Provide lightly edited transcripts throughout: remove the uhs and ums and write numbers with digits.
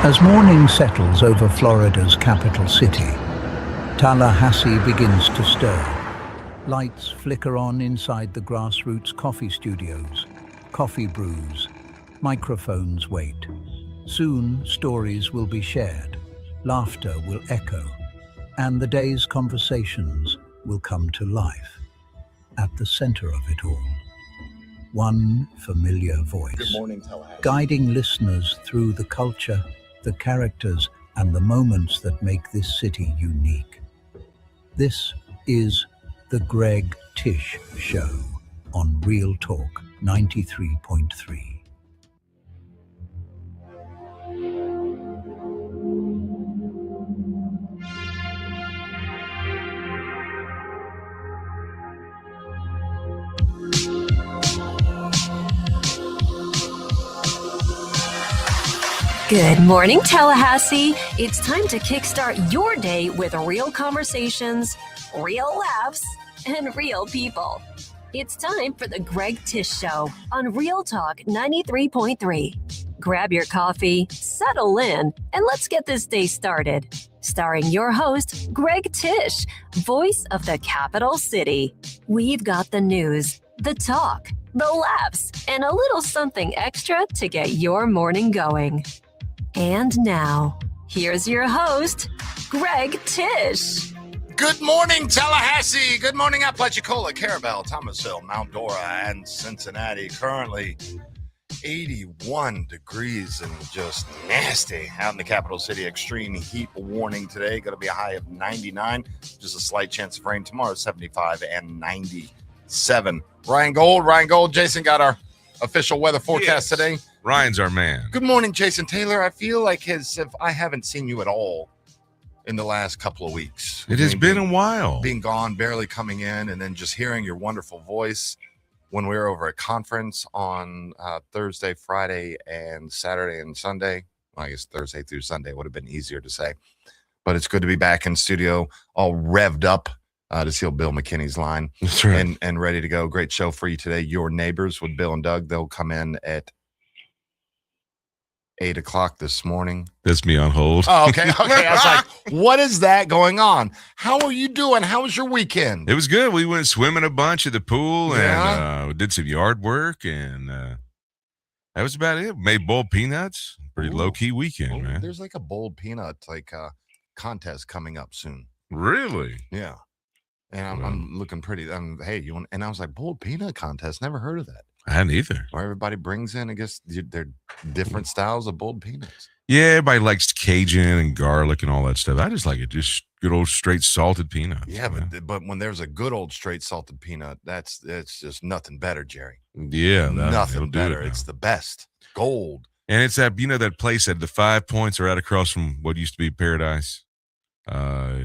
As morning settles over Florida's capital city, Tallahassee begins to stir. Lights flicker on inside the grassroots coffee studios. Coffee brews. Microphones wait. Soon, stories will be shared. Laughter will echo. And the day's conversations will come to life. At the center of it all, one familiar voice. Good morning, Tallahassee. Guiding listeners through the culture, the characters, and the moments that make this city unique. This is the Greg Tish Show on Real Talk 93.3. Good morning, Tallahassee. It's time to kickstart your day with real conversations, real laughs, and real people. It's time for the Greg Tish Show on Real Talk 93.3. Grab your coffee, settle in, and let's get this day started. Starring your host, Greg Tish, voice of the capital city. We've got the news, the talk, the laughs, and a little something extra to get your morning going. And now, here's your host, Greg Tish. Good morning, Tallahassee. Good morning, Apalachicola, Carabel, Thomasville, Mount Dora, and Cincinnati. Currently 81 degrees and just nasty out in the capital city. Extreme heat warning today. Going to be a high of 99. Just a slight chance of rain tomorrow, 75 and 97. Ryan Gold, Jason got our official weather forecast today. Ryan's our man. Good morning, Jason Taylor. I feel like if I haven't seen you at all in the last couple of weeks. It has been a while. Being gone, barely coming in, and then just hearing your wonderful voice when we were over at conference on Thursday, Friday, and Saturday and Sunday. Well, I guess Thursday through Sunday would have been easier to say. But it's good to be back in studio, all revved up to seal Bill McKinney's line. That's right. And ready to go. Great show for you today. Your Neighbors with Bill and Doug. They'll come in at 8 o'clock this morning. That's me on hold. Oh, okay. I was like, what is that going on? How are you doing? How was your weekend? It was good. We went swimming a bunch at the pool Yeah. and did some yard work, and that was about it. Made boiled peanuts. Pretty low-key weekend, man. There's like a boiled peanut contest coming up soon. Really? Yeah. And I'm looking pretty. Hey, you want? And I was like, boiled peanut contest. Never heard of that. I hadn't either. Where everybody brings in, I guess, they're different styles of boiled peanuts. Yeah, everybody likes Cajun and garlic and all that stuff. I just like it, just good old straight salted peanuts. Yeah, but when there's a good old straight salted peanut, it's just nothing better, Jerry. Yeah, nothing better. It's the best. Gold. And it's that place at the 5 Points right across from what used to be Paradise.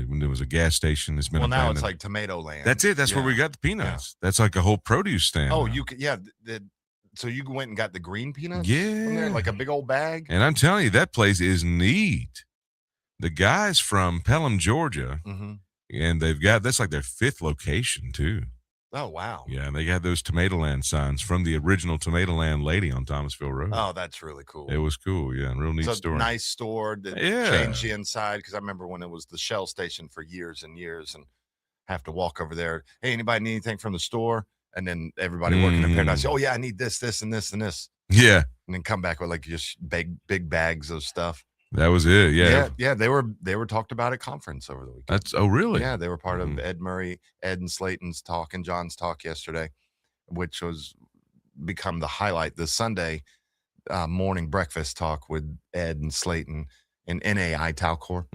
When there was a gas station, it's been now abandoned. it's like Tomato Land. That's it. That's where we got the peanuts. Yeah. That's like a whole produce stand. Oh, you could, yeah. So you went and got the green peanuts? Yeah, from there, like a big old bag. And I'm telling you, that place is neat. The guys from Pelham, Georgia, and that's like their 5th location too. Oh wow! Yeah, and they got those Tomatoland signs from the original Tomatoland lady on Thomasville Road. Oh, that's really cool. It was cool, yeah, and real neat store. Nice store. That changed the inside because I remember when it was the Shell station for years and years, and have to walk over there. Hey, anybody need anything from the store? And then everybody working in Paradise. Oh yeah, I need this, and this, and this. Yeah, and then come back with like just big bags of stuff. That was it. Yeah. They were talked about at conference over the weekend. Really? Yeah, they were part of Ed and Slayton's talk and John's talk yesterday, which was become the highlight. The Sunday morning breakfast talk with Ed and Slayton and NAI Talcor.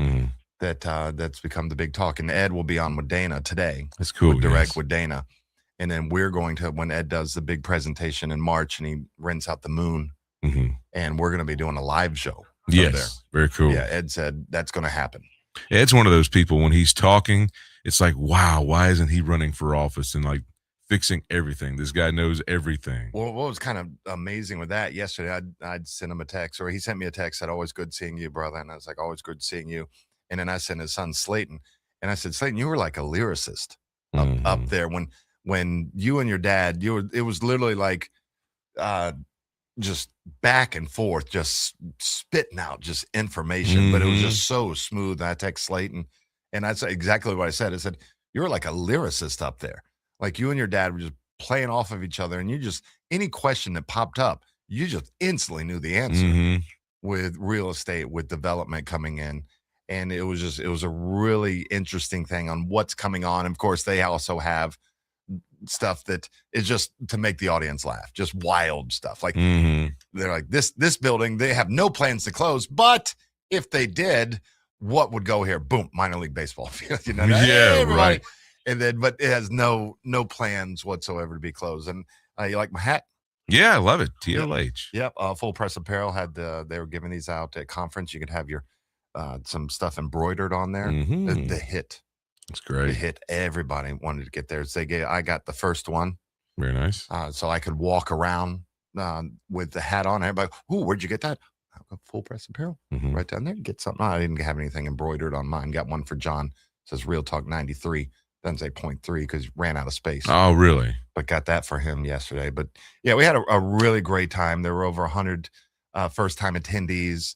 That's become the big talk. And Ed will be on with Dana today. That's cool. Direct with Dana. And then we're going to, when Ed does the big presentation in March and he rents out the moon, and we're going to be doing a live show. Yes, there. Very cool. Yeah, Ed said that's going to happen. Ed's one of those people, when he's talking, it's like, wow, why isn't he running for office and like fixing everything? This guy knows everything. Well, what was kind of amazing with that yesterday, I'd sent him a text, or he sent me a text, said, always good seeing you, brother. And I was like, always good seeing you. And then I sent his son, Slayton. And I said, Slayton, you were like a lyricist up there when you and your dad, it was literally like just back and forth, just spitting out just information, but it was just so smooth. I text Slayton, and that's exactly what I said. I said, you're like a lyricist up there. Like you and your dad were just playing off of each other, and you just, any question that popped up, you just instantly knew the answer with real estate, with development coming in. And it was a really interesting thing on what's coming on. And of course, they also have stuff that is just to make the audience laugh, just wild stuff. Like they're like, this building, they have no plans to close, but if they did, what would go here? Boom, minor league baseball field. You know, yeah, right. And then, but it has no plans whatsoever to be closed. And you like my hat? Yeah, I love it. TLH. Yep. Full Press Apparel had they were giving these out at conference. You could have your some stuff embroidered on there. The hit. That's great. It hit. Everybody wanted to get theirs. I got the first one. Very nice. So I could walk around with the hat on. Everybody, ooh, where'd you get that? I got Full Press Apparel. Right down there. Get something. I didn't have anything embroidered on mine. Got one for John. It says Real Talk 93. Doesn't say 0.3 because he ran out of space. Oh, really? But got that for him yesterday. But yeah, we had a really great time. There were over 100 first-time attendees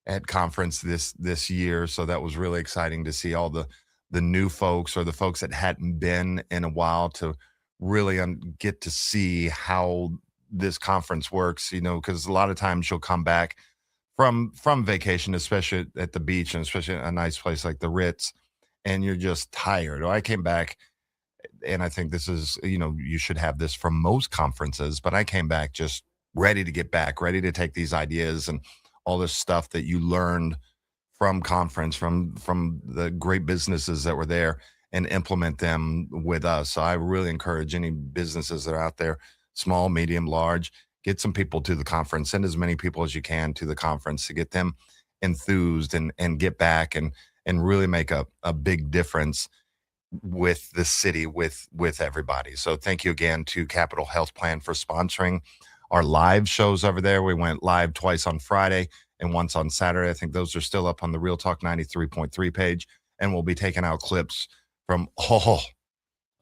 at conference this year. So that was really exciting to see all the new folks or the folks that hadn't been in a while to really get to see how this conference works, you know, because a lot of times you'll come back from vacation, especially at the beach and especially a nice place like the Ritz, and you're just tired. I came back, and I think this is, you know, you should have this from most conferences, but I came back just ready to get back, ready to take these ideas and all this stuff that you learned from conference, from the great businesses that were there, and implement them with us. So I really encourage any businesses that are out there, small, medium, large, get some people to the conference, send as many people as you can to the conference to get them enthused and get back and really make a big difference with the city, with everybody. So thank you again to Capital Health Plan for sponsoring our live shows over there. We went live twice on Friday and once on Saturday. I think those are still up on the Real Talk 93.3 page, and we'll be taking out clips from all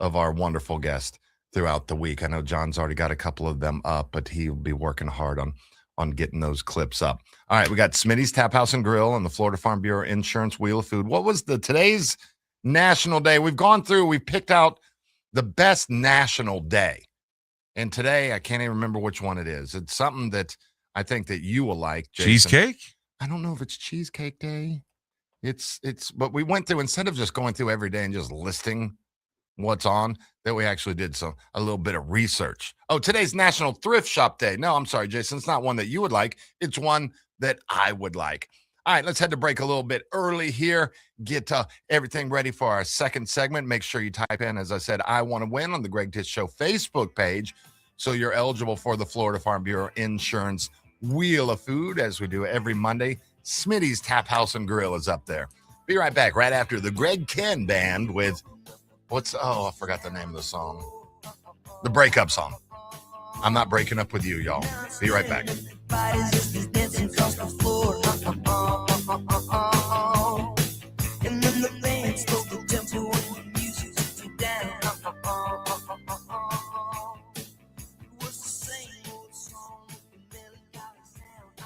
of our wonderful guests throughout the week. I know John's already got a couple of them up, but he'll be working hard on getting those clips up. All right, we got Smitty's Tap House and Grill and the Florida Farm Bureau Insurance Wheel of Food. What was today's National Day? We've picked out the best national day. And today, I can't even remember which one it is. It's something that I think that you will like, Jason. Cheesecake? I don't know if it's Cheesecake Day. But we went through, instead of just going through every day and just listing what's on, that we actually did a little bit of research. Oh, today's National Thrift Shop Day. No, I'm sorry, Jason. It's not one that you would like. It's one that I would like. All right, let's head to break a little bit early here. Get everything ready for our second segment. Make sure you type in, as I said, I want to win on the Greg Tish Show Facebook page, so you're eligible for the Florida Farm Bureau Insurance Wheel of Food, as we do every Monday. Smitty's Tap House and Grill is up there. Be right back right after the Greg Ken Band with I forgot the name of the song. The breakup song. I'm not breaking up with you, y'all. Be right back. And then the band slows the tempo and the music takes you down. It was the same old song with the melancholy sound.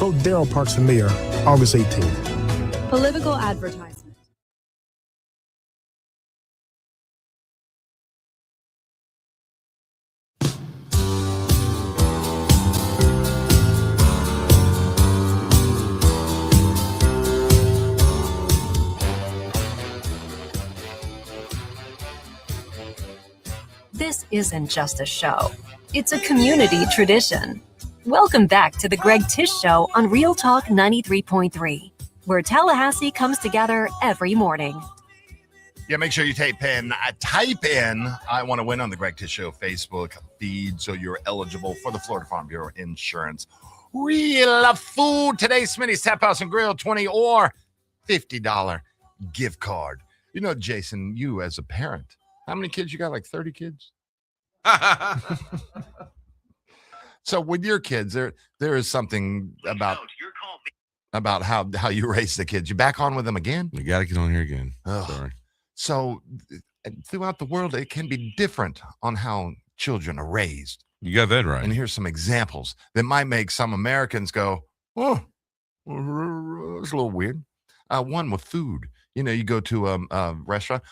Vote Daryl Parks for mayor August 18th. Political advertisement. This isn't just a show. It's a community tradition. Welcome back to the Greg Tish Show on Real Talk 93.3, where Tallahassee comes together every morning. Yeah, make sure you type in, I want to win on the Greg Tish Show Facebook feed so you're eligible for the Florida Farm Bureau Insurance Real Food. Today, Smitty's Tap House and Grill, $20 or $50 gift card. You know, Jason, you as a parent, how many kids you got? Like 30 kids? So with your kids, there is something about how you raise the kids. You back on with them again? You got to get on here again. Ugh. Sorry. So throughout the world, it can be different on how children are raised. You got that right. And here's some examples that might make some Americans go, oh, it's a little weird. One with food. You know, you go to a restaurant,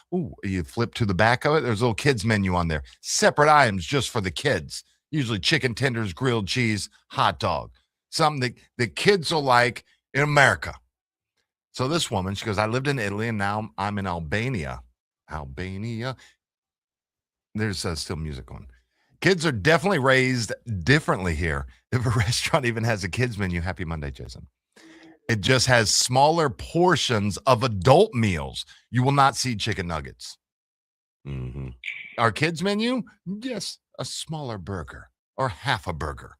you flip to the back of it, there's a little kids menu on there. Separate items just for the kids. Usually chicken tenders, grilled cheese, hot dog. Something that the kids will like in America. So this woman, she goes, I lived in Italy and now I'm in Albania. Albania. There's still music on. Kids are definitely raised differently here. If a restaurant even has a kids menu, happy Monday, Jason. It just has smaller portions of adult meals. You will not see chicken nuggets. Mm-hmm. Our kids menu, yes, a smaller burger or half a burger.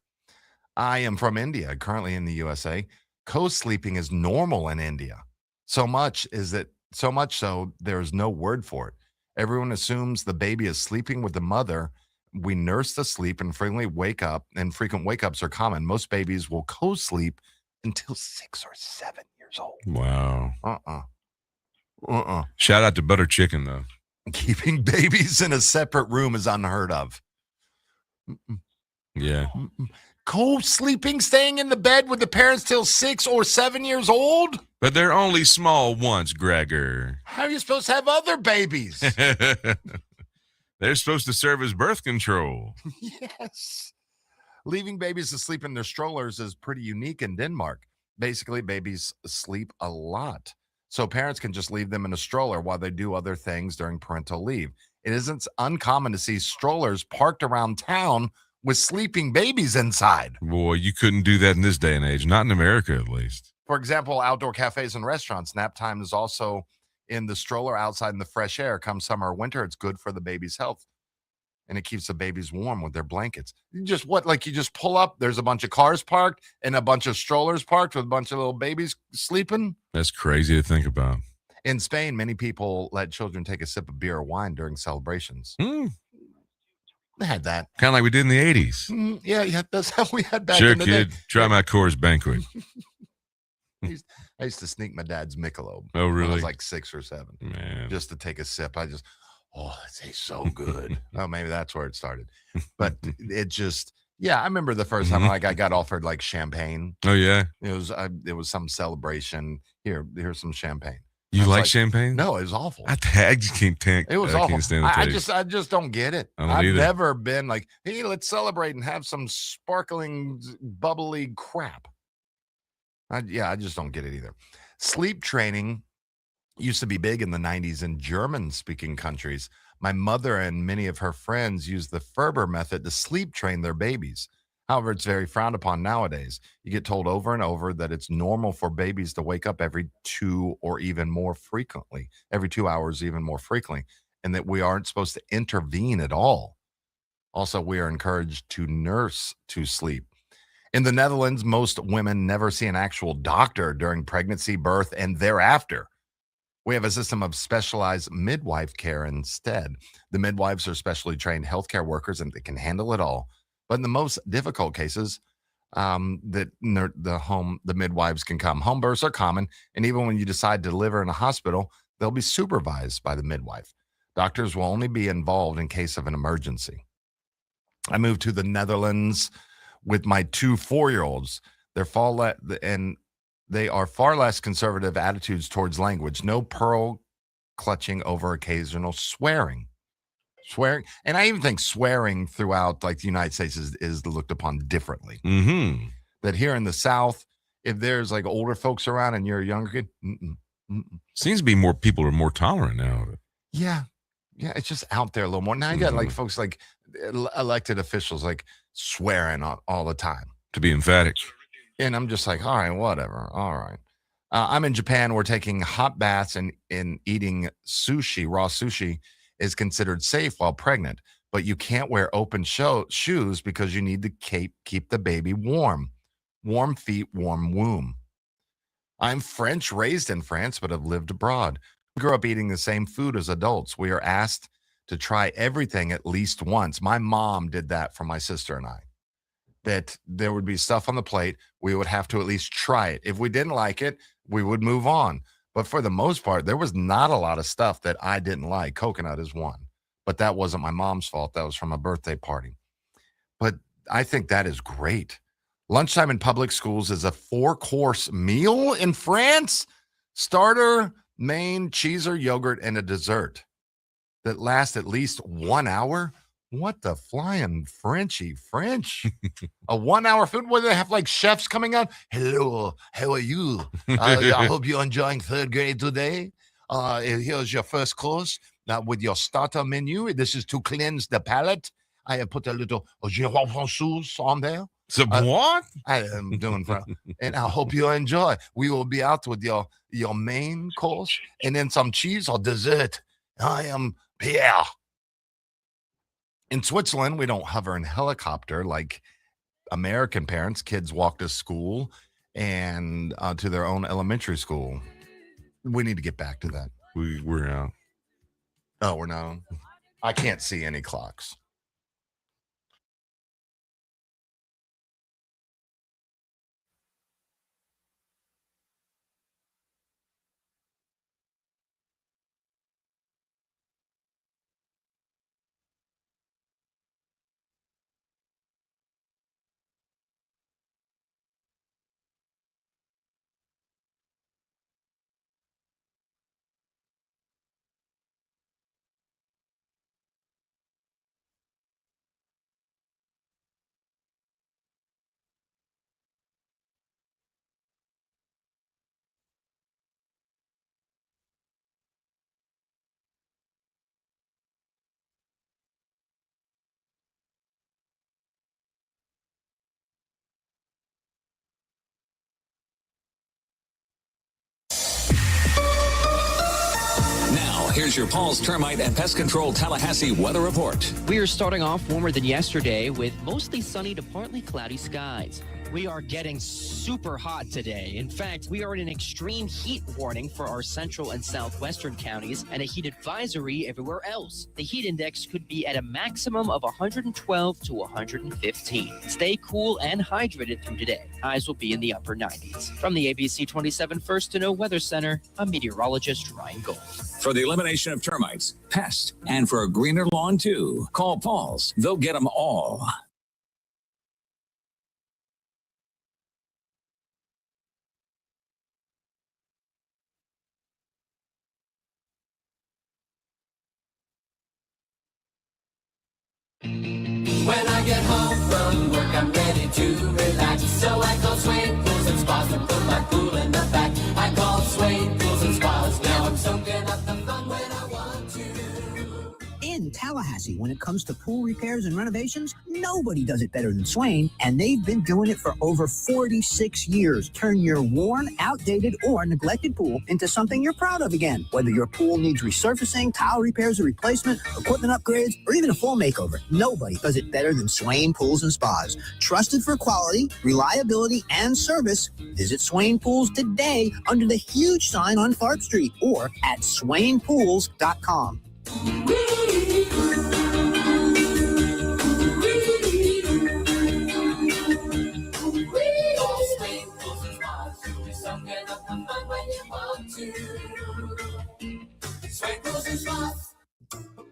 I am from India, currently in the USA. Co-sleeping is normal in India. So much so there's no word for it. Everyone assumes the baby is sleeping with the mother. We nurse the sleep and frequently wake up, and frequent wake-ups are common. Most babies will co-sleep until 6 or 7 years old. Wow. Uh-uh. Shout out to Butter Chicken, though. Keeping babies in a separate room is unheard of. Yeah. Co-sleeping, staying in the bed with the parents till 6 or 7 years old? But they're only small once, Gregor. How are you supposed to have other babies? They're supposed to serve as birth control. Yes. Leaving babies to sleep in their strollers is pretty unique in Denmark. Basically, babies sleep a lot. So parents can just leave them in a stroller while they do other things during parental leave. It isn't uncommon to see strollers parked around town with sleeping babies inside. Boy, you couldn't do that in this day and age. Not in America, at least. For example, outdoor cafes and restaurants. Nap time is also in the stroller outside in the fresh air. Come summer or winter, it's good for the baby's health. And it keeps the babies warm with their blankets. You just pull up, there's a bunch of cars parked and a bunch of strollers parked with a bunch of little babies sleeping. That's crazy to think about. In Spain, many people let children take a sip of beer or wine during celebrations. They had that. Kind of like we did in the 80s. Yeah, that's how we had back sure, in the kid. day. Try my Coors Banquet. I used to sneak my dad's Michelob. Oh, really? When I was like 6 or 7. Man. Just to take a sip. That tastes so good. Oh, maybe that's where it started. But it just, I remember the first time I got offered like champagne. Oh, yeah? It was some celebration. Here's some champagne. You like champagne? No, it was awful. I just can't. It was I awful. Can't stand the taste. I just don't get it. I've never been like, hey, let's celebrate and have some sparkling, bubbly crap. I just don't get it either. Sleep training used to be big in the 90s in German-speaking countries. My mother and many of her friends used the Ferber method to sleep train their babies. However, it's very frowned upon nowadays. You get told over and over that it's normal for babies to wake up every 2 or even more frequently, every 2 hours even more frequently, and that we aren't supposed to intervene at all. Also, we are encouraged to nurse to sleep. In the Netherlands, most women never see an actual doctor during pregnancy, birth, and thereafter. We have a system of specialized midwife care instead. The midwives are specially trained healthcare workers and they can handle it all. But in the most difficult cases, the midwives can come. Home births are common, and even when you decide to deliver in a hospital, they'll be supervised by the midwife. Doctors will only be involved in case of an emergency. I moved to the Netherlands with my 2 4-year-olds. And they are far less conservative attitudes towards language. No pearl clutching over occasional swearing. And I even think swearing throughout like the United States is looked upon differently. Mm-hmm. That here in the South, if there's like older folks around and you're a younger kid, seems to be more people are more tolerant now. Yeah, it's just out there a little more. Now you got like folks like elected officials like swearing all the time. To be emphatic. And I'm just like, all right, whatever. All right. I'm in Japan. We're taking hot baths and eating sushi. Raw sushi is considered safe while pregnant, but you can't wear open shoes because you need to keep the baby warm. Warm feet, warm womb. I'm French, raised in France, but have lived abroad. We grew up eating the same food as adults. We are asked to try everything at least once. My mom did that for my sister and I. That there would be stuff on the plate. We would have to at least try it. If we didn't like it, we would move on. But for the most part, there was not a lot of stuff that I didn't like. Coconut is one. But that wasn't my mom's fault. That was from a birthday party. But I think that is great. Lunchtime in public schools is a 4-course meal in France. Starter, main, cheese or yogurt, and a dessert that lasts at least 1 hour. What the flying French? A 1 hour food where they have like chefs coming out. Hello, how are you? I hope you're enjoying third grade today. Here's your first course with your starter menu. This is to cleanse the palate. I have put a little Giron François on there. So what? I am doing and I hope you enjoy. We will be out with your main course and then some cheese or dessert. I am Pierre. In Switzerland, we don't hover in helicopter like American parents. Kids walk to school and to their own elementary school. We need to get back to that. We're out. Oh, we're not on? I can't see any clocks. Here's your Paul's Termite and Pest Control Tallahassee weather report. We are starting off warmer than yesterday with mostly sunny to partly cloudy skies. We are getting super hot today. In fact, we are in an extreme heat warning for our central and southwestern counties and a heat advisory everywhere else. The heat index could be at a maximum of 112 to 115. Stay cool and hydrated through today. Highs will be in the upper 90s. From the ABC 27 First to Know Weather Center, I'm meteorologist Ryan Gold. For the elimination of termites, pests, and for a greener lawn too, call Paul's. They'll get them all. When I get home from work, I'm ready to relax. So I call Swain Pools and Spas and put my pool in the back. I call Swain Pools and Spas. Now I'm soaking up the fun when I want to. In Tallahassee, when it comes to pool repairs and renovations, nobody does it better than Swain, and they've been doing it for over 46 years. Turn your worn, outdated, or neglected pool into something you're proud of again. Whether your pool needs resurfacing, tile repairs or replacement, equipment upgrades, or even a full makeover, nobody does it better than Swain Pools and Spas. Trusted for quality, reliability, and service, visit Swain Pools today under the huge sign on Tharp Street or at swainpools.com.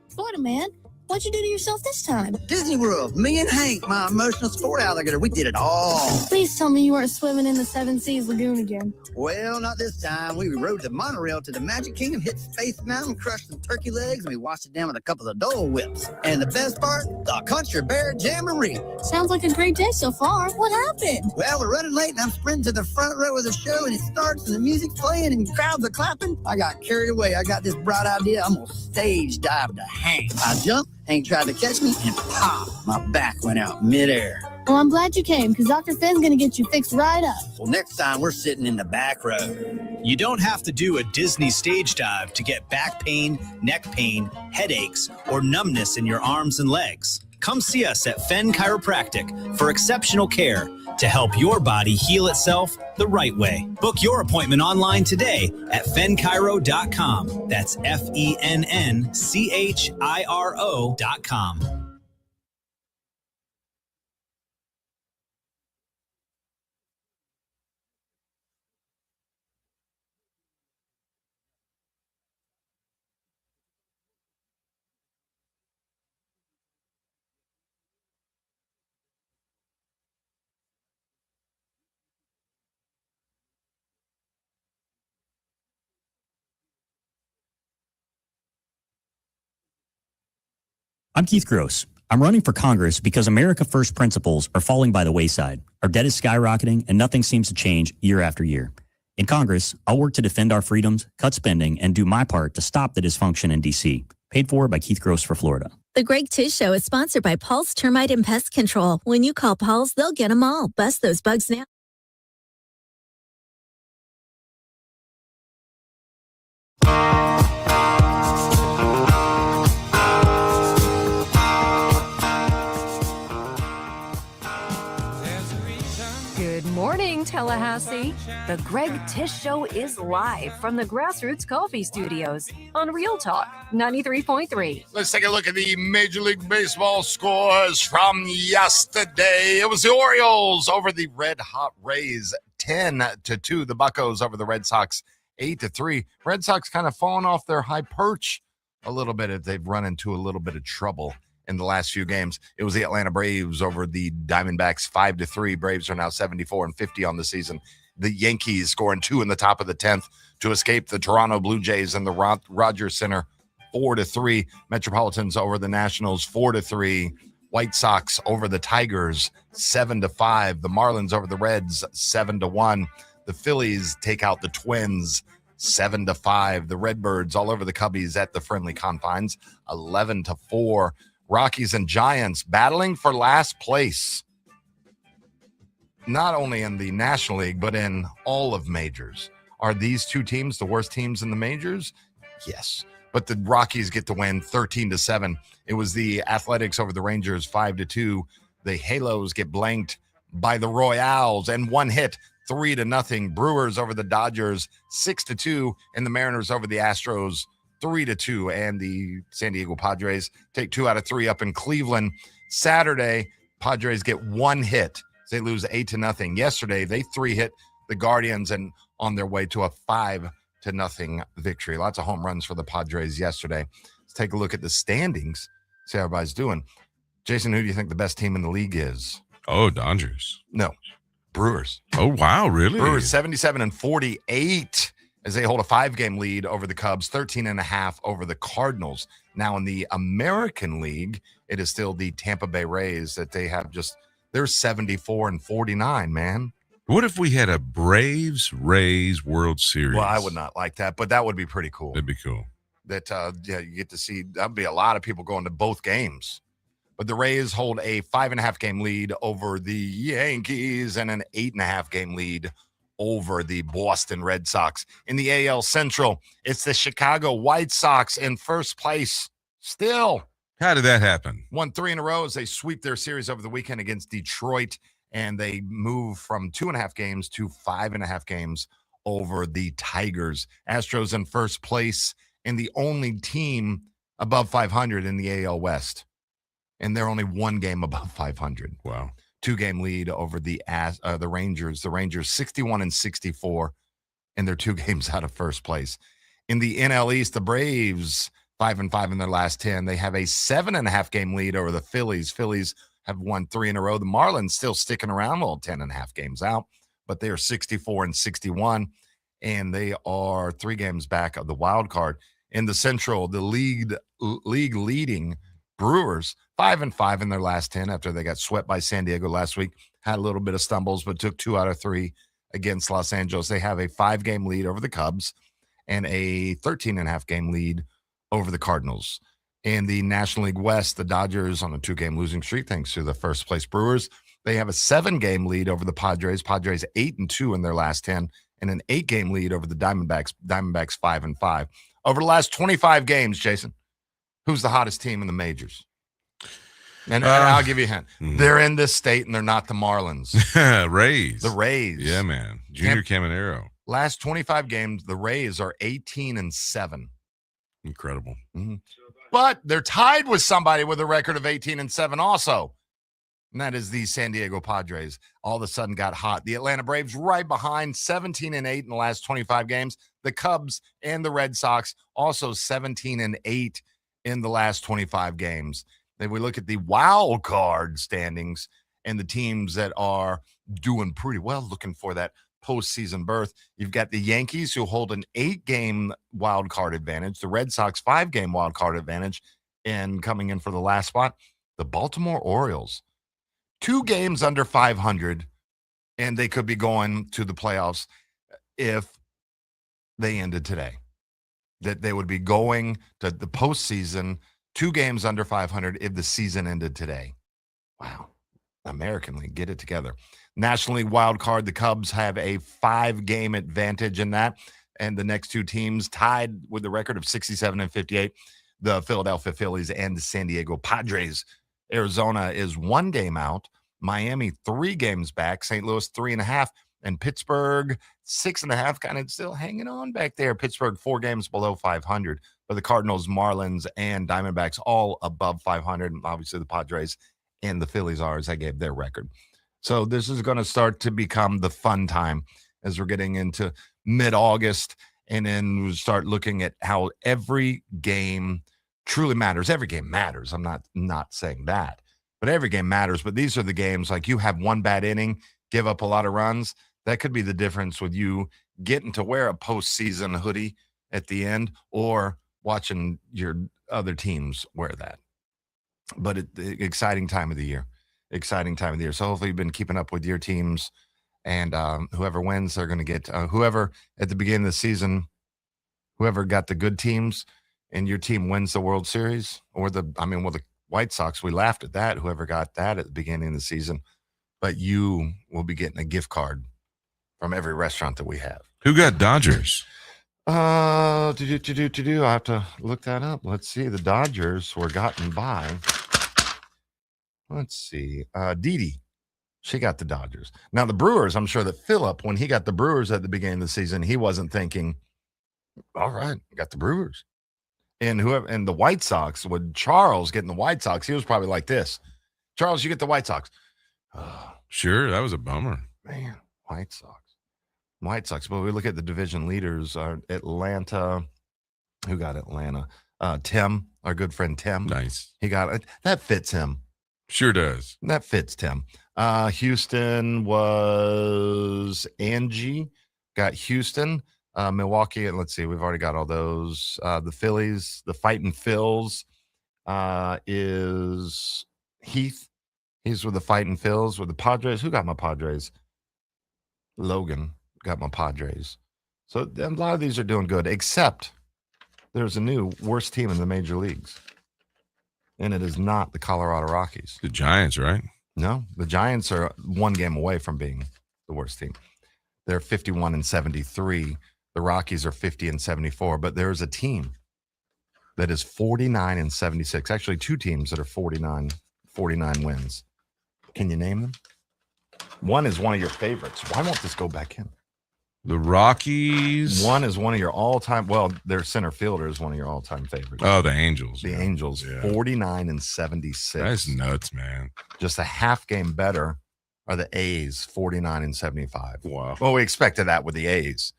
Florida man, What'd you do to yourself this time? Disney World, me and Hank, my emotional sport alligator, we did it all. Please tell me you weren't swimming in the Seven Seas Lagoon again. Well, not this time. We rode the monorail to the Magic Kingdom, hit Space Mountain, crushed some turkey legs, and we washed it down with a couple of Dole Whips. And the best part, the Country Bear Jamboree. Sounds like a great day so far. What happened? Well, we're running late, and I'm sprinting to the front row of the show, and it starts, and the music's playing, and crowds are clapping. I got carried away. I got this bright idea. I'm going to stage dive to Hank. I jumped. Hank tried to catch me, and pop, my back went out midair. Well, I'm glad you came, because Dr. Finn's going to get you fixed right up. Well, next time, we're sitting in the back row. You don't have to do a Disney stage dive to get back pain, neck pain, headaches, or numbness in your arms and legs. Come see us at Fenn Chiropractic for exceptional care to help your body heal itself the right way. Book your appointment online today at fennchiro.com. That's FENNCHIRO.com. I'm Keith Gross. I'm running for Congress because America First principles are falling by the wayside. Our debt is skyrocketing, and nothing seems to change year after year. In Congress, I'll work to defend our freedoms, cut spending, and do my part to stop the dysfunction in D.C. Paid for by Keith Gross for Florida. The Greg Tish Show is sponsored by Paul's Termite and Pest Control. When you call Paul's, they'll get them all. Bust those bugs now. Good morning, Tallahassee. The Greg Tish Show is live from the Grassroots Coffee Studios on Real Talk 93.3. Let's take a look at the Major League Baseball scores from yesterday. It was the Orioles over the Red Hot Rays, 10-2. The Buccos over the Red Sox, 8-3. Red Sox kind of falling off their high perch a little bit if they've run into a little bit of trouble in the last few games. It was the Atlanta Braves over the Diamondbacks, 5-3. Braves are now 74-50 on the season. The Yankees scoring 2 in the top of the 10th to escape the Toronto Blue Jays in the Rogers Center, 4-3. Metropolitans over the Nationals, 4-3. White Sox over the Tigers, 7-5. The Marlins over the Reds, 7-1. The Phillies take out the Twins, 7-5. The Redbirds all over the Cubbies at the friendly confines, 11-4. Rockies and Giants battling for last place, not only in the National League, but in all of majors. Are these two teams the worst teams in the majors? Yes. But the Rockies get to win 13-7. It was the Athletics over the Rangers, 5-2. The Halos get blanked by the Royals and one hit, 3-0. Brewers over the Dodgers, 6-2. And the Mariners over the Astros, 3-2, and the San Diego Padres take 2 out of 3 up in Cleveland. Saturday, Padres get one hit. They lose 8-0. Yesterday, they 3-hit the Guardians and on their way to a 5-0 victory. Lots of home runs for the Padres yesterday. Let's take a look at the standings. See how everybody's doing. Jason, who do you think the best team in the league is? Oh, Dodgers. No, Brewers. Oh, wow, really? Brewers 77-48. As they hold a 5-game lead over the Cubs, 13.5 over the Cardinals. Now in the American League, it is still the Tampa Bay Rays that they have they're 74-49, man. What if we had a Braves-Rays World Series? Well, I would not like that, but that would be pretty cool. That'd be cool. That, you get to see, that'd be a lot of people going to both games. But the Rays hold a 5.5-game lead over the Yankees and an 8.5-game lead over the Boston Red Sox. In the AL Central, it's the Chicago White Sox in first place still. How did that happen? Won 3 in a row as they sweep their series over the weekend against Detroit, and they move from 2.5 games to 5.5 games over the Tigers. Astros in first place and the only team above 500 in the AL West. And they're only 1 game above 500. Wow. 2-game lead over the Rangers. The Rangers 61-64, and they're 2 games out of first place. In the NL East, the Braves 5-5 in their last 10. They have a 7.5 game lead over the Phillies. Phillies have won 3 in a row. The Marlins still sticking around, 10.5 games out, but they are 64-61, and they are 3 games back of the wild card. In the Central, the league leading Brewers, 5-5 in their last 10 after they got swept by San Diego last week. Had a little bit of stumbles, but took 2 out of 3 against Los Angeles. They have a 5-game lead over the Cubs and a 13.5 game lead over the Cardinals. In the National League West, the Dodgers on a 2-game losing streak thanks to the first place Brewers. They have a 7-game lead over the Padres. Padres 8-2 in their last 10, and an 8-game lead over the Diamondbacks. Diamondbacks 5-5. Over the last 25 games, Jason, who's the hottest team in the majors? And I'll give you a hint. They're in this state, and they're not the Marlins. Rays. The Rays. Yeah, man. Junior Caminero. Last 25 games, the Rays are 18-7. Incredible. Mm-hmm. But they're tied with somebody with a record of 18-7 also. And that is the San Diego Padres. All of a sudden got hot. The Atlanta Braves right behind, 17-8 in the last 25 games. The Cubs and the Red Sox also 17-8 in the last 25 games. Then we look at the wild card standings and the teams that are doing pretty well, looking for that postseason berth. You've got the Yankees, who hold an 8-game wild card advantage. The Red Sox 5-game wild card advantage, and coming in for the last spot, the Baltimore Orioles, 2 games under 500, and they could be going to the playoffs if they ended today. That they would be going to the postseason 2 games under 500 if the season ended today. Wow. American League, get it together. National League wild card, the Cubs have a 5-game advantage in that, and the next 2 teams tied with the record of 67-58, the Philadelphia Phillies and the San Diego Padres. Arizona is 1 game out, Miami 3 games back, St. Louis 3.5, and Pittsburgh 6.5, kind of still hanging on back there. Pittsburgh 4 games below 500, but the Cardinals, Marlins, and Diamondbacks all above 500, and obviously the Padres and the Phillies are, as I gave their record. So this is going to start to become the fun time as we're getting into mid-August, and then we'll start looking at how every game truly matters. Every game matters. I'm not saying that, but every game matters. But these are the games, like you have one bad inning, give up a lot of runs. That could be the difference with you getting to wear a postseason hoodie at the end or watching your other teams wear that. But exciting time of the year. Exciting time of the year. So hopefully you've been keeping up with your teams, and whoever wins, they're going to get whoever at the beginning of the season, whoever got the good teams and your team wins the World Series, or the White Sox, we laughed at that, whoever got that at the beginning of the season, but you will be getting a gift card from every restaurant that we have. Who got Dodgers? I have to look that up. Let's see. The Dodgers were gotten by, let's see, Didi. She got the Dodgers. Now the Brewers, I'm sure that Phillip, when he got the Brewers at the beginning of the season, he wasn't thinking, all right, got the Brewers. And the White Sox, with Charles getting the White Sox, he was probably like this. Charles, you get the White Sox. Oh, sure, that was a bummer. Man, White Sox. But we look at the division leaders, Atlanta. Who got Atlanta? Tim, our good friend Tim. Nice. He got it. That fits him. Sure does. That fits Tim. Houston was Angie. Got Houston. Milwaukee, and let's see, we've already got all those. The Phillies, the Fighting Phils is Heath. He's with the Fighting Phils. With the Padres, who got my Padres? Logan got my Padres. So a lot of these are doing good, except there's a new worst team in the major leagues, and it is not the Colorado Rockies. The Giants, right? No, the Giants are 1 game away from being the worst team. They're 51-73. The Rockies are 50-74, but there's a team that is 49-76. Actually, 2 teams that are 49 wins. Can you name them? One is one of your favorites. Why won't this go back in? The Rockies. One is one of your all-time. Well, their center fielder is one of your all-time favorites. Oh, the Angels. The Angels, 49-76. That's nuts, man. Just a half game better are the A's, 49-75. Wow. Well, we expected that with the A's.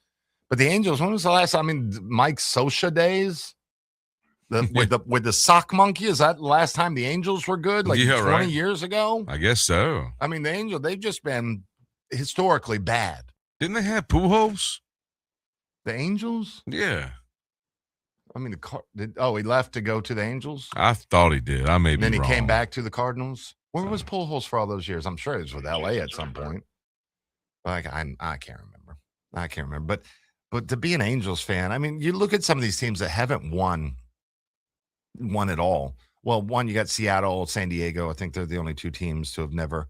But the Angels, when was the last time? I mean, Mike Scioscia days? With the sock monkey. Is that the last time the Angels were good? Like 20 years ago? I guess so. I mean, the Angels, they've just been historically bad. Didn't they have Pujols? The Angels? Yeah. I mean, he left to go to the Angels? I thought he did. I may be wrong. Then he came back to the Cardinals? Where was Pujols for all those years? I'm sure he was with LA at some point. Like, I can't remember. But to be an Angels fan, I mean, you look at some of these teams that haven't won at all. Well, one, you got Seattle, San Diego. I think they're the only two teams to never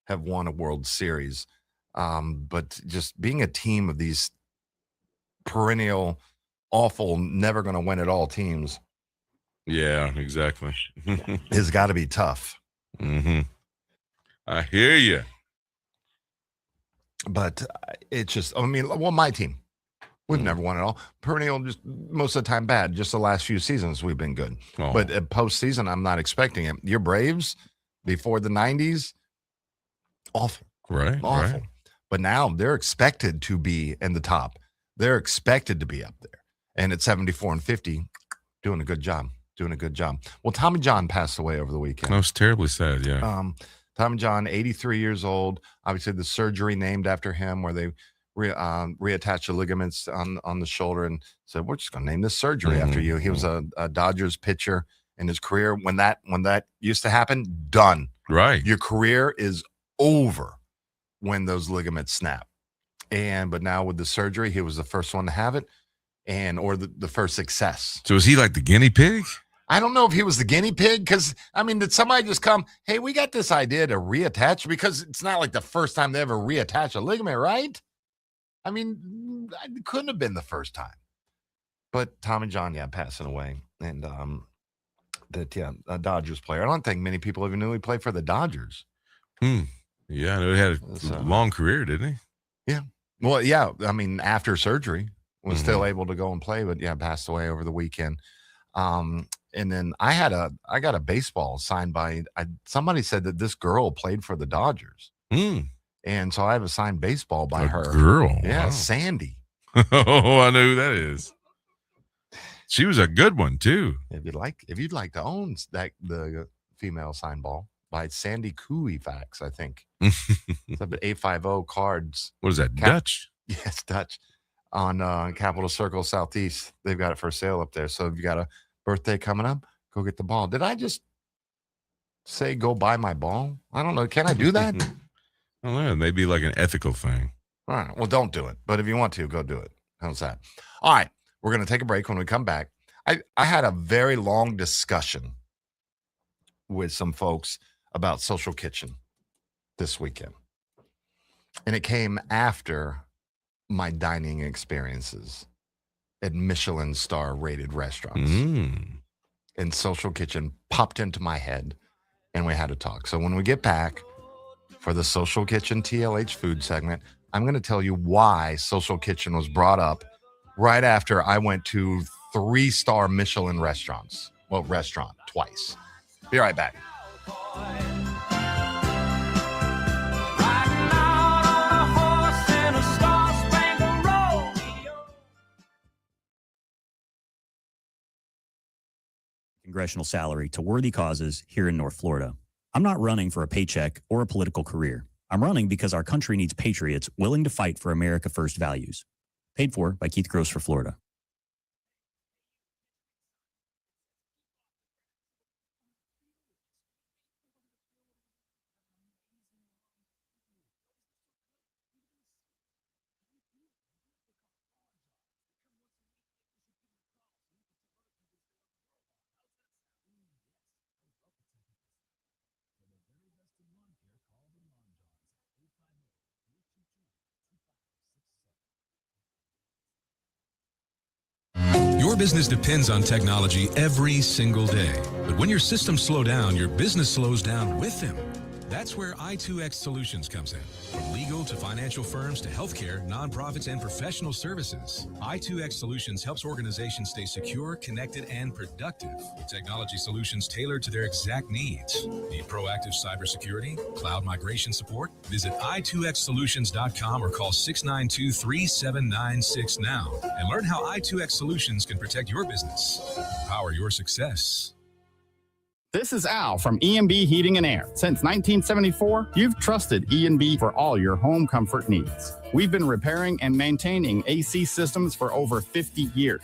have won a World Series. But just being a team of these perennial, awful, never going to win at all teams. Yeah, exactly. It's got to be tough. Mm-hmm. I hear you. But it's just, I mean, well, my team, we've never won at all. Perennial, just most of the time bad. Just the last few seasons we've been good. Oh. But at postseason, I'm not expecting it. Your Braves, before the 90s, awful. Right. Awful. Right. But now they're expected to be in the top. They're expected to be up there. And at 74-50, doing a good job. Well, Tommy John passed away over the weekend. That was terribly sad, yeah. Tommy John, 83 years old. Obviously, the surgery named after him where they reattached the ligaments on the shoulder and said, we're just going to name this surgery after you. He was a Dodgers pitcher in his career. When that used to happen, done. Right. Your career is over when those ligaments snap. But now with the surgery, he was the first one to have it or the first success. So is he like the guinea pig? I don't know if he was the guinea pig because, I mean, did somebody just come, hey, we got this idea to reattach? Because it's not like the first time they ever reattach a ligament, right? I mean, it couldn't have been the first time. But Tommy John, passing away. And a Dodgers player. I don't think many people even knew he played for the Dodgers. Yeah, I know he had a long career, didn't he? Yeah. Well, yeah. I mean, after surgery, was still able to go and play, but passed away over the weekend. And then I got a baseball signed by somebody said that this girl played for the Dodgers. And so I have a signed baseball by her. Girl. Yeah, Wow. Sandy. Oh, I know who that is. She was a good one too. If you'd like to own the female sign ball by Sandy Kouifax, I think. It's up at 850 cards. What is that? Dutch? Yes, Dutch. On Capitol Circle Southeast. They've got it for sale up there. So if you got a birthday coming up, go get the ball. Did I just say go buy my ball? I don't know. Can I do that? I don't know. Maybe like an ethical thing. All right. Well, don't do it. But if you want to, go do it. How's that? All right. We're going to take a break. When we come back, I had a very long discussion with some folks about Social Kitchen this weekend. And it came after my dining experiences at Michelin star rated restaurants. And Social Kitchen popped into my head and we had to talk. So when we get back for the Social Kitchen TLH food segment, I'm going to tell you why Social Kitchen was brought up right after I went to 3-star Michelin restaurants. Well, restaurant twice. Be right back. Congressional salary to worthy causes here in North Florida. I'm not running for a paycheck or a political career. I'm running because our country needs patriots willing to fight for America First values. Paid for by Keith Gross for Florida. Your business depends on technology every single day. But when your systems slow down, your business slows down with them. That's where I2X Solutions comes in. From legal to financial firms to healthcare, nonprofits, and professional services, I2X Solutions helps organizations stay secure, connected, and productive with technology solutions tailored to their exact needs. Need proactive cybersecurity, cloud migration support? Visit i2xsolutions.com or call 692-3796 now and learn how I2X Solutions can protect your business, power your success. This is Al from E&B Heating and Air. Since 1974, you've trusted E&B for all your home comfort needs. We've been repairing and maintaining AC systems for over 50 years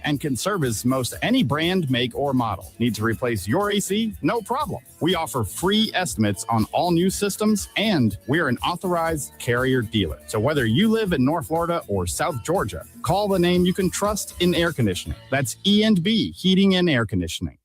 and can service most any brand, make, or model. Need to replace your AC? No problem. We offer free estimates on all new systems, and we're an authorized carrier dealer. So whether you live in North Florida or South Georgia, call the name you can trust in air conditioning. That's E&B Heating and Air Conditioning.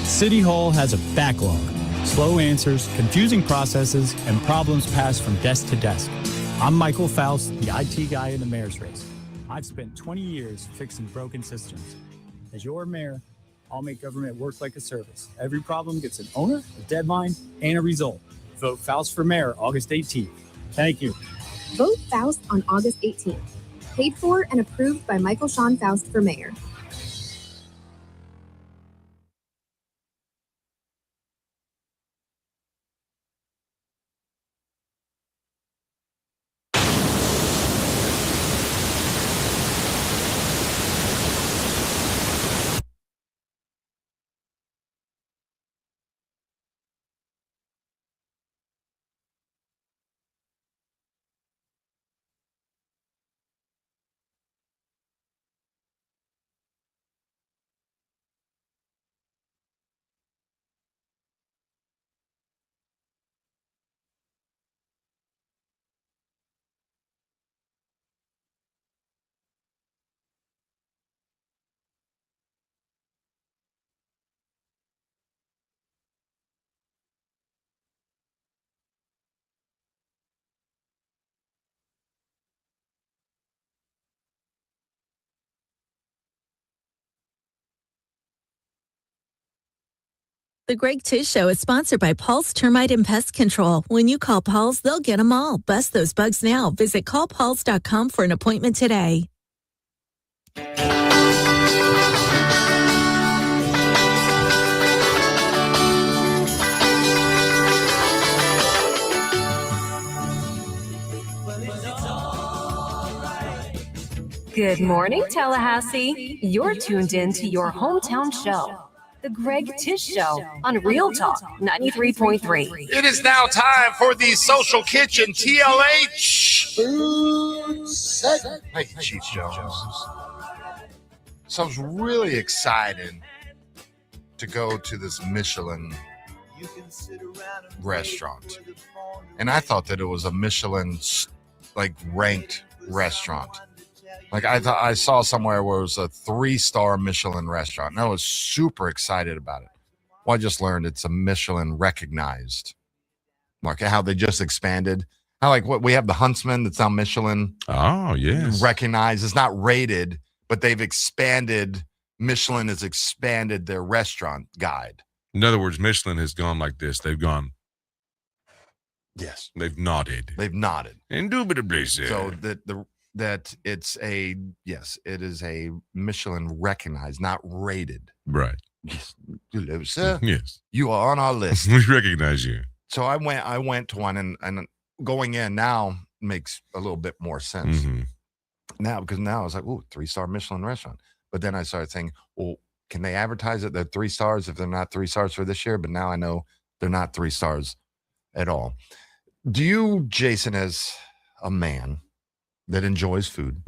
City Hall has a backlog, slow answers, confusing processes, and problems passed from desk to desk. I'm Michael Faust, the IT guy in the mayor's race. I've spent 20 years fixing broken systems. As your mayor, I'll make government work like a service. Every problem gets an owner, a deadline, and a result. Vote Faust for mayor August 18th. Thank you. Vote Faust on August 18th. Paid for and approved by Michael Sean Faust for mayor. The Greg Tish Show is sponsored by Paul's Termite and Pest Control. When you call Paul's, they'll get them all. Bust those bugs now. Visit callpauls.com for an appointment today. Good morning, Tallahassee. You're tuned in to your hometown show, The Greg Tish Show on Real Talk 93.3. It is now time for the Social Kitchen TLH food segment. Hey, Chief Jones. So I was really excited to go to this Michelin restaurant, and I thought that it was a Michelin ranked restaurant. Like I thought I saw somewhere where it was a 3-star Michelin restaurant, and I was super excited about it. Well, I just learned it's a Michelin recognized. Mark, how they just expanded. How what we have the Huntsman that's now Michelin. Oh, yes. Recognized. It's not rated, but they've expanded. Michelin has expanded their restaurant guide. In other words, Michelin has gone like this. They've gone. Yes. They've nodded. Indubitably. So that it's it is a Michelin recognized, not rated. Right. Yes. Hello, sir. Yes. You are on our list. We recognize you. So I went to one, and going in now makes a little bit more sense. Mm-hmm. Because now I was like, 3-star Michelin restaurant. But then I started thinking, well, can they advertise that they're 3 stars if they're not 3 stars for this year? But now I know they're not 3 stars at all. Do you, Jason, as a man that enjoys food,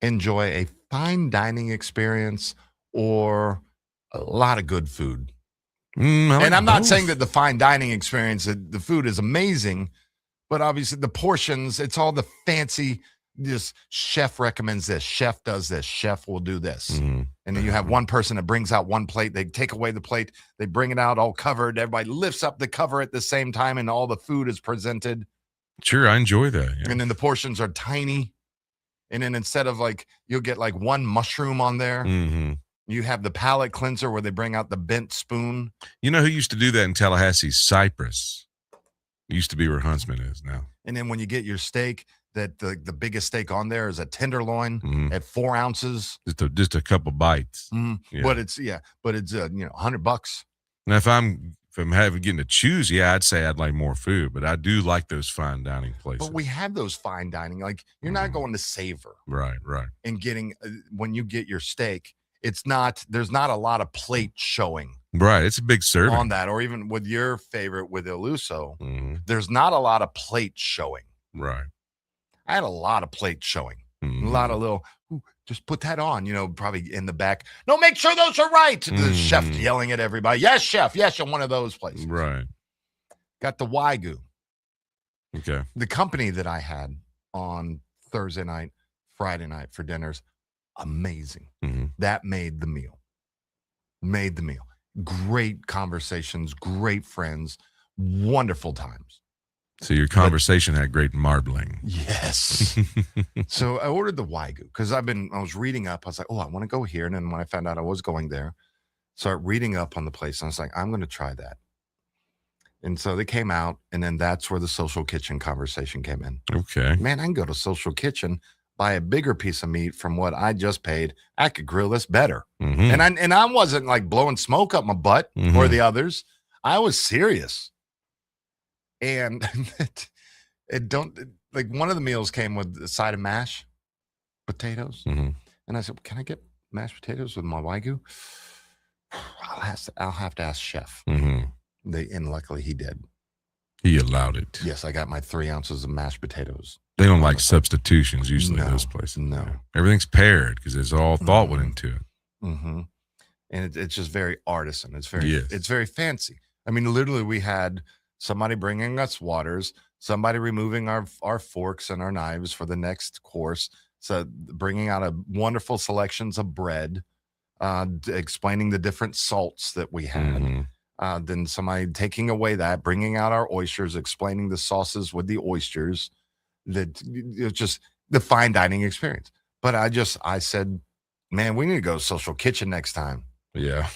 enjoy a fine dining experience or a lot of good food? And I'm not both. saying that the fine dining experience, the food is amazing, but obviously the portions, it's all the fancy, just chef recommends this, chef does this, chef will do this. And then you have one person that brings out one plate, they take away the plate, they bring it out all covered, everybody lifts up the cover at the same time, and all the food is presented. Sure, I enjoy that. Yeah. And then the portions are tiny. And then instead of like, you'll get like one mushroom on there. You have the palate cleanser where they bring out the bent spoon. You know who used to do that in Tallahassee? Cypress. Used to be where Huntsman is now. And then when you get your steak, that the biggest steak on there is a tenderloin at 4 ounces. Just a couple bites. Yeah. But it's $100. Now, if I'm getting to choose, I'd say I'd like more food, but I do like those fine dining places. But we have those fine dining. Like, you're not going to savor. Right. And getting, when you get your steak, there's not a lot of plate showing. Right. It's a big serving. On that, or even with your favorite with Illuso, there's not a lot of plate showing. Right. I had a lot of plate showing. A lot of little, just put that on, probably in the back. No, make sure those are right. The chef yelling at everybody. Yes, chef. Yes, in one of those places. Right. Got the Wagyu. Okay. The company that I had on Thursday night, Friday night for dinners, amazing. That made the meal. Great conversations, great friends, wonderful times. So your conversation had great marbling. Yes. So I ordered the Wagyu because I was reading up. I was like, I want to go here. And then when I found out I was going there, start reading up on the place. And I was like, I'm going to try that. And so they came out, and then that's where the Social Kitchen conversation came in. Okay. Man, I can go to Social Kitchen, buy a bigger piece of meat from what I just paid. I could grill this better. And I wasn't like blowing smoke up my butt or the others. I was serious. And one of the meals came with a side of mashed potatoes. And I said, can I get mashed potatoes with my Wagyu? I'll have to ask chef. And luckily he did. He allowed it. Yes, I got my 3 ounces of mashed potatoes. They don't like substitutions usually, those places. No. Everything's paired because there's all thought went into it. And it's just very artisan. It's very fancy. I mean, literally we had somebody bringing us waters, somebody removing our forks and our knives for the next course. So bringing out wonderful selections of bread, explaining the different salts that we had. Then somebody taking away that, bringing out our oysters, explaining the sauces with the oysters. That it's just the fine dining experience. But I said, man, we need to go to Social Kitchen next time. Yeah.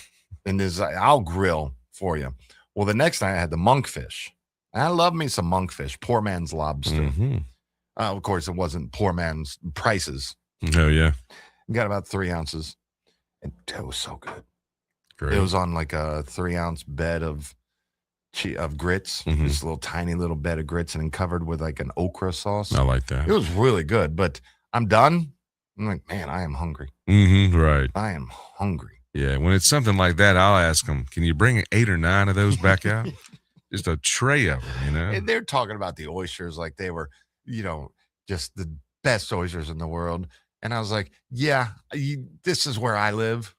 And I'll grill for you. Well, the next night I had the monkfish. I love me some monkfish, poor man's lobster. Of course, it wasn't poor man's prices. Oh, yeah. Got about 3 ounces. And it was so good. Great. It was on like a 3-ounce bed of grits, this little tiny little bed of grits, and then covered with like an okra sauce. I like that. It was really good, but I'm done. I'm like, man, I am hungry. Right. I am hungry. Yeah. When it's something like that, I'll ask them, can you bring 8 or 9 of those back out? Just a tray of them, And they're talking about the oysters like they were, just the best oysters in the world. And I was like, yeah, this is where I live.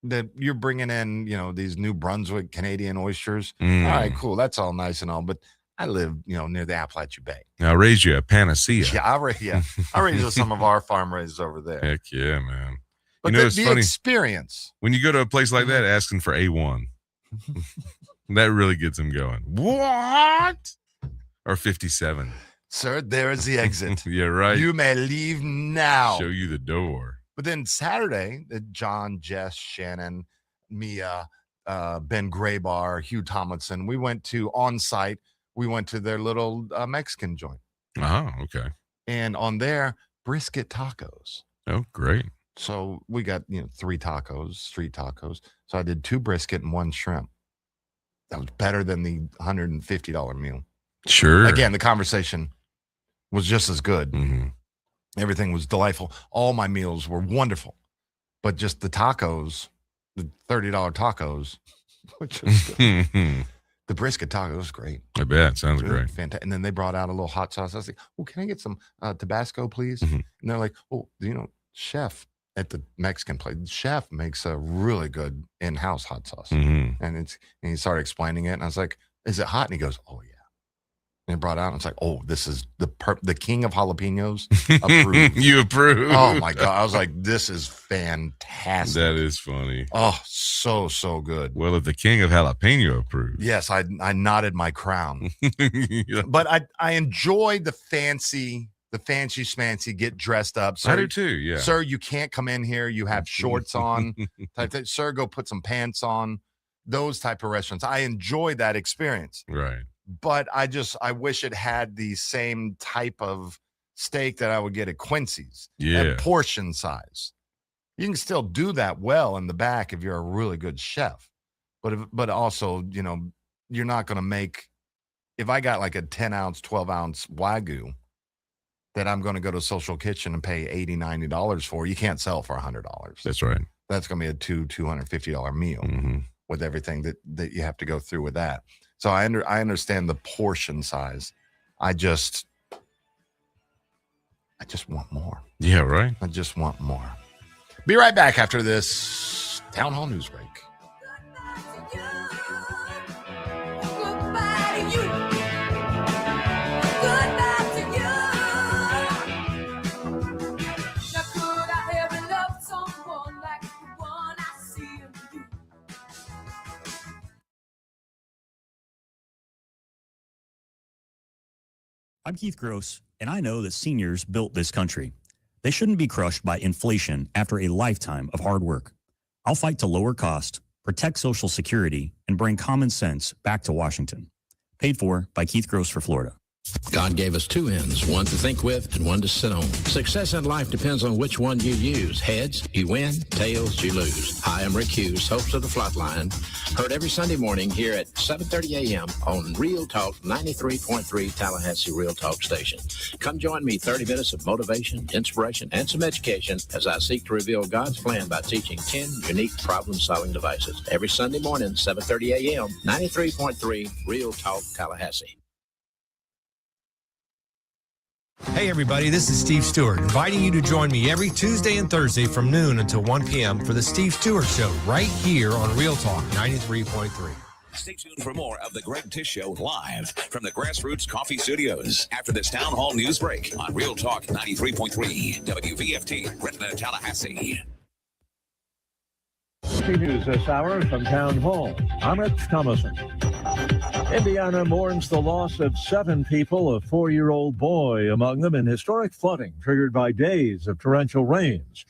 That you're bringing in, these New Brunswick Canadian oysters. All right, cool. That's all nice and all. But I live, near the Appalachian Bay. I'll raise you a panacea. Yeah, I'll raise some of our farm raised over there. Heck yeah, man. But it's the funny. Experience. When you go to a place like that, asking for A1, that really gets them going. What? Or 57. Sir, there is the exit. Yeah, right. You may leave now. Show you the door. But then Saturday, John, Jess, Shannon, Mia, Ben Graybar, Hugh Tomlinson, we went to on-site. We went to their little Mexican joint. Oh, okay. And on there, brisket tacos. Oh, great. So we got, 3 tacos, street tacos. So I did 2 brisket and 1 shrimp. That was better than the $150 meal. Sure. Again, the conversation was just as good. Everything was delightful. All my meals were wonderful. But just the tacos, the $30 tacos, which was good. The brisket taco was great. I bet. Sounds great. Fantastic. And then they brought out a little hot sauce. I was like, can I get some Tabasco, please? And they're like, chef, at the Mexican place. The chef makes a really good in-house hot sauce. Mm-hmm. And he started explaining it, and I was like, is it hot? And he goes, oh, yeah. And it brought out, and it's like, oh, this is the king of jalapenos approved. You approve. Oh, my God. I was like, this is fantastic. That is funny. Oh, so good. Well, if the king of jalapeno approved. Yes, I nodded my crown. Yeah. But I enjoyed the fancy schmancy, get dressed up. Sir, I do too, yeah. Sir, you can't come in here. You have shorts on. Type thing. Sir, go put some pants on. Those type of restaurants. I enjoyed that experience. Right. But I wish it had the same type of steak that I would get at Quincy's. Yeah. At portion size. You can still do that well in the back if you're a really good chef. But also, you're not going to make, if I got like a 10-ounce, 12-ounce Wagyu that I'm going to go to Social Kitchen and pay $80, $90 for, you can't sell for $100. That's right. That's going to be a $250 meal with everything that you have to go through with that. So I understand the portion size. I just want more. Yeah, right. I just want more. Be right back after this Town Hall News break. I'm Keith Gross, and I know that seniors built this country. They shouldn't be crushed by inflation after a lifetime of hard work. I'll fight to lower cost, protect Social Security, and bring common sense back to Washington. Paid for by Keith Gross for Florida. God gave us two ends, one to think with and one to sit on. Success in life depends on which one you use. Heads, you win. Tails, you lose. Hi, I'm Rick Hughes, host of The Flatline. Heard every Sunday morning here at 7:30 a.m. on Real Talk 93.3 Tallahassee Real Talk Station. Come join me 30 minutes of motivation, inspiration, and some education as I seek to reveal God's plan by teaching 10 unique problem-solving devices. Every Sunday morning, 7:30 a.m., 93.3 Real Talk Tallahassee. Hey everybody, this is Steve Stewart, inviting you to join me every Tuesday and Thursday from noon until 1 p.m. for the Steve Stewart Show right here on Real Talk 93.3. Stay tuned for more of the Greg Tish Show live from the Grassroots Coffee Studios after this Town Hall News break on Real Talk 93.3 WVFT, Gretna, Tallahassee. News this hour from Town Hall. I'm Rich Thomason. Indiana mourns the loss of 7 people, a 4-year-old boy among them, in historic flooding triggered by days of torrential rains.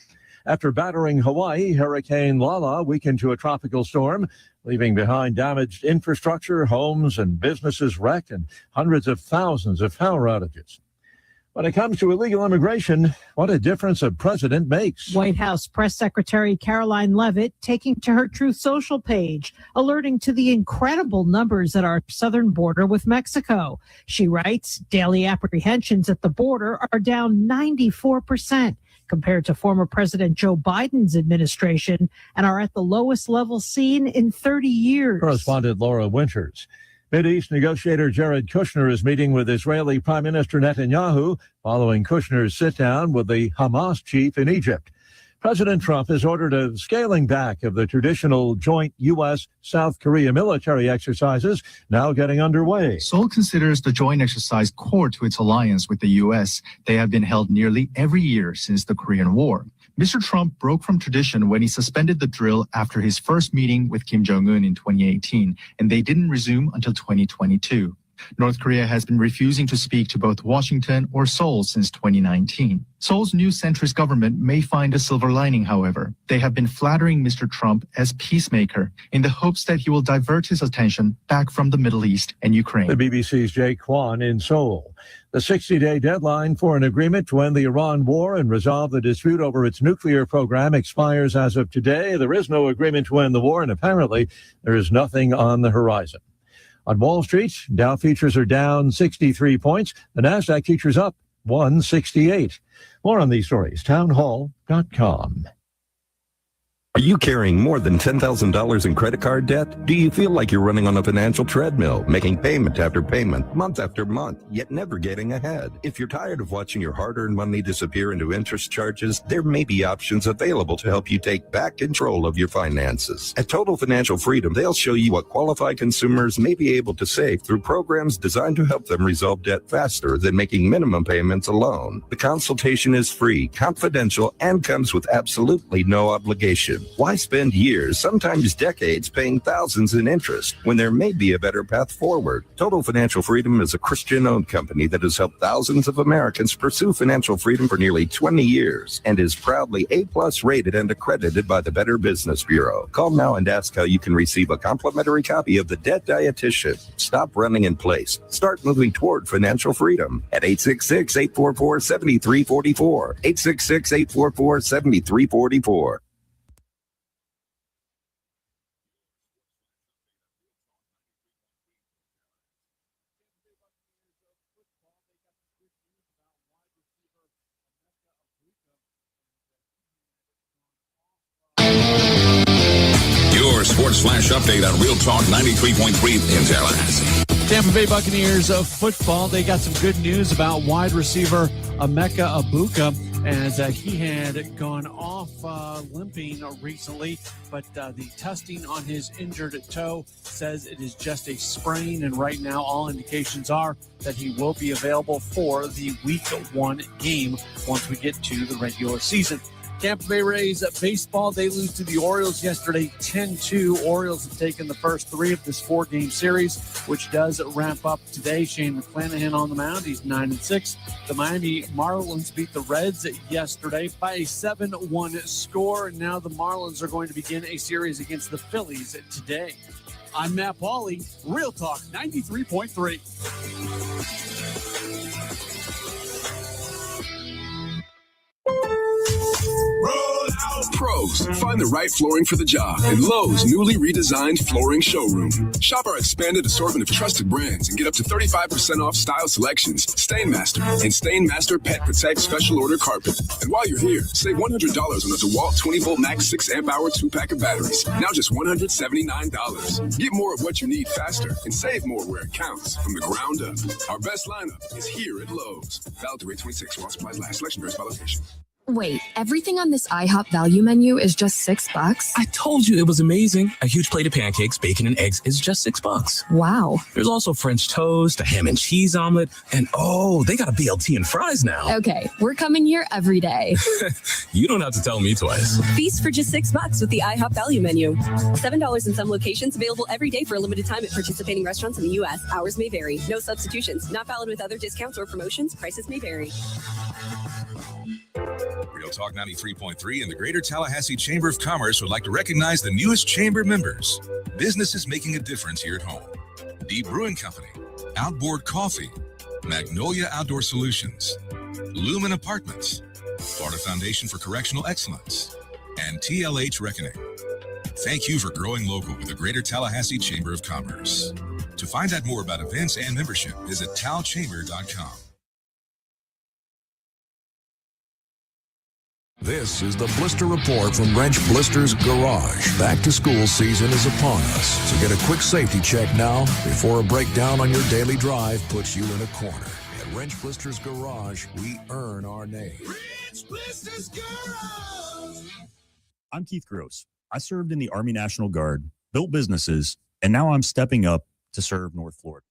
After battering Hawaii, Hurricane Lala weakened to a tropical storm, leaving behind damaged infrastructure, homes and businesses wrecked, and hundreds of thousands of power outages. When it comes to illegal immigration, what a difference a president makes. White House Press Secretary Caroline Leavitt taking to her Truth Social page, alerting to the incredible numbers at our southern border with Mexico. She writes, daily apprehensions at the border are down 94% compared to former President Joe Biden's administration and are at the lowest level seen in 30 years. Correspondent Laura Winters. Mideast negotiator Jared Kushner is meeting with Israeli Prime Minister Netanyahu following Kushner's sit-down with the Hamas chief in Egypt. President Trump has ordered a scaling back of the traditional joint U.S.-South Korea military exercises now getting underway. Seoul considers the joint exercise core to its alliance with the U.S. They have been held nearly every year since the Korean War. Mr. Trump broke from tradition when he suspended the drill after his first meeting with Kim Jong-un in 2018, and they didn't resume until 2022. North Korea has been refusing to speak to both Washington or Seoul since 2019. Seoul's new centrist government may find a silver lining, however. They have been flattering Mr. Trump as peacemaker in the hopes that he will divert his attention back from the Middle East and Ukraine. The BBC's Jake Kwan in Seoul. The 60-day deadline for an agreement to end the Iran war and resolve the dispute over its nuclear program expires as of today. There is no agreement to end the war, and apparently there is nothing on the horizon. On Wall Street, Dow futures are down 63 points. The NASDAQ futures up 168. More on these stories, townhall.com. Are you carrying more than $10,000 in credit card debt? Do you feel like you're running on a financial treadmill, making payment after payment, month after month, yet never getting ahead? If you're tired of watching your hard-earned money disappear into interest charges, there may be options available to help you take back control of your finances. At Total Financial Freedom, they'll show you what qualified consumers may be able to save through programs designed to help them resolve debt faster than making minimum payments alone. The consultation is free, confidential, and comes with absolutely no obligation. Why spend years, sometimes decades, paying thousands in interest when there may be a better path forward? Total Financial Freedom is a Christian-owned company that has helped thousands of Americans pursue financial freedom for nearly 20 years and is proudly A+ rated and accredited by the Better Business Bureau. Call now and ask how you can receive a complimentary copy of The Debt Dietitian. Stop running in place. Start moving toward financial freedom at 866-844-7344. 866-844-7344. Your Sports Flash update on Real Talk 93.3 in Tallahassee. Tampa Bay Buccaneers of football, they got some good news about wide receiver Emeka Egbuka, as he had gone off limping recently, but the testing on his injured toe says it is just a sprain, and right now all indications are that he will be available for the Week 1 game once we get to the regular season. Tampa Bay Rays baseball, they lose to the Orioles yesterday 10-2. Orioles have taken the first 3 of this 4-game series, which does wrap up today. Shane McClanahan on the mound. He's 9-6. The Miami Marlins beat the Reds yesterday by a 7-1 score. And now the Marlins are going to begin a series against the Phillies today. I'm Matt Pauley, Real Talk 93.3. Pros, find the right flooring for the job in Lowe's newly redesigned flooring showroom. Shop our expanded assortment of trusted brands and get up to 35% off style selections, Stainmaster, and Stainmaster Pet Protect Special Order Carpet. And while you're here, save $100 on the DeWalt 20-volt max 6-amp-hour 2-pack of batteries. Now just $179. Get more of what you need faster and save more where it counts from the ground up. Our best lineup is here at Lowe's. Valid through 8/26 while supplies last. Selection varies by location. Wait, everything on this IHOP value menu is just $6? I told you it was amazing. A huge plate of pancakes, bacon, and eggs is just $6. Wow. There's also French toast, a ham and cheese omelet, and they got a BLT and fries now. Okay, we're coming here every day. You don't have to tell me twice. Feast for just $6 with the IHOP value menu. $7 in some locations, available every day for a limited time at participating restaurants in the U.S. Hours may vary. No substitutions. Not valid with other discounts or promotions. Prices may vary. Real Talk 93.3 and the Greater Tallahassee Chamber of Commerce would like to recognize the newest chamber members. Businesses making a difference here at home. Deep Brewing Company, Outboard Coffee, Magnolia Outdoor Solutions, Lumen Apartments, Florida Foundation for Correctional Excellence, and TLH Reckoning. Thank you for growing local with the Greater Tallahassee Chamber of Commerce. To find out more about events and membership, visit talchamber.com. This is the Blister Report from Wrench Blister's Garage. Back to school season is upon us, so get a quick safety check now before a breakdown on your daily drive puts you in a corner. At Wrench Blister's Garage, we earn our name. Wrench Blister's Garage. I'm Keith Gross. I served in the Army National Guard, built businesses, and now I'm stepping up to serve North Florida.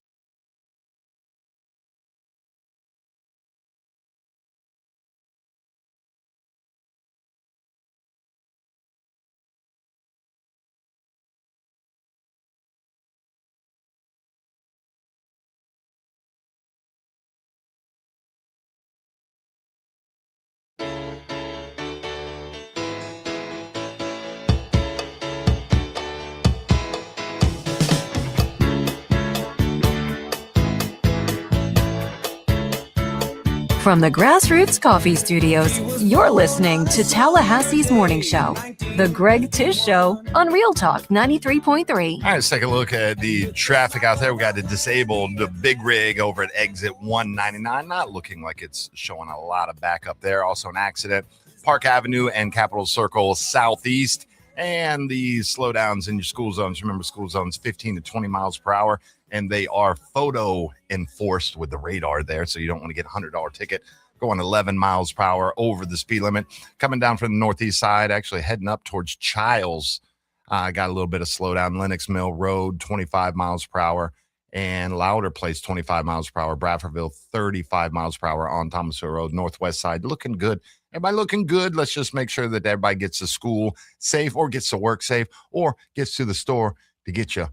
From the Grassroots Coffee Studios, you're listening to Tallahassee's Morning Show, The Greg Tish Show on Real Talk 93.3. All right, let's take a look at the traffic out there. We got a disabled big rig over at exit 199. Not looking like it's showing a lot of backup there. Also an accident, Park Avenue and Capitol Circle Southeast. And the slowdowns in your school zones, remember school zones 15 to 20 miles per hour, and they are photo enforced with the radar there, so you don't want to get a $100 ticket going 11 miles per hour over the speed limit. Coming down from the northeast side, actually heading up towards Childs, got a little bit of slowdown. Lenox Mill Road, 25 miles per hour, and Louder Place, 25 miles per hour. Bradfordville, 35 miles per hour on Thomasville Road, northwest side, looking good. Everybody looking good. Let's just make sure that everybody gets to school safe or gets to work safe or gets to the store to get you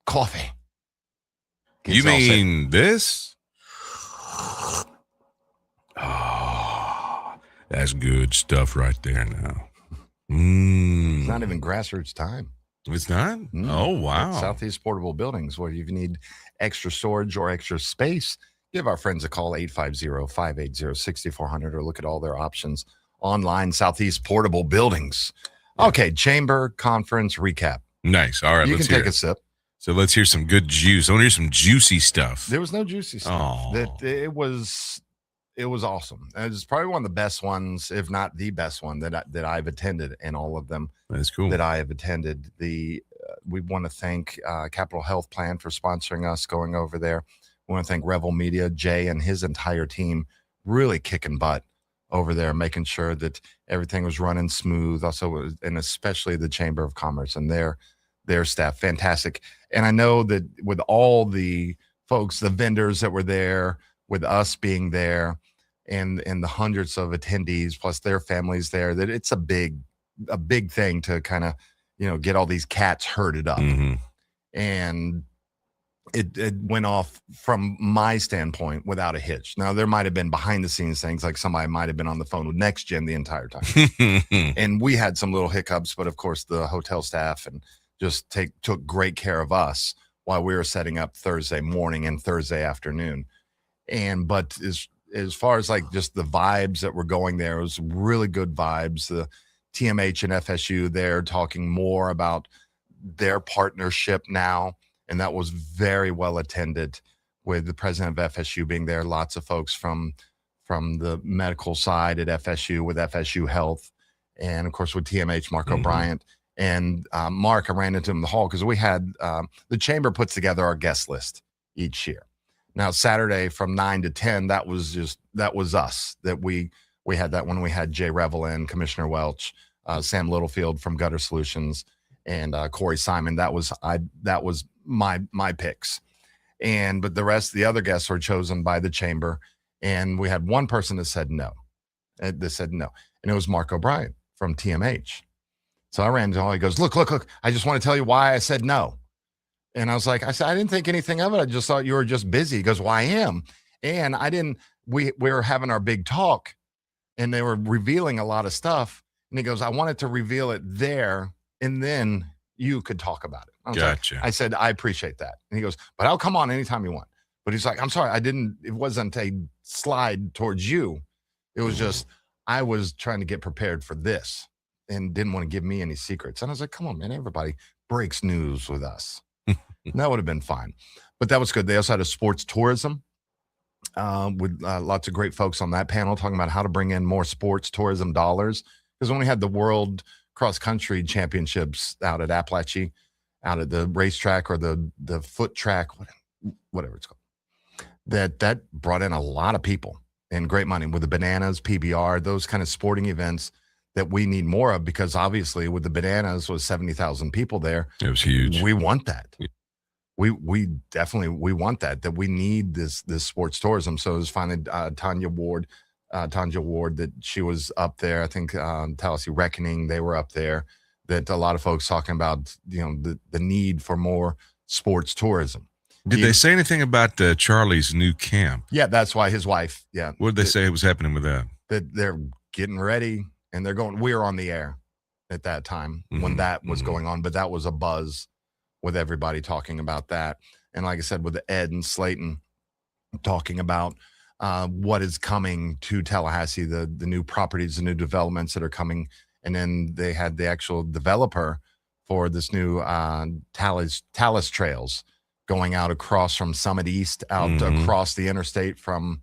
coffee. You mean this? Oh, that's good stuff right there now. It's not even grassroots time. It's not? Oh, wow. It's Southeast Portable Buildings, where if you need extra storage or extra space, give our friends a call, 850-580-6400, or look at all their options online, Southeast Portable Buildings. Okay, chamber conference recap. Nice. All right, you let's can hear take it. a sip. So let's hear some good juice. I want to hear some juicy stuff. There was no juicy stuff. It was awesome. It was probably one of the best ones, if not the best one that I've attended, and all of them. That's cool. That I have attended. We want to thank Capital Health Plan for sponsoring us going over there. We want to thank Revel Media, Jay and his entire team, really kicking butt over there, making sure that everything was running smooth. Also, and especially the Chamber of Commerce and their staff, fantastic. And I know that with all the folks, the vendors that were there, with us being there, and the hundreds of attendees plus their families there, that it's a big thing to kind of, get all these cats herded up. Mm-hmm. And it went off from my standpoint without a hitch. Now, there might have been behind the scenes things, like somebody might have been on the phone with NextGen the entire time. And we had some little hiccups, but of course the hotel staff and just took great care of us while we were setting up Thursday morning and Thursday afternoon. But as far as like just the vibes that were going there, it was really good vibes. The TMH and FSU there talking more about their partnership now, and that was very well attended, with the president of FSU being there. Lots of folks from the medical side at FSU, with FSU Health, and of course with TMH, Mark O'Brien. And Mark, I ran into him in the hall because we had the chamber puts together our guest list each year. Now, Saturday from 9 to 10, that was us. That we had that when we had Jay Revel in, Commissioner Welch, Sam Littlefield from Gutter Solutions, and Corey Simon. That was my picks. But the other guests were chosen by the chamber, and we had one person that said no. And it was Mark O'Brien from TMH. So I ran into him. He goes, look, I just want to tell you why I said no. And I said, I didn't think anything of it. I just thought you were just busy. He goes, well, I am. And we were having our big talk, and they were revealing a lot of stuff. And he goes, I wanted to reveal it there, and then you could talk about it. Gotcha. I said, I appreciate that. And he goes, but I'll come on anytime you want. But he's like, I'm sorry, it wasn't a slide towards you. It was just, I was trying to get prepared for this and didn't want to give me any secrets. And I was like, come on, man, everybody breaks news with us. That would have been fine. But that was good. They also had a sports tourism with lots of great folks on that panel talking about how to bring in more sports tourism dollars. Because when we had the World Cross Country Championships out at Appalachia, out at the racetrack or the foot track, whatever it's called, that brought in a lot of people and great money with the Bananas, PBR, those kind of sporting events that we need more of, because obviously with the Bananas was 70,000 people there. It was huge. We want that. We definitely want that we need this sports tourism. So it was finally Tanya Ward, that she was up there. I think Tallahassee Reckoning, they were up there. That a lot of folks talking about, the need for more sports tourism. Did they say anything about Charlie's new camp? Yeah, that's why his wife. Yeah. What did they say was happening with that? That they're getting ready and they're going. We were on the air at that time when that was going on, but that was a buzz with everybody talking about that. And like I said, with Ed and Slayton talking about what is coming to Tallahassee, the new properties, the new developments that are coming. And then they had the actual developer for this new Talus Trails going out across from Summit East out across the interstate from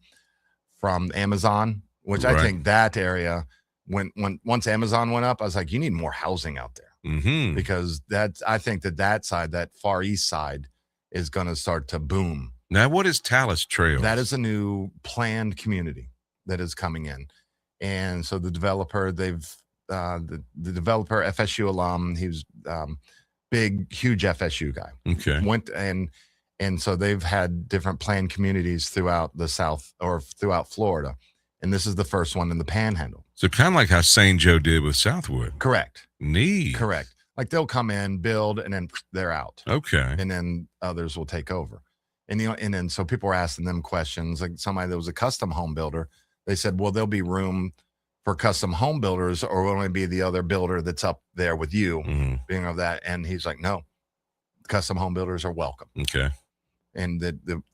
Amazon, which I think that area, once Amazon went up, I was like, you need more housing out there. because I think that side, that far east side, is going to start to boom. Now, what is Talus Trails? That is a new planned community that is coming in. And so the developer, the developer, FSU alum, he was big, huge FSU guy. Okay. And so they've had different planned communities throughout the South or throughout Florida. And this is the first one in the Panhandle. So kind of like how St. Joe did with Southwood. Correct. Neat. Correct. Like they'll come in, build, and then they're out. Okay. And then others will take over. And then so people were asking them questions. Like somebody that was a custom home builder, they said, well, there'll be room for custom home builders, or will only be the other builder that's up there with you being of that. And he's like, no, custom home builders are welcome. Okay. And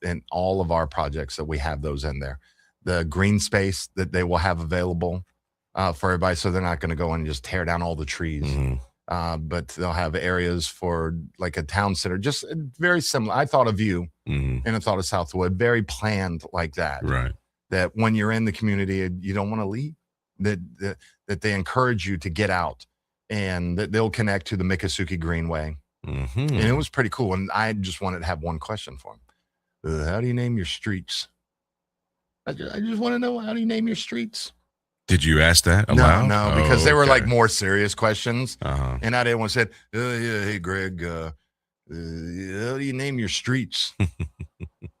and all of our projects that we have those in there, the green space that they will have available for everybody. So they're not going to go and just tear down all the trees, but they'll have areas for like a town center, just very similar. I thought of you and I thought of Southwood, very planned like that. Right. That when you're in the community, you don't want to leave, that they encourage you to get out, and that they'll connect to the Miccosukee Greenway. And it was pretty cool. And I just wanted to have one question for him. How do you name your streets? I just want to know, how do you name your streets? Did you ask that aloud? No, because they were like more serious questions. And I didn't want to say, yeah, hey, Greg, how do you name your streets?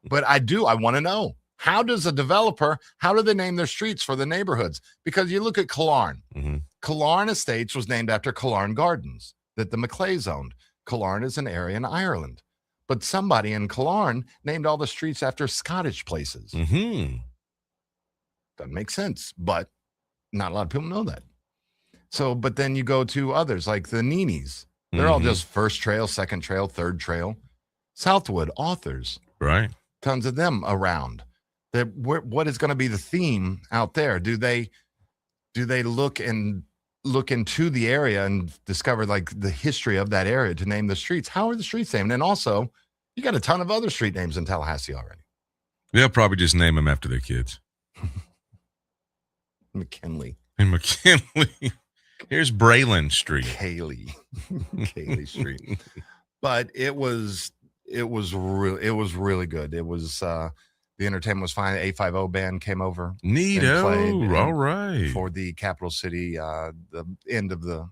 But I want to know. How does a developer, how do they name their streets for the neighborhoods? Because you look at Killarn. Killarn Estates was named after Killarn Gardens that the Maclays owned. Killarn is an area in Ireland. But somebody in Killarn named all the streets after Scottish places. Doesn't make sense, but not a lot of people know that. So, but then you go to others like the Ninis. They're all just first trail, second trail, third trail. Southwood, authors. Right. Tons of them around. What is going to be the theme out there? Do they look into the area and discover like the history of that area to name the streets? How are the streets named? And also, you got a ton of other street names in Tallahassee already. They'll probably just name them after their kids. McKinley. And McKinley. Here's Braylon Street. Kaylee Street. But it was really good. It was the entertainment was fine. The 850 band came over. Neato. All right. For the Capital City, the end of the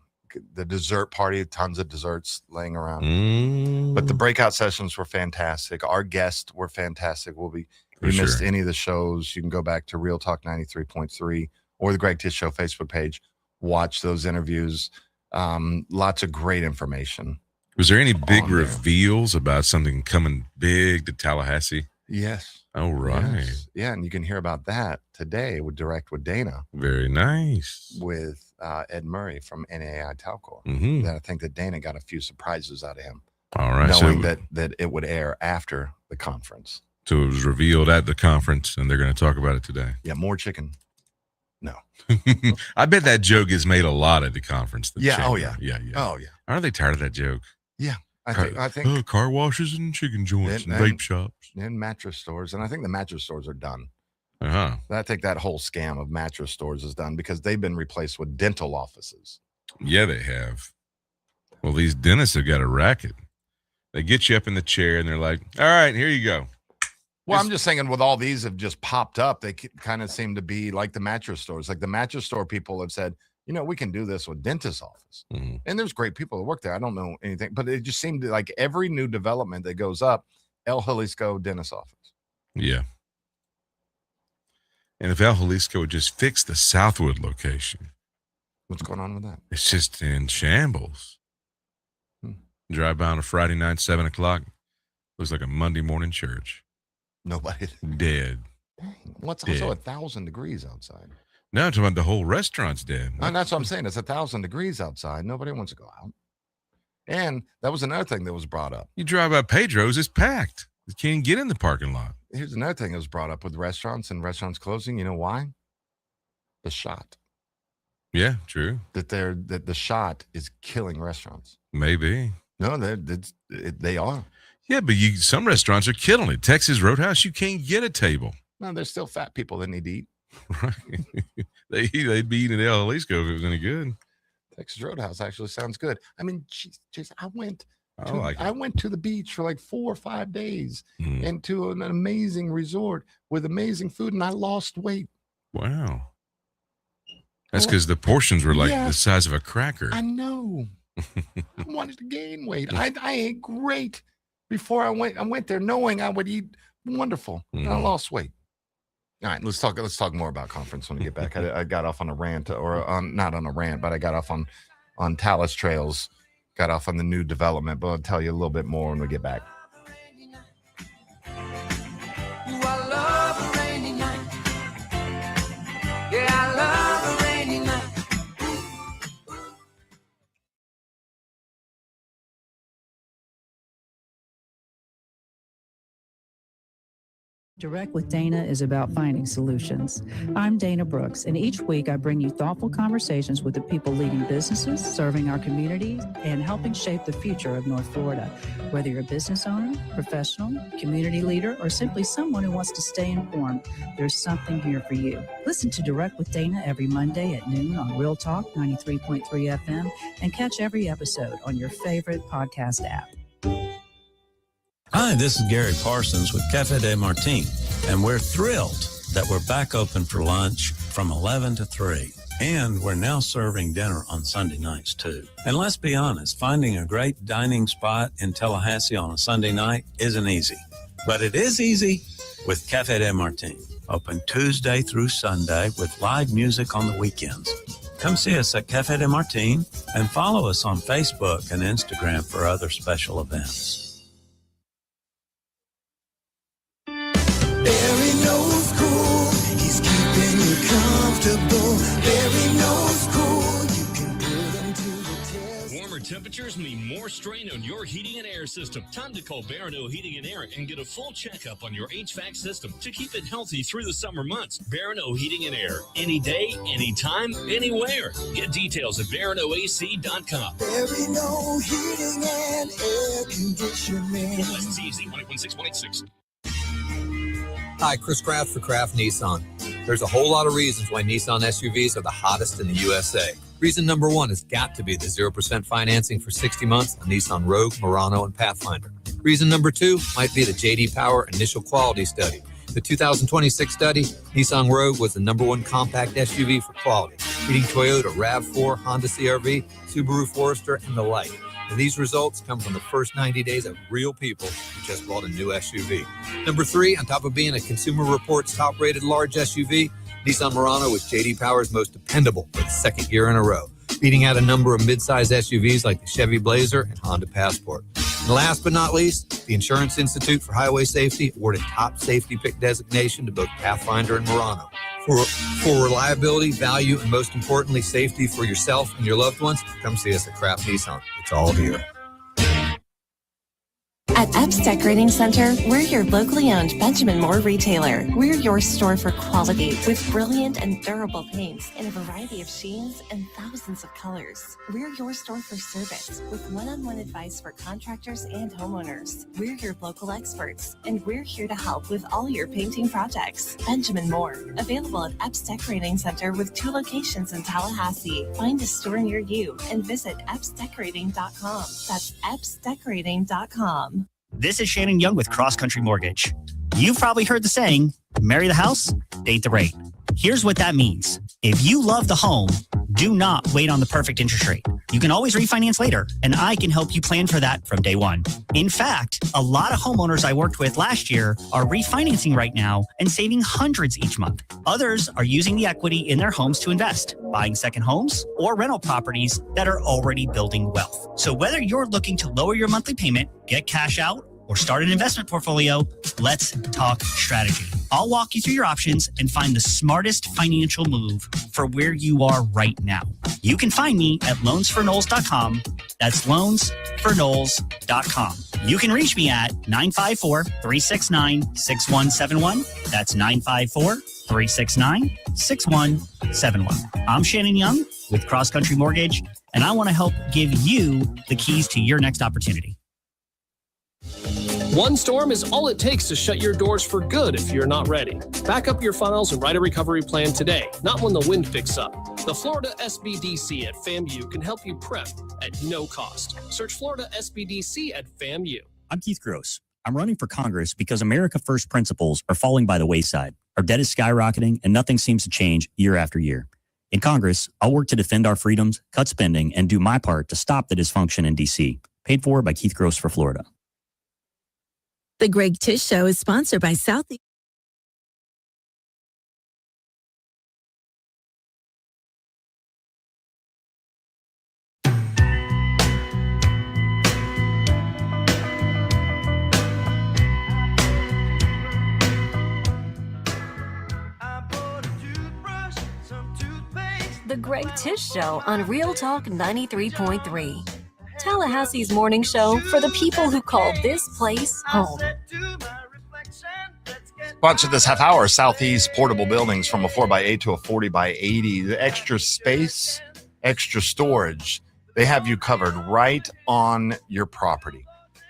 dessert party, tons of desserts laying around. But the breakout sessions were fantastic. Our guests were fantastic. If you missed any of the shows, you can go back to Real Talk 93.3 or the Greg Tish Show Facebook page. Watch those interviews. Lots of great information. Was there any big reveals about something coming big to Tallahassee? Yes. Oh, right. Yes. Yeah, and you can hear about that today with Dana. Very nice. With Ed Murray from NAI Talcor. I think that Dana got a few surprises out of him. All right. Knowing that it would air after the conference. So it was revealed at the conference, and they're going to talk about it today. Yeah, more chicken. No. I bet that joke is made a lot at the conference. Yeah. Chicken. Oh, yeah. Yeah. Oh, yeah. Aren't they tired of that joke? Yeah. I think car washes and chicken joints and vape shops and mattress stores, and I think the mattress stores are done. I think that whole scam of mattress stores is done because they've been replaced with dental offices. Yeah, they have. Well, these dentists have got a racket. They get you up in the chair and they're like, "All right, here you go." Well, I'm just thinking with all these have just popped up, they kind of seem to be like the mattress stores. Like the mattress store people have said, we can do this with dentist office. And there's great people that work there. I don't know anything, but it just seemed like every new development that goes up, El Jalisco dentist office. Yeah. And if El Jalisco would just fix the Southwood location. What's going on with that? It's just in shambles. Drive by on a Friday night, 7 o'clock. Looks like a Monday morning church. Nobody. Dead. Dang. What's also 1,000 degrees outside? No, I'm talking about the whole restaurant's dead. And that's what I'm saying. It's 1,000 degrees outside. Nobody wants to go out. And that was another thing that was brought up. You drive by Pedro's, it's packed. You can't get in the parking lot. Here's another thing that was brought up with restaurants and restaurants closing. You know why? The shot. Yeah, true. That the shot is killing restaurants. Maybe. No, they are. Yeah, but some restaurants are killing it. Texas Roadhouse, you can't get a table. No, there's still fat people that need to eat. Right. They'd be eating at El Jalisco if it was any good. Texas Roadhouse actually sounds good. I mean, geez, I went to the beach for like 4 or 5 days and to an amazing resort with amazing food, and I lost weight. Wow. That's because the portions were like the size of a cracker. I know. I wanted to gain weight. I ate great before I went there knowing I would eat wonderful. And I lost weight. All right, let's talk more about conference when we get back. I got off on a rant, or not on a rant, but I got off on Talus Trails, got off on the new development, but I'll tell you a little bit more when we get back. I love a rainy night. Yeah, I love a rainy night. Direct with Dana is about finding solutions. I'm Dana Brooks, and each week I bring you thoughtful conversations with the people leading businesses, serving our communities, and helping shape the future of North Florida. Whether you're a business owner, professional, community leader, or simply someone who wants to stay informed, there's something here for you. Listen to Direct with Dana every Monday at noon on Real Talk 93.3 FM, and catch every episode on your favorite podcast app. Hi, this is Gary Parsons with Cafe de Martin, and we're thrilled that we're back open for lunch from 11 to 3. And we're now serving dinner on Sunday nights, too. And let's be honest, finding a great dining spot in Tallahassee on a Sunday night isn't easy. But it is easy with Cafe de Martin, open Tuesday through Sunday with live music on the weekends. Come see us at Cafe de Martin and follow us on Facebook and Instagram for other special events. Barry knows cool, he's keeping you comfortable. Barry knows cool, you can put him to the test. Warmer temperatures mean more strain on your heating and air system. Time to call Barano Heating and Air and get a full checkup on your HVAC system to keep it healthy through the summer months. Barano Heating and Air. Any day, anytime, anywhere. Get details at baranoac.com. Barry heating and air conditioning. Easy, 116-186. Hi, Chris Kraft for Kraft Nissan. There's a whole lot of reasons why Nissan SUVs are the hottest in the USA. Reason number one has got to be the 0% financing for 60 months on Nissan Rogue, Murano, and Pathfinder. Reason number two might be the J.D. Power Initial Quality Study. The 2026 study, Nissan Rogue was the #1 compact SUV for quality, beating Toyota RAV4, Honda CR-V, Subaru Forester, and the like. And these results come from the first 90 days of real people who just bought a new SUV. Number three, on top of being a Consumer Reports top-rated large SUV, Nissan Murano was J.D. Power's most dependable for the second year in a row, beating out a number of mid-size SUVs like the Chevy Blazer and Honda Passport. And last but not least, the Insurance Institute for Highway Safety awarded top safety pick designation to both Pathfinder and Murano. For reliability, value, and most importantly, safety for yourself and your loved ones, come see us at Kraft Nissan. It's all here. At Epps Decorating Center, we're your locally owned Benjamin Moore retailer. We're your store for quality with brilliant and durable paints in a variety of sheens and thousands of colors. We're your store for service with one-on-one advice for contractors and homeowners. We're your local experts, and we're here to help with all your painting projects. Benjamin Moore, available at Epps Decorating Center with 2 locations in Tallahassee. Find a store near you and visit EppsDecorating.com. That's EppsDecorating.com. This is Shannon Young with Cross Country Mortgage. You've probably heard the saying, marry the house, date the rate. Here's what that means. If you love the home, do not wait on the perfect interest rate. You can always refinance later, and I can help you plan for that from day one. In fact, a lot of homeowners I worked with last year are refinancing right now and saving hundreds each month. Others are using the equity in their homes to invest, buying second homes or rental properties that are already building wealth. So whether you're looking to lower your monthly payment, get cash out, or start an investment portfolio, let's talk strategy. I'll walk you through your options and find the smartest financial move for where you are right now. You can find me at loansforknowles.com. That's loansforknowles.com. You can reach me at 954-369-6171. That's 954-369-6171. I'm Shannon Young with Cross Country Mortgage, and I want to help give you the keys to your next opportunity. One storm is all it takes to shut your doors for good if you're not ready. Back up your funnels and write a recovery plan today, not when the wind picks up. The Florida SBDC at FAMU can help you prep at no cost. Search Florida SBDC at FAMU. I'm Keith Gross. I'm running for Congress because America First principles are falling by the wayside. Our debt is skyrocketing, and nothing seems to change year after year. In Congress, I'll work to defend our freedoms, cut spending, and do my part to stop the dysfunction in D.C. Paid for by Keith Gross for Florida. The Greg Tish Show is sponsored by Southeast. The Greg Tish Show on Real Talk 93.3. Tallahassee's morning show for the people who call this place home. Sponsored this half hour, Southeast Portable Buildings, from a 4x8 to a 40x80. The extra space, extra storage, they have you covered right on your property.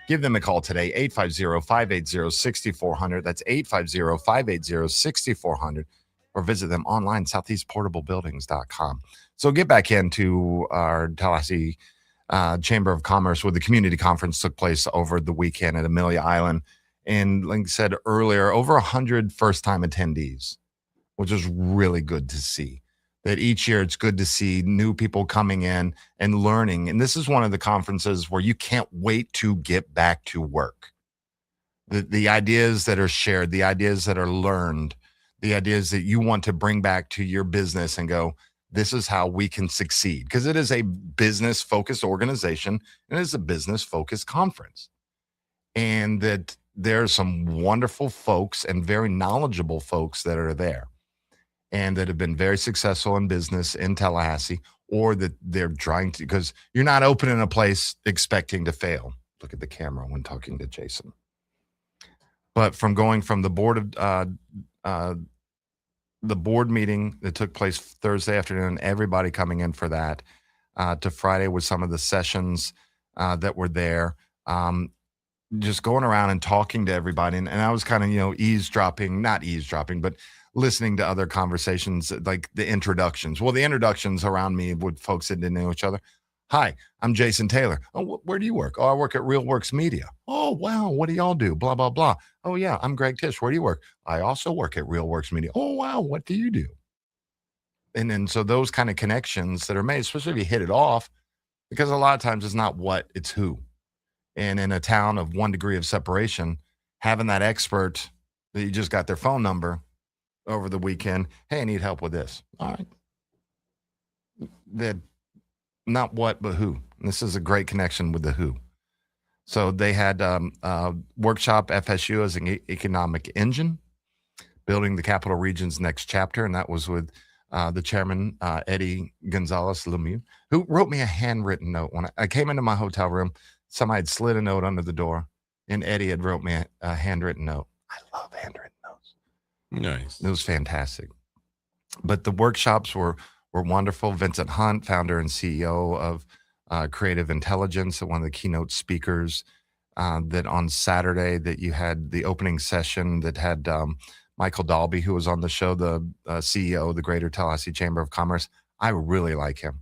Give them a call today, 850-580-6400. That's 850-580-6400. Or visit them online, southeastportablebuildings.com. So get back into our Tallahassee Chamber of Commerce, where the community conference took place over the weekend at Amelia Island. And like I said earlier, over 100 first-time attendees, which is really good to see. That each year it's good to see new people coming in and learning. And this is one of the conferences where you can't wait to get back to work. The ideas that are shared, the ideas that are learned, the ideas that you want to bring back to your business and go, this is how we can succeed. Because it is a business-focused organization, and it is a business-focused conference. And that there are some wonderful folks and very knowledgeable folks that are there and that have been very successful in business in Tallahassee, or that they're trying to, because you're not opening a place expecting to fail. Look at the camera when talking to Jason. But from going from the board of the board meeting that took place Thursday afternoon, everybody coming in for that, to Friday with some of the sessions that were there, just going around and talking to everybody. And I was kind of, not eavesdropping, but listening to other conversations, like the introductions. Well, the introductions around me with folks that didn't know each other. Hi, I'm Jason Taylor. Oh, where do you work? Oh, I work at Real Works Media. Oh, wow. What do y'all do? Blah, blah, blah. Oh, yeah, I'm Greg Tish. Where do you work? I also work at Real Works Media. Oh, wow. What do you do? And then so those kind of connections that are made, especially if you hit it off, because a lot of times it's not what, it's who. And in a town of 1 degree of separation, having that expert that you just got their phone number over the weekend, hey, I need help with this. All right. That not what, but who. And this is a great connection with the who. So they had workshop FSU as an economic engine, building the capital region's next chapter. And that was with the chairman, Eddie Gonzalez Lemieux, who wrote me a handwritten note. When I came into my hotel room, somebody had slid a note under the door, and Eddie had wrote me a handwritten note. I love handwritten notes. Nice. It was fantastic. But the workshops were wonderful. Vincent Hunt, founder and CEO of Creative Intelligence, one of the keynote speakers, that on Saturday that you had the opening session that had Michael Dalby, who was on the show, the CEO of the Greater Tallahassee Chamber of Commerce. I really like him.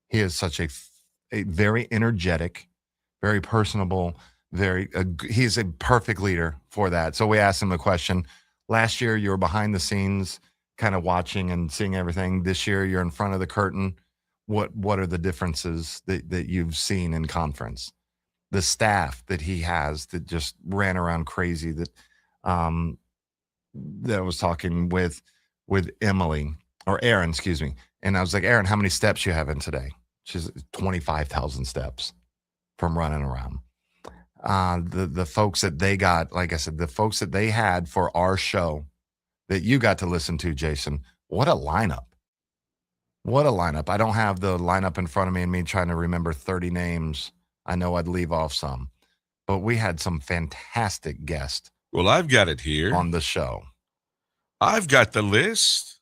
He is such a very energetic, very personable, he's a perfect leader for that. So we asked him a question. Last year, you were behind the scenes, kind of watching and seeing everything. This year, you're in front of the curtain. What are the differences that you've seen in conference? The staff that he has that just ran around crazy, that I was talking with Emily, or Erin, excuse me. And I was like, Erin, how many steps you have in today? She's 25,000 steps from running around. The folks that they got, like I said, the folks that they had for our show that you got to listen to, Jason, what a lineup. What a lineup. I don't have the lineup in front of me and me trying to remember 30 names. I know I'd leave off some, but we had some fantastic guests. Well, I've got it here on the show. I've got the list.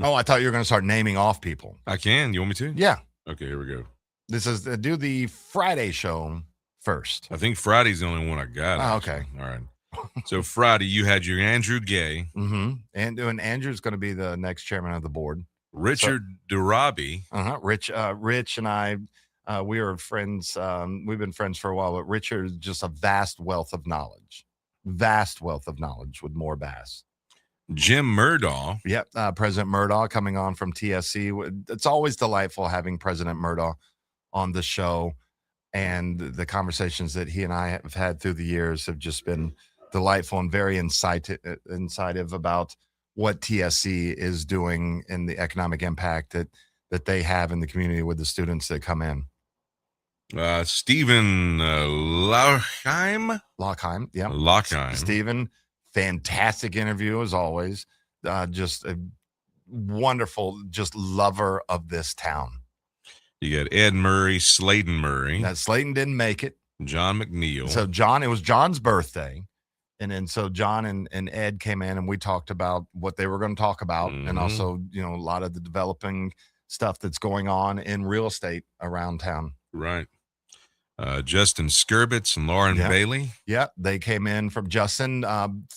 Oh, I thought you were going to start naming off people. I can. You want me to? Yeah. Okay, here we go. This is do the Friday show first. I think Friday's the only one I got. Oh, okay. All right. So Friday, you had your Andrew Gay. Mm-hmm. And Andrew's going to be the next chairman of the board. Richard Durabi. Rich and I, we are friends. We've been friends for a while, but Richard is just a vast wealth of knowledge with more Bass. Jim Murdaugh. Yep. President Murdaugh coming on from TSC. It's always delightful having President Murdaugh on the show. And the conversations that he and I have had through the years have just been delightful and very insightful about what TSC is doing and the economic impact that they have in the community with the students that come in. Stephen Lochheim. Yeah. Lochheim. Stephen, fantastic interview as always. Just a wonderful, just lover of this town. You got Ed Murray, Sladen Murray. Now, Sladen didn't make it. John McNeil. So it was John's birthday. And then so John and Ed came in and we talked about what they were going to talk about. Mm-hmm. And also, a lot of the developing stuff that's going on in real estate around town. Right. Justin Skirbitz and Lauren Bailey. Yeah, they came in from Justin,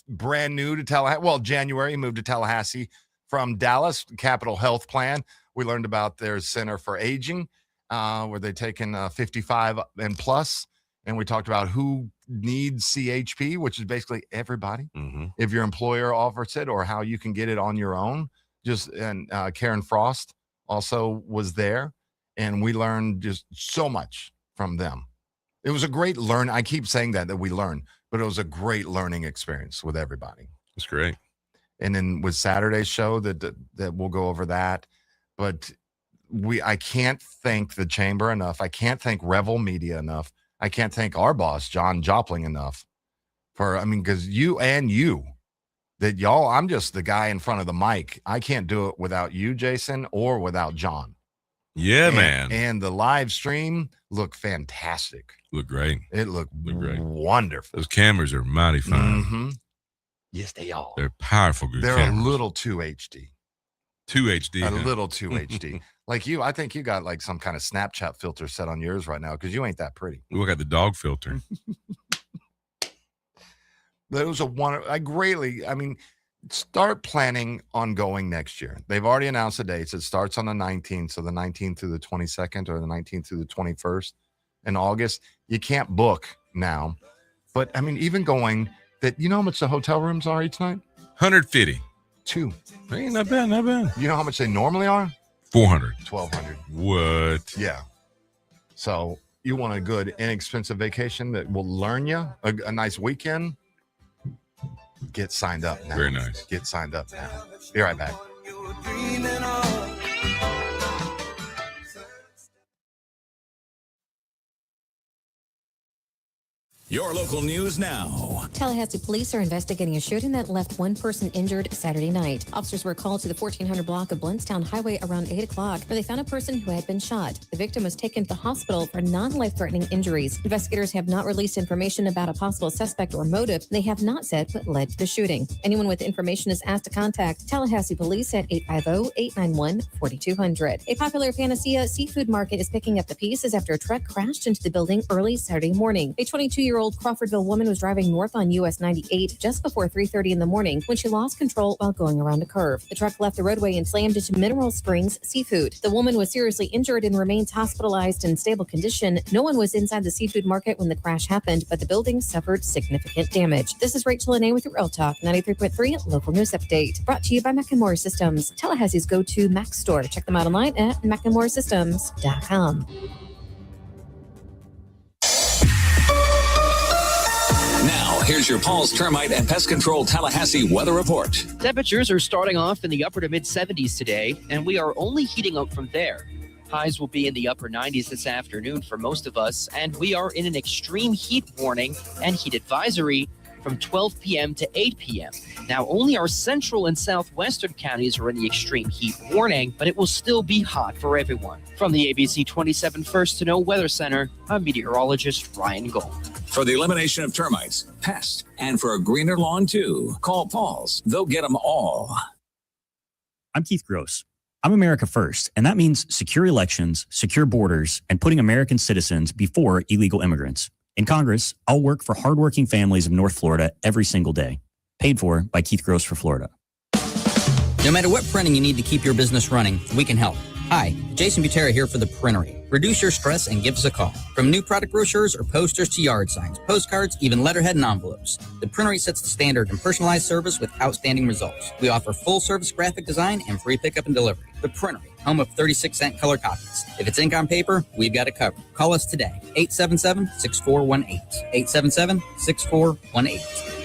brand new to Tallahassee. Well, January, he moved to Tallahassee from Dallas, Capital Health Plan. We learned about their Center for Aging, where they're taking 55 and plus. And we talked about who needs CHP, which is basically everybody. Mm-hmm. If your employer offers it, or how you can get it on your own. And Karen Frost also was there. And we learned just so much from them. It was a great learn. I keep saying that we learned, but it was a great learning experience with everybody. It's great. And then with Saturday's show that we'll go over that. But I can't thank the chamber enough. I can't thank Revel Media enough. I can't thank our boss, John Jopling, enough because I'm just the guy in front of the mic. I can't do it without you, Jason, or without John. Yeah, man. And the live stream looked fantastic. Look great. It looked great. Wonderful. Those cameras are mighty fine. Mm-hmm. Yes, they are. They're powerful, good They're cameras. a little too HD. Too HD. A little too HD. Like you, I think you got like some kind of Snapchat filter set on yours right now because you ain't that pretty. We got the dog filter. But it was start planning on going next year. They've already announced the dates. It starts on the 19th. So the 19th through the 22nd or the 19th through the 21st in August. You can't book now. But even going that, how much the hotel rooms are each night? 150. Two. Hey, not bad, not bad. You know how much they normally are? 400. 1,200. What? Yeah. So you want a good, inexpensive vacation that will learn you a nice weekend? Get signed up now. Very nice. Get signed up now. Be right back. Your local news now. Tallahassee police are investigating a shooting that left one person injured Saturday night. Officers were called to the 1400 block of Blountstown Highway around 8 o'clock, where they found a person who had been shot. The victim was taken to the hospital for non-life-threatening injuries. Investigators have not released information about a possible suspect or motive. They have not said what led to the shooting. Anyone with information is asked to contact Tallahassee Police at 850-891-4200. A popular Panacea seafood market is picking up the pieces after a truck crashed into the building early Saturday morning. A 22-year-old Crawfordville woman was driving north on US 98 just before 3:30 in the morning when she lost control while going around a curve. The truck left the roadway and slammed into Mineral Springs Seafood. The woman was seriously injured and remains hospitalized in stable condition. No one was inside the seafood market when the crash happened, but the building suffered significant damage. This is Rachel Anay with your Real Talk 93.3 Local News Update. Brought to you by Macklemore Systems, Tallahassee's go-to Mac store. Check them out online at MacklemoreSystems.com. Now, here's your Paul's Termite and Pest Control Tallahassee weather report. Temperatures are starting off in the upper to mid 70s today, and we are only heating up from there. Highs will be in the upper 90s this afternoon for most of us, and we are in an extreme heat warning and heat advisory from 12 p.m. to 8 p.m. Now, only our central and southwestern counties are in the extreme heat warning, but it will still be hot for everyone. From the ABC 27 First to Know Weather Center, I'm meteorologist Ryan Gold. For the elimination of termites, pests, and for a greener lawn too, call Paul's. They'll get them all. I'm Keith Gross. I'm America First, and that means secure elections, secure borders, and putting American citizens before illegal immigrants. In Congress, I'll work for hardworking families of North Florida every single day. Paid for by Keith Gross for Florida. No matter what printing you need to keep your business running, we can help. Hi, Jason Butera here for The Printery. Reduce your stress and give us a call. From new product brochures or posters to yard signs, postcards, even letterhead and envelopes. The Printery sets the standard in personalized service with outstanding results. We offer full-service graphic design and free pickup and delivery. The Printery, home of 36-cent color copies. If it's ink on paper, we've got it covered. Call us today, 877-6418. 877-6418.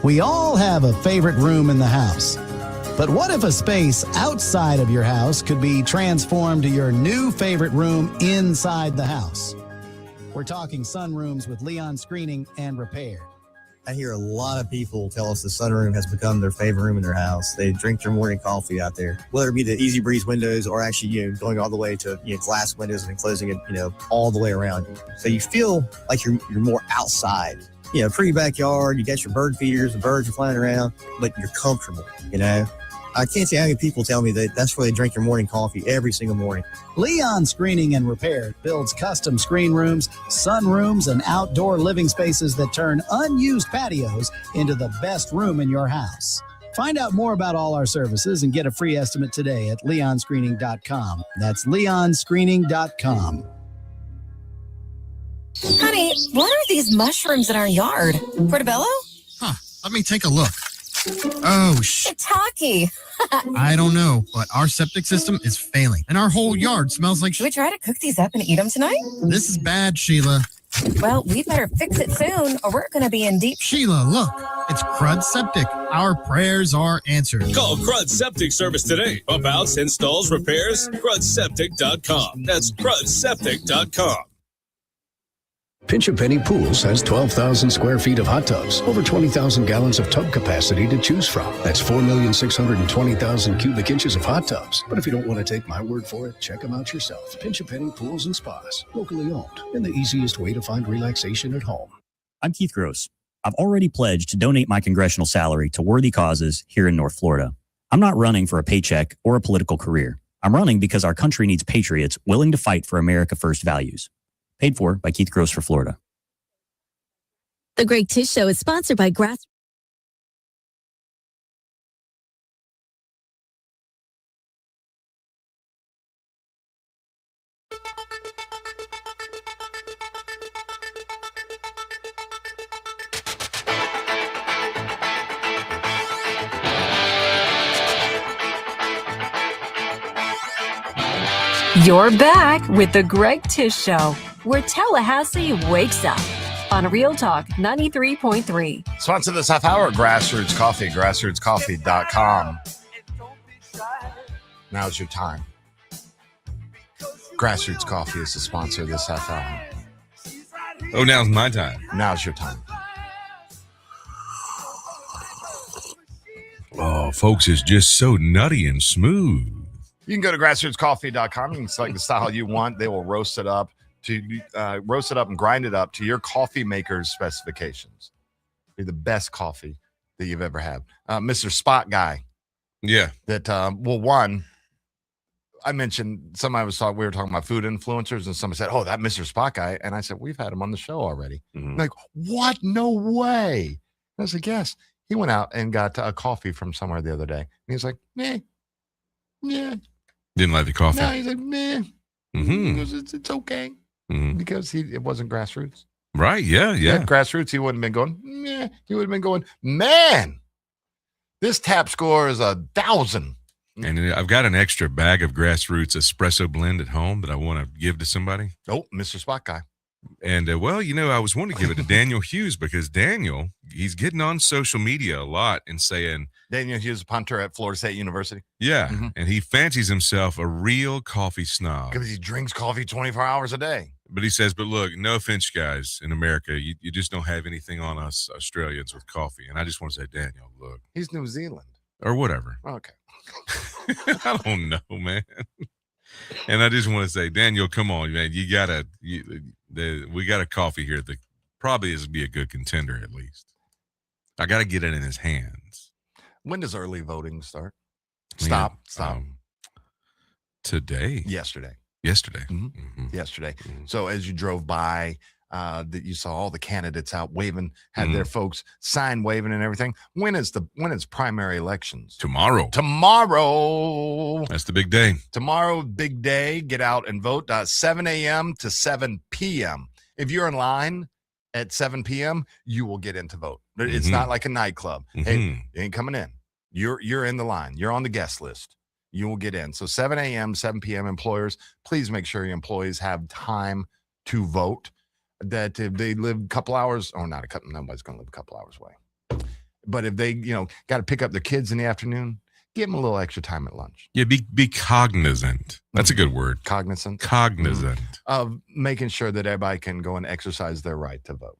We all have a favorite room in the house. But what if a space outside of your house could be transformed to your new favorite room inside the house? We're talking sunrooms with Leon Screening and Repair. I hear a lot of people tell us the sunroom has become their favorite room in their house. They drink their morning coffee out there, whether it be the Easy Breeze windows or actually, going all the way to, glass windows and closing it, all the way around. So you feel like you're more outside. Pretty backyard, you got your bird feeders, the birds are flying around, but you're comfortable, I can't say how many people tell me that that's where they drink their morning coffee every single morning. Leon Screening and Repair builds custom screen rooms, sunrooms, and outdoor living spaces that turn unused patios into the best room in your house. Find out more about all our services and get a free estimate today at leonscreening.com. That's leonscreening.com. Honey, what are these mushrooms in our yard? Portobello? Huh, let me take a look. Oh, Shiitake. I don't know, but our septic system is failing, and our whole yard smells like Should we try to cook these up and eat them tonight? This is bad, Sheila. Well, we better fix it soon, or we're going to be in deep... Sheila, look, it's Crud Septic. Our prayers are answered. Call Crud Septic Service today. Pump outs, installs, repairs, crudseptic.com. That's crudseptic.com. Pinch a Penny Pools has 12,000 square feet of hot tubs, over 20,000 gallons of tub capacity to choose from. That's 4,620,000 cubic inches of hot tubs. But if you don't want to take my word for it, check them out yourself. Pinch a Penny Pools and Spas, locally owned, and the easiest way to find relaxation at home. I'm Keith Gross. I've already pledged to donate my congressional salary to worthy causes here in North Florida. I'm not running for a paycheck or a political career. I'm running because our country needs patriots willing to fight for America First values. Paid for by Keith Gross for Florida. The Greg Tish Show is sponsored by Grass. You're back with the Greg Tish Show, where Tallahassee wakes up on Real Talk 93.3. Sponsor this half hour, Grassroots Coffee, grassrootscoffee.com. Now's your time. Grassroots Coffee is the sponsor of this half hour. Oh, now's my time. Now's your time. Oh, folks, it's just so nutty and smooth. You can go to grassrootscoffee.com. You can select the style you want. They will roast it up and grind it up to your coffee maker's specifications. Be the best coffee that you've ever had. Mr. Spot Guy. Yeah. That I mentioned we were talking about food influencers, and somebody said, "Oh, that Mr. Spot Guy," and I said, "We've had him on the show already." Mm-hmm. Like, what? No way! And I was like, "Yes." He went out and got a coffee from somewhere the other day, and he was like, "Meh, yeah." Didn't like the coffee. No, he's like, meh. Mm-hmm. It's okay. Mm-hmm. Because it wasn't grassroots. Right, yeah. Grassroots, he wouldn't have been going, meh. He would have been going, man, this tap score is 1,000. And I've got an extra bag of Grassroots espresso blend at home that I want to give to somebody. Oh, Mr. Spot Guy. And, I was wanting to give it to Daniel Hughes because Daniel, he's getting on social media a lot and saying... Daniel Hughes, punter at Florida State University. Yeah, and he fancies himself a real coffee snob. Because he drinks coffee 24 hours a day. But he says, but look, no offense, guys, in America, you just don't have anything on us Australians with coffee. And I just want to say, Daniel, look. He's New Zealand. or whatever. Okay. I don't know, man. And I just want to say, Daniel, come on, man. We got a coffee here that probably is be a good contender at least. I got to get it in his hands. When does early voting start? Man, Stop. Today. Yesterday. Mm-hmm. Yesterday. So as you drove by, that you saw all the candidates out waving, had their folks sign waving and everything. When is primary elections? Tomorrow. Tomorrow. That's the big day. Tomorrow, big day. Get out and vote. 7 a.m. to 7 p.m. If you're in line at 7 p.m., you will get in to vote. It's not like a nightclub. Hey, you ain't coming in. You're in the line. You're on the guest list. You will get in. So 7 a.m., 7 p.m. employers, please make sure your employees have time to vote. That if they live a couple hours, or not a couple, nobody's going to live a couple hours away. But if they, got to pick up their kids in the afternoon, give them a little extra time at lunch. Yeah, be cognizant. That's a good word. Cognizant. Of making sure that everybody can go and exercise their right to vote.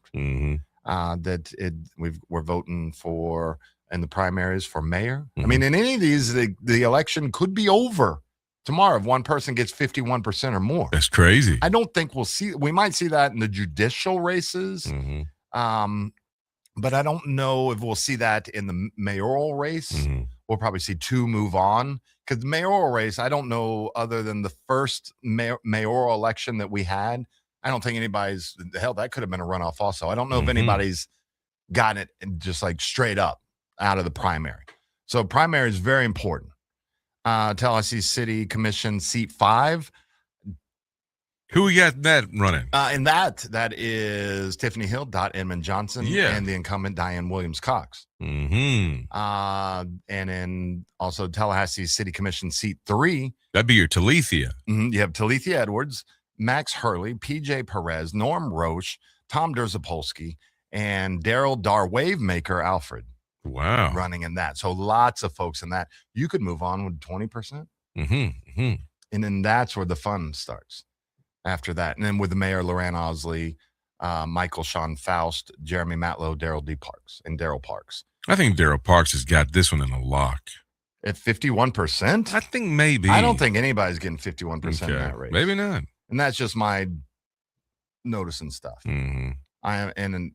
We're voting for in the primaries for mayor. I mean, in any of these, the election could be over tomorrow if one person gets 51% or more. That's crazy. I don't think we might see that in the judicial races. But I don't know if we'll see that in the mayoral race. We'll probably see two move on, because the mayoral race, I don't know, other than the first mayoral election that we had, I don't think anybody's, hell, that could have been a runoff also. I don't know if anybody's gotten it just like straight up out of the primary. So primary is very important. Tallahassee City Commission seat 5. Who we got that running? And that is Tiffany Hill, Edmund Johnson, and the incumbent Diane Williams-Cox. And then also Tallahassee City Commission seat 3. That'd be your Talithia. You have Talithia Edwards, Max Hurley, PJ Perez, Norm Roche, Tom Derzapolsky, and Daryl Wavemaker Alfred. Wow. Running in that. So lots of folks in that. You could move on with 20%. And then that's where the fun starts after that. And then with the mayor, Loran Osley, Michael Sean Faust, Jeremy Matlow, Daryl Parks. I think Daryl Parks has got this one in a lock. At 51%? I think maybe. I don't think anybody's getting 51% in that race. Maybe not. And that's just my noticing stuff. And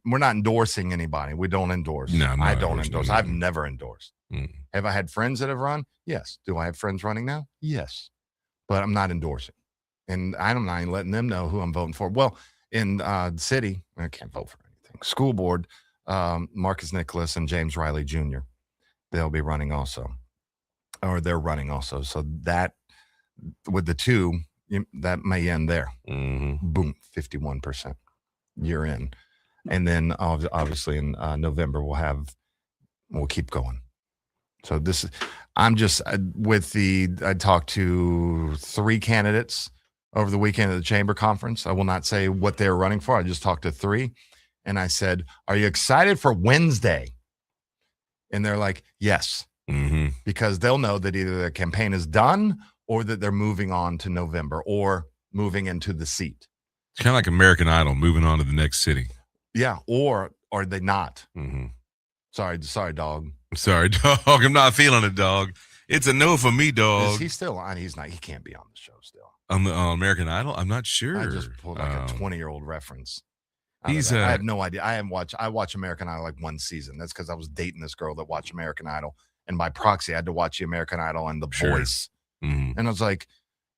we're not endorsing anybody. We don't endorse. No, I don't endorse. I've never endorsed. Have I had friends that have run? Yes. Do I have friends running now? Yes. But I'm not endorsing. And I'm not even letting them know who I'm voting for. Well, in the city, I can't vote for anything. School board, Marcus Nicholas and James Riley Jr., they'll be running also. Or they're running also. So that, with the two, that may end there. Boom, 51%. You're in. And then obviously in November we'll keep going. So this is, I talked to 3 candidates over the weekend at the chamber conference. I will not say what they're running for. I just talked to 3 and I said, are you excited for Wednesday? And they're like, yes, because they'll know that either their campaign is done or that they're moving on to November or moving into the seat. It's kind of like American Idol, moving on to the next city. Yeah, or are they not? Sorry, dog. Sorry, dog. I'm not feeling it, dog. It's a no for me, dog. Is he still on? He's not. He can't be on the show still. On the American Idol? I'm not sure. I just pulled like a 20-year-old reference. I I have no idea. I watch American Idol like one season. That's because I was dating this girl that watched American Idol, and by proxy, I had to watch the American Idol and The Voice. And I was like,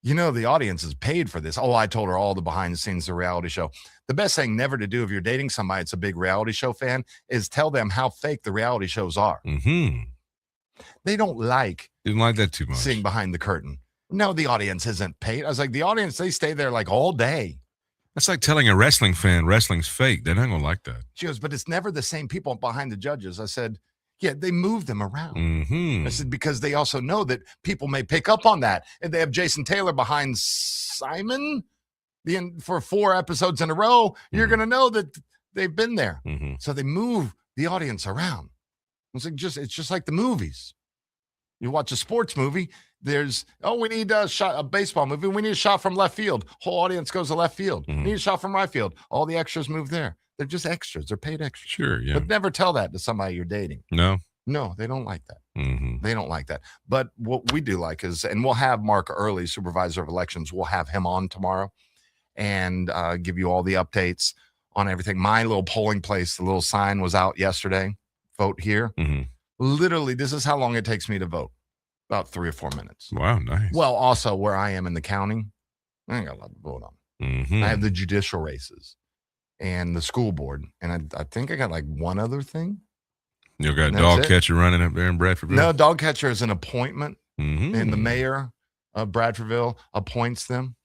the audience is paid for this. Oh, I told her all the behind the scenes of the reality show. The best thing never to do if you're dating somebody that's a big reality show fan is tell them how fake the reality shows are. They don't didn't like that too much. Seeing behind the curtain. No, the audience isn't paid. I was like, the audience, they stay there like all day. That's like telling a wrestling fan wrestling's fake. They're not going to like that. She goes, but it's never the same people behind the judges. I said, yeah, they move them around. I said, because they also know that people may pick up on that. And they have Jason Taylor behind Simon for 4 episodes in a row. You're going to know that they've been there. So they move the audience around. It's just like the movies. You watch a sports movie, we need a baseball movie. We need a shot from left field. Whole audience goes to left field. We need a shot from right field. All the extras move there. They're just extras. They're paid extras. Sure, yeah. But never tell that to somebody you're dating. No. No, they don't like that. Mm-hmm. They don't like that. But what we do like is, and we'll have Mark Early, supervisor of elections, we'll have him on tomorrow and give you all the updates on everything. My little polling place, the little sign was out yesterday. Vote here. Mm-hmm. Literally, this is how long it takes me to vote. About 3 or 4 minutes. Wow, nice. Well, also where I am in the county, I ain't got a lot to vote on. Mm-hmm. I have the judicial races and the school board. And I think I got like one other thing. You got a dog catcher running up there in Bradfordville? No, dog catcher is an appointment. Mm-hmm. And the mayor of Bradfordville appoints them.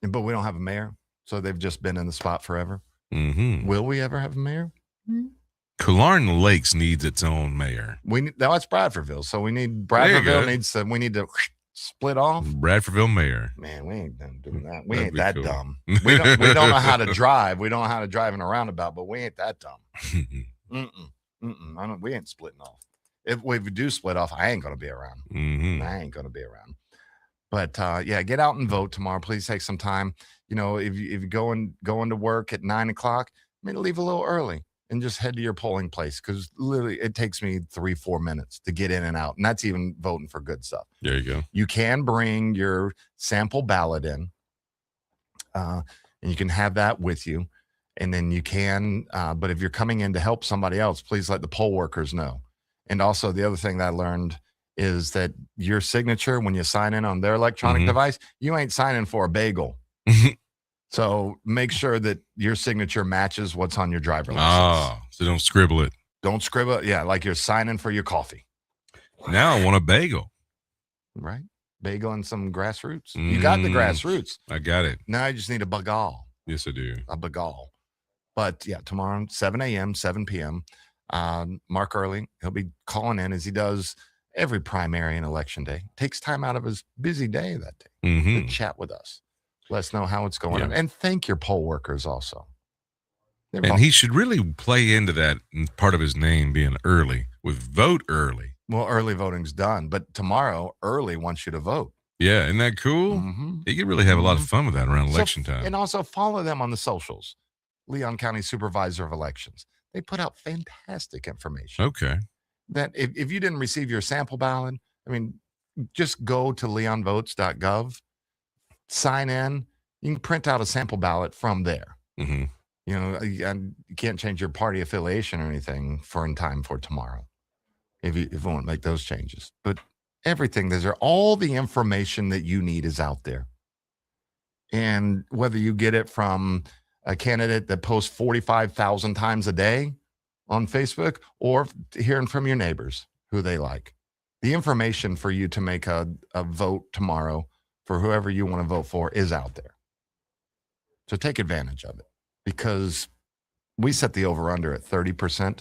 But we don't have a mayor. So they've just been in the spot forever. Mm-hmm. Will we ever have a mayor? Killearn Lakes needs its own mayor. That's Bradfordville. So we need Bradfordville we need to split off. Bradfordville mayor. Man, we ain't done doing that. We ain't That'd that be cool. dumb. We don't know how to drive. We don't know how to drive in a roundabout, but we ain't that dumb. We ain't splitting off. If we do split off, I ain't gonna be around. Mm-hmm. I ain't gonna be around. But yeah, get out and vote tomorrow. Please take some time. You know, if you're going to work at 9 o'clock, maybe leave a little early and just head to your polling place, because literally it takes me 3-4 minutes to get in and out. And that's even voting for good stuff. There you go. You can bring your sample ballot in, and you can have that with you. And then you can, but if you're coming in to help somebody else, please let the poll workers know. And also the other thing that I learned is that your signature, when you sign in on their electronic device, you ain't signing for a bagel. So make sure that your signature matches what's on your driver license. Oh, so don't scribble it. Don't scribble it. Yeah, like you're signing for your coffee. Now I want a bagel. Right? Bagel and some grassroots. You got the grassroots. I got it. Now I just need a bagal. Yes, I do. A bagal. But yeah, tomorrow, 7 a.m., 7 p.m., Mark Early, he'll be calling in as he does every primary and election day. Takes time out of his busy day that day to chat with us. Let us know how it's going on. And thank your poll workers also. And he should really play into that part of his name being early with vote early. Well, early voting's done, but tomorrow, Early wants you to vote. Yeah, isn't that cool? You can really have a lot of fun with that around election time. And also follow them on the socials. Leon County Supervisor of Elections. They put out fantastic information. Okay. That if you didn't receive your sample ballot, I mean, just go to leonvotes.gov, sign in. You can print out a sample ballot from there. Mm-hmm. You know, you can't change your party affiliation or anything in time for tomorrow if you won't make those changes. But everything, all the information that you need is out there. And whether you get it from a candidate that posts 45,000 times a day on Facebook or hearing from your neighbors who they like, the information for you to make a vote tomorrow for whoever you want to vote for is out there. So take advantage of it, because we set the over-under at 30%.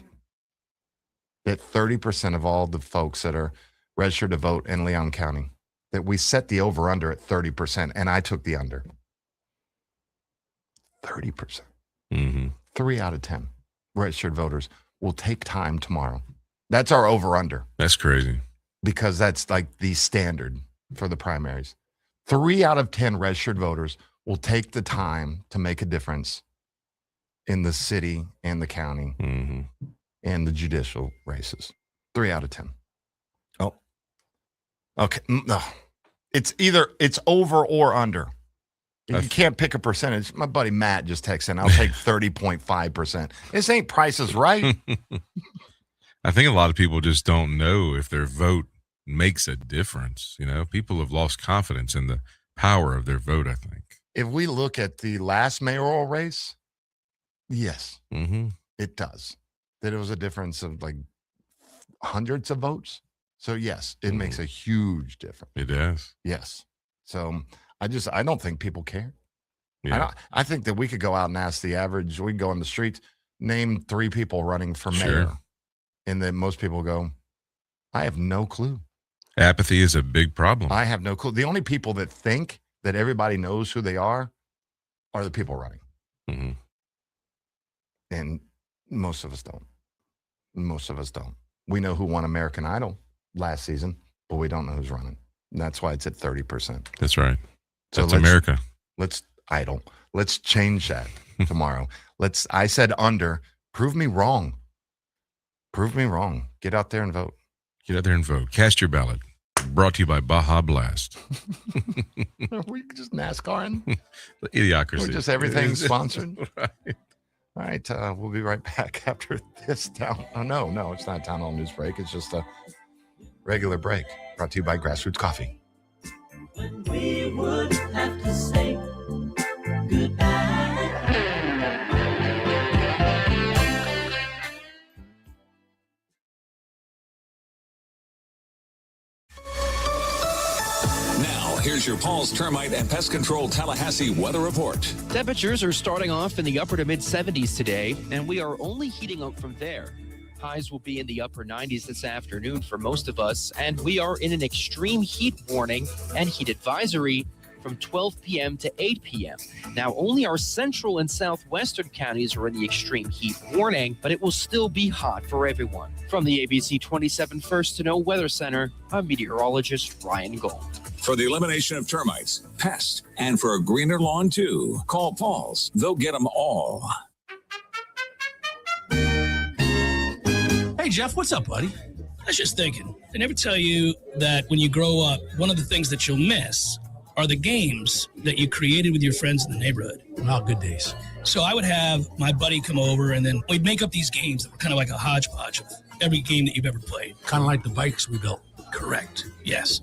That 30% of all the folks that are registered to vote in Leon County, that we set the over-under at 30%, and I took the under. 30%. 3 out of 10 registered voters will take time tomorrow. That's our over-under. That's crazy. Because that's like the standard for the primaries. 3 out of 10 registered voters will take the time to make a difference in the city and the county and the judicial races. 3 out of 10. Oh, okay. No, it's over or under. You can't pick a percentage. My buddy Matt just texted in, I'll take 30.5%. This ain't Price is Right. I think a lot of people just don't know if their vote makes a difference. You know, people have lost confidence in the power of their vote, I think. If we look at the last mayoral race, yes, it does. That it was a difference of like hundreds of votes. So yes, it makes a huge difference. It does. Yes. So I don't think people care. Yeah. I think that we could go out and ask the average, we can go on the streets, name 3 people running for mayor. Sure. And then most people go, I have no clue. Apathy is a big problem. I have no clue. The only people that think that everybody knows who they are the people running. And most of us don't. Most of us don't. We know who won American Idol last season, but we don't know who's running. And that's why it's at 30%. That's right. So That's America. Let's change that tomorrow. I said under. Prove me wrong. Prove me wrong. Get out there and vote. Get out there and vote. Cast your ballot. Brought to you by Baja Blast. Are we just NASCARing? Idiocracy. We're just everything sponsored. Right. All right, we'll be right back after this town. Oh, no, it's not a town hall news break. It's just a regular break. Brought to you by Grassroots Coffee. When we would have to say goodbye. Now, here's your Paul's Termite and Pest Control Tallahassee weather report. Temperatures are starting off in the upper to mid 70s today, and we are only heating up from there. Highs will be in the upper 90s this afternoon for most of us, and we are in an extreme heat warning and heat advisory from 12 p.m. to 8 p.m. Now, only our central and southwestern counties are in the extreme heat warning, but it will still be hot for everyone. From the ABC 27 First to Know Weather Center, I'm meteorologist Ryan Gold. For the elimination of termites, pests, and for a greener lawn too, call Paul's. They'll get them all. Hey, Jeff, what's up, buddy? I was just thinking, they never tell you that when you grow up, one of the things that you'll miss are the games that you created with your friends in the neighborhood. Oh, good days. So I would have my buddy come over, and then we'd make up these games that were kind of like a hodgepodge of every game that you've ever played. Kind of like the bikes we built. Correct, yes.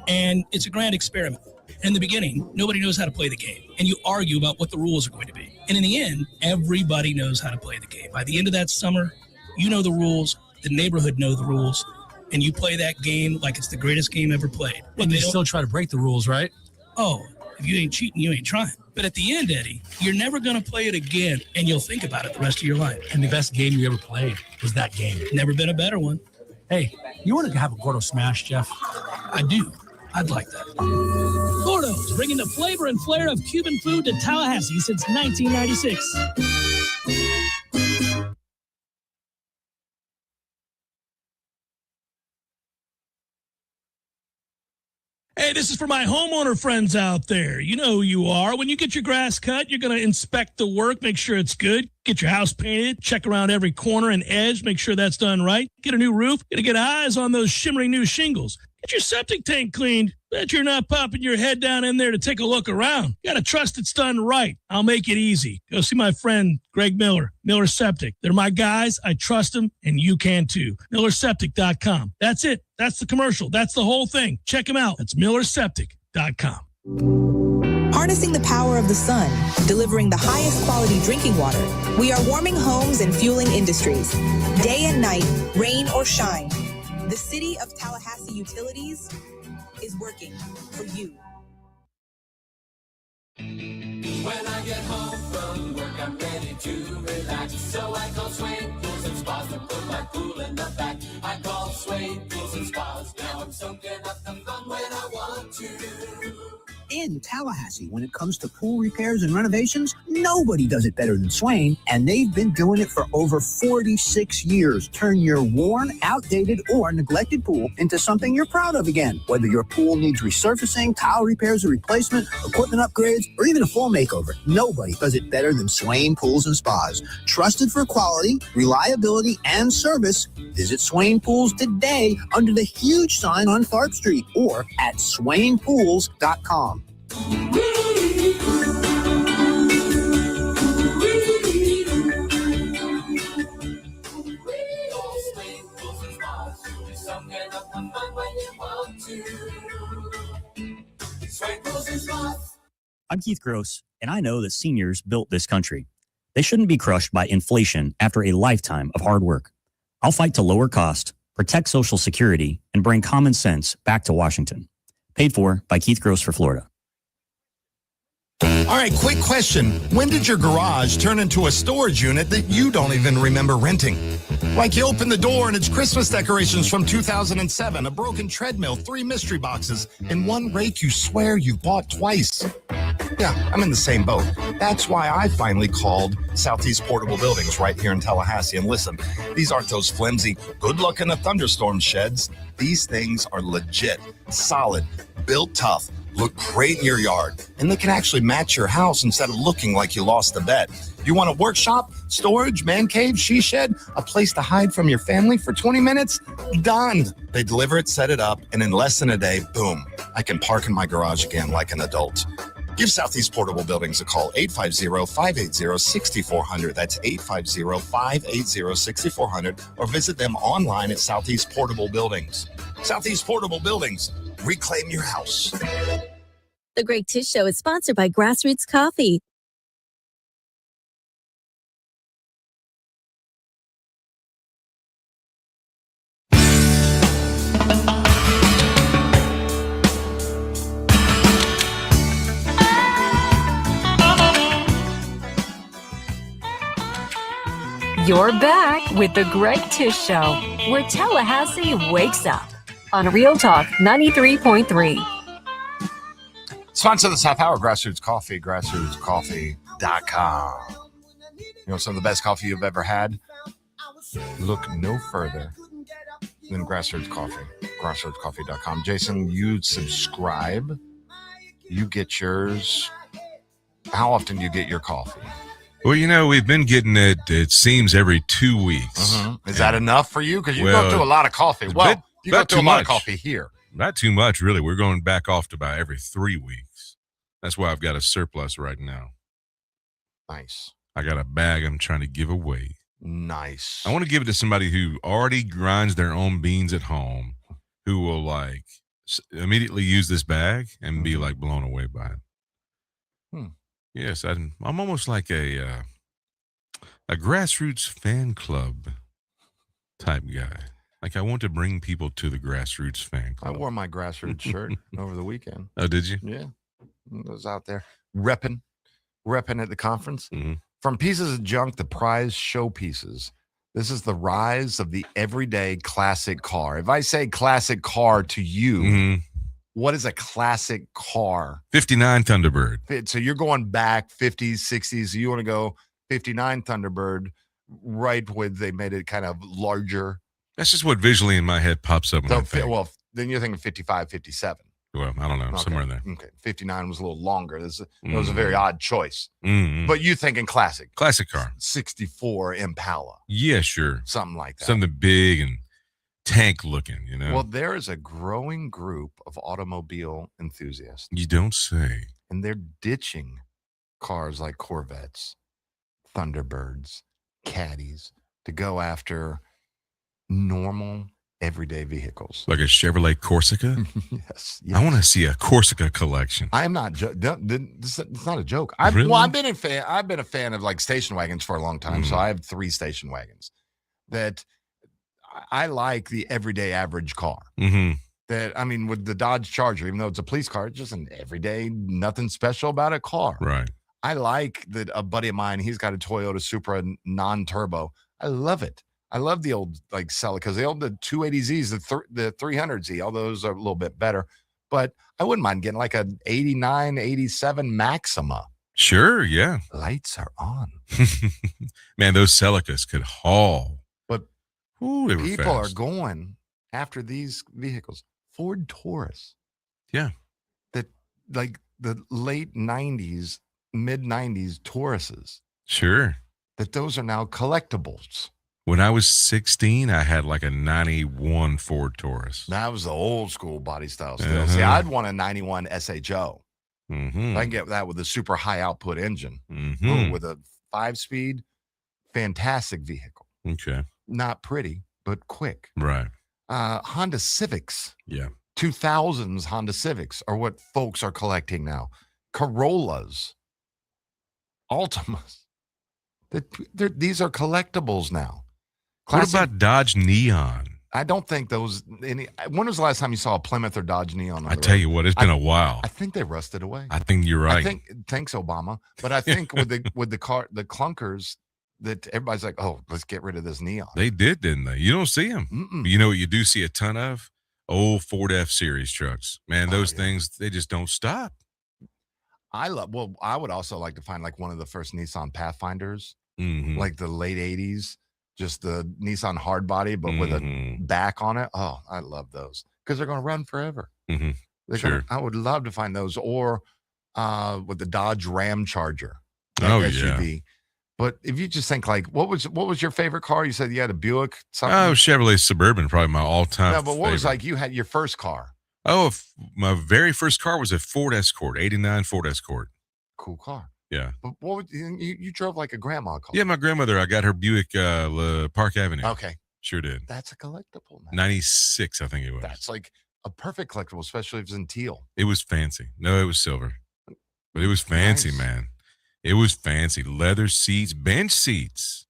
And it's a grand experiment. In the beginning, nobody knows how to play the game, and you argue about what the rules are going to be. And in the end, everybody knows how to play the game. By the end of that summer, you know the rules, the neighborhood know the rules, and you play that game like it's the greatest game ever played. But And you still try to break the rules, right? Oh, if you ain't cheating, you ain't trying. But at the end, Eddie, you're never going to play it again, and you'll think about it the rest of your life. And the best game you ever played was that game. Never been a better one. Hey, you want to have a Gordo Smash, Jeff? I do. I'd like that. Gordo's, bringing the flavor and flair of Cuban food to Tallahassee since 1996. Hey, this is for my homeowner friends out there. You know who you are. When you get your grass cut, you're going to inspect the work, make sure it's good. Get your house painted, check around every corner and edge, make sure that's done right. Get a new roof, get to get eyes on those shimmering new shingles. Get your septic tank cleaned. Bet you're not popping your head down in there to take a look around. You got to trust it's done right. I'll make it easy. Go see my friend, Greg Miller, Miller Septic. They're my guys. I trust them, and you can too. MillerSeptic.com. That's it. That's the commercial. That's the whole thing. Check them out. That's MillerSeptic.com. Harnessing the power of the sun, delivering the highest quality drinking water. We are warming homes and fueling industries. Day and night, rain or shine. The City of Tallahassee Utilities is working for you. When I get home from work, I'm ready to relax. So I call Swain Pools and Spas to put my pool in the back. I call Swain Pools and Spas. Now I'm soaking up the fun when I want to. In Tallahassee, when it comes to pool repairs and renovations, nobody does it better than Swain, and they've been doing it for over 46 years. Turn your worn, outdated, or neglected pool into something you're proud of again. Whether your pool needs resurfacing, tile repairs or replacement, equipment upgrades, or even a full makeover, nobody does it better than Swain Pools and Spas. Trusted for quality, reliability, and service, visit Swain Pools today under the huge sign on Tharp Street or at swainpools.com. I'm Keith Gross, and I know that seniors built this country. They shouldn't be crushed by inflation after a lifetime of hard work. I'll fight to lower cost, protect Social Security, and bring common sense back to Washington. Paid for by Keith Gross for Florida. All right, quick question. When did your garage turn into a storage unit that you don't even remember renting? Like you open the door and it's Christmas decorations from 2007, a broken treadmill, 3 mystery boxes, and 1 rake you swear you bought twice. Yeah, I'm in the same boat. That's why I finally called Southeast Portable Buildings right here in Tallahassee. And listen, these aren't those flimsy, good luck in a thunderstorm sheds. These things are legit, solid, built tough, look great in your yard, and they can actually match your house instead of looking like you lost the bet. You want a workshop, storage, man cave, she shed, a place to hide from your family for 20 minutes? Done. They deliver it, set it up, and in less than a day, boom, I can park in my garage again like an adult. Give Southeast Portable Buildings a call, 850-580-6400. That's 850-580-6400. Or visit them online at Southeast Portable Buildings. Southeast Portable Buildings. Reclaim your house. The Greg Tish Show is sponsored by Grassroots Coffee. You're back with the Greg Tish Show, where Tallahassee wakes up on Real Talk 93.3. Sponsor of this half hour, Grassroots Coffee, grassrootscoffee.com. You know some of the best coffee you've ever had? Look no further than Grassroots Coffee, grassrootscoffee.com. Jason, you subscribe. You get yours. How often do you get your coffee? Well, you know, we've been getting it seems, every 2 weeks. Is that enough for you? Because you go through a lot of coffee. Well, you go through a lot of coffee here. Not too much, really. We're going back off to about every 3 weeks. That's why I've got a surplus right now. Nice. I got a bag I'm trying to give away. Nice. I want to give it to somebody who already grinds their own beans at home, who will, like, immediately use this bag and be, like, blown away by it. Yes, I'm almost like a grassroots fan club type guy. Like, I want to bring people to the grassroots fan club. I wore my grassroots shirt over the weekend. Oh, did you? Yeah. I was out there repping at the conference. From pieces of junk to prize showpieces, this is the rise of the everyday classic car. If I say classic car to you, what is a classic car? 59 Thunderbird. So you're going back 50s, 60s. You want to go 59 Thunderbird, right with they made it kind of larger. That's just what visually in my head pops up. Well, then you're thinking 55, 57. Well, I don't know, somewhere in there. Okay, 59 was a little longer. It was a very odd choice. But you thinking classic. Classic car. 64 Impala. Yeah, sure. Something like that. Something big and tank looking, you know? Well, there is a growing group of automobile enthusiasts. You don't say. And they're ditching cars like Corvettes, Thunderbirds, Caddies to go after normal, everyday vehicles. Like a Chevrolet Corsica? Yes. I want to see a Corsica collection. I'm not it's not a joke. Really? Well, I've been a fan of like station wagons for a long time. So I have 3 station wagons that I like. The everyday average car. That, I mean, with the Dodge Charger, even though it's a police car, it's just an everyday, nothing special about a car. Right. I like that. A buddy of mine, he's got a Toyota Supra non-turbo. I love it. I love the old like Celicas, the 280Zs, the 300Z, all those are a little bit better. But I wouldn't mind getting like an 89, 87 Maxima. Sure, yeah. Lights are on. Man, those Celicas could haul. But they were people fast. are going after these vehicles. Ford Taurus. Yeah. That, like the late 90s, mid 90s Tauruses. Sure. That those are now collectibles. When I was 16, I had like a 91 Ford Taurus. That was the old school body style still. See, I'd want a 91 SHO. I can get that with a super high output engine. With a 5-speed, fantastic vehicle. Okay. Not pretty, but quick. Right. Honda Civics. Yeah. 2000s Honda Civics are what folks are collecting now. Corollas. Altimas. These are collectibles now. What about Dodge Neon? I don't think those. When was the last time you saw a Plymouth or Dodge Neon? I tell you what, it's been a while. I think they rusted away. I think you're right. Thanks, Obama. But I think with the clunkers, that everybody's like, oh, let's get rid of this Neon. They did, didn't they? You don't see them. You know what you do see a ton of? Old Ford F-Series trucks. Man, those things, they just don't stop. I would also like to find like one of the first Nissan Pathfinders, like the late 80s, just the Nissan hard body, but with a back on it. Oh, I love those because they're going to run forever. Sure. I would love to find those, or with the Dodge Ram Charger SUV. Yeah. But if you just think like, what was your favorite car? You said you had a Buick something? Oh, Chevrolet Suburban, probably my all-time No, but what was favorite. like you had your first car? Oh, my very first car was a Ford Escort, 89 Ford Escort. Cool car. Yeah. But what would, you drove like a grandma car? Yeah, my grandmother, I got her Buick Park Avenue. Okay. Sure did. That's a collectible, man. 96, I think it was. That's like a perfect collectible, especially if it's in teal. It was fancy. No, it was silver. But it was fancy, Nice. man. It was fancy. Leather seats, bench seats.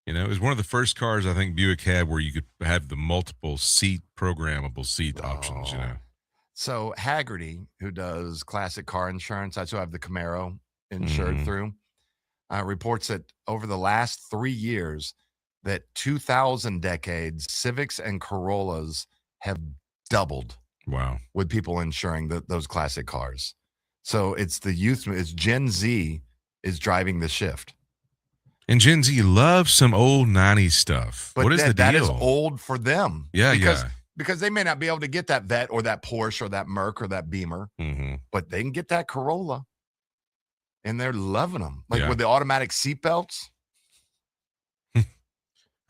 You know, it was one of the first cars I think Buick had where you could have the multiple programmable seat options, you know. So Haggerty, who does classic car insurance, that's who I have the Camaro insured through, reports that over the last 3 years, that 2,000 decades, Civics and Corollas have doubled. Wow. With people insuring those classic cars. So it's the youth, it's Gen Z is driving the shift. And Gen Z loves some old 90s stuff. But what is the deal? that is old for them. Yeah, Because they may not be able to get that Vet or that Porsche or that Merc or that Beamer, but they can get that Corolla, and they're loving them. Like with the automatic seatbelts. I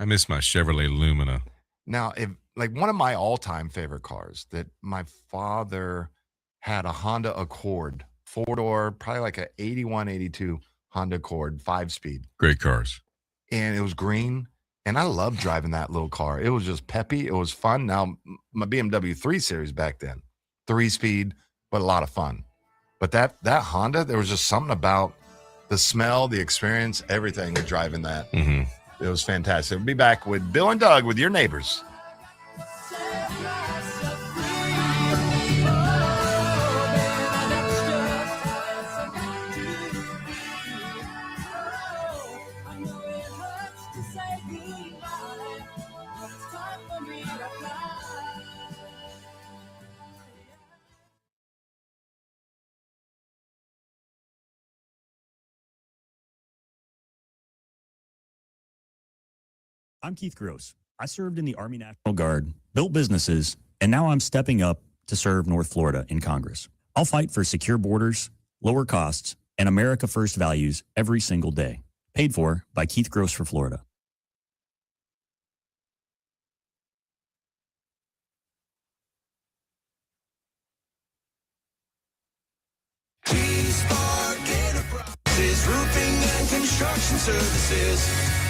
miss my Chevrolet Lumina. Now, if like one of my all-time favorite cars that my father had a Honda Accord, 4-door, probably like a 81, 82 Honda Accord, 5-speed. Great cars. And it was green. And I loved driving that little car. It was just peppy. It was fun. Now, my BMW 3 Series back then, 3-speed, but a lot of fun. But that Honda, there was just something about the smell, the experience, everything with driving that. Mm-hmm. It was fantastic. We'll be back with Bill and Doug with your neighbors. I'm Keith Gross. I served in the Army National Guard, built businesses, and now I'm stepping up to serve North Florida in Congress. I'll fight for secure borders, lower costs, and America First values every single day. Paid for by Keith Gross for Florida. T-Spark Enterprises, roofing and construction services.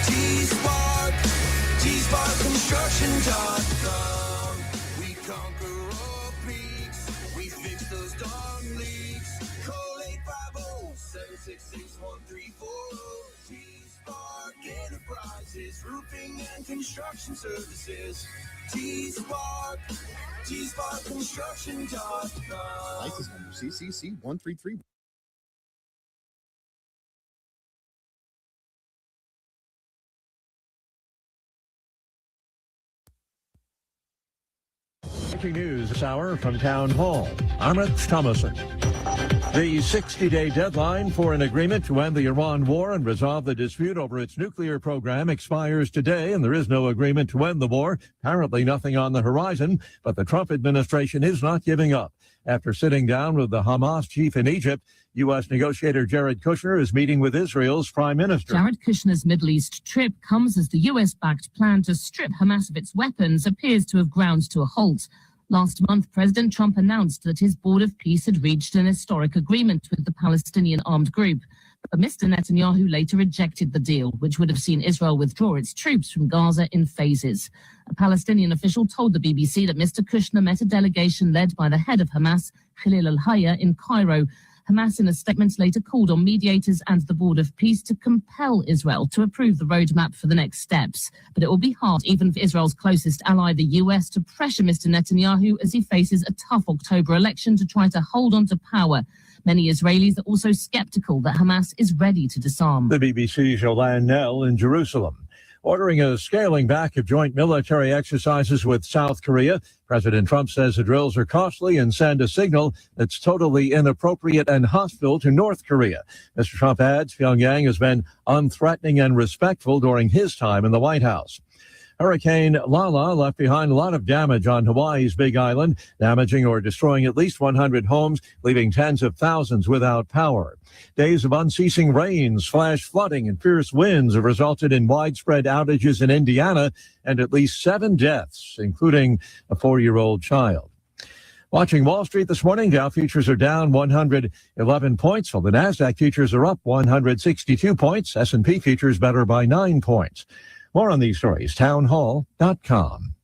T-Spark, T-SparkConstruction.com. We conquer all peaks, we fix those darn leaks. Call 850-766-1340. T-Spark Enterprises, roofing and construction services. T-Spark, T-SparkConstruction.com. License number CCC 133. Breaking news this hour from Town Hall. I'm Rich Thomason. The 60-day deadline for an agreement to end the Iran war and resolve the dispute over its nuclear program expires today, and there is no agreement to end the war. Apparently nothing on the horizon, but the Trump administration is not giving up. After sitting down with the Hamas chief in Egypt, U.S. negotiator Jared Kushner is meeting with Israel's prime minister. Jared Kushner's Middle East trip comes as the U.S.-backed plan to strip Hamas of its weapons appears to have ground to a halt. Last month, President Trump announced that his Board of Peace had reached an historic agreement with the Palestinian armed group. But Mr. Netanyahu later rejected the deal, which would have seen Israel withdraw its troops from Gaza in phases. A Palestinian official told the BBC that Mr. Kushner met a delegation led by the head of Hamas, Khalil al-Hayya, in Cairo. Hamas, in a statement, later called on mediators and the Board of Peace to compel Israel to approve the roadmap for the next steps. But it will be hard, even for Israel's closest ally, the US, to pressure Mr. Netanyahu as he faces a tough October election to try to hold on to power. Many Israelis are also skeptical that Hamas is ready to disarm. The BBC's Jolan Nell in Jerusalem. Ordering a scaling back of joint military exercises with South Korea, President Trump says the drills are costly and send a signal that's totally inappropriate and hostile to North Korea. Mr. Trump adds Pyongyang has been unthreatening and respectful during his time in the White House. Hurricane Lala left behind a lot of damage on Hawaii's Big Island, damaging or destroying at least 100 homes, leaving tens of thousands without power. Days of unceasing rains, flash flooding, and fierce winds have resulted in widespread outages in Indiana and at least 7 deaths, including a 4-year-old child. Watching Wall Street this morning, Dow futures are down 111 points, while the Nasdaq futures are up 162 points. S&P futures better by 9 points. More on these stories, townhall.com.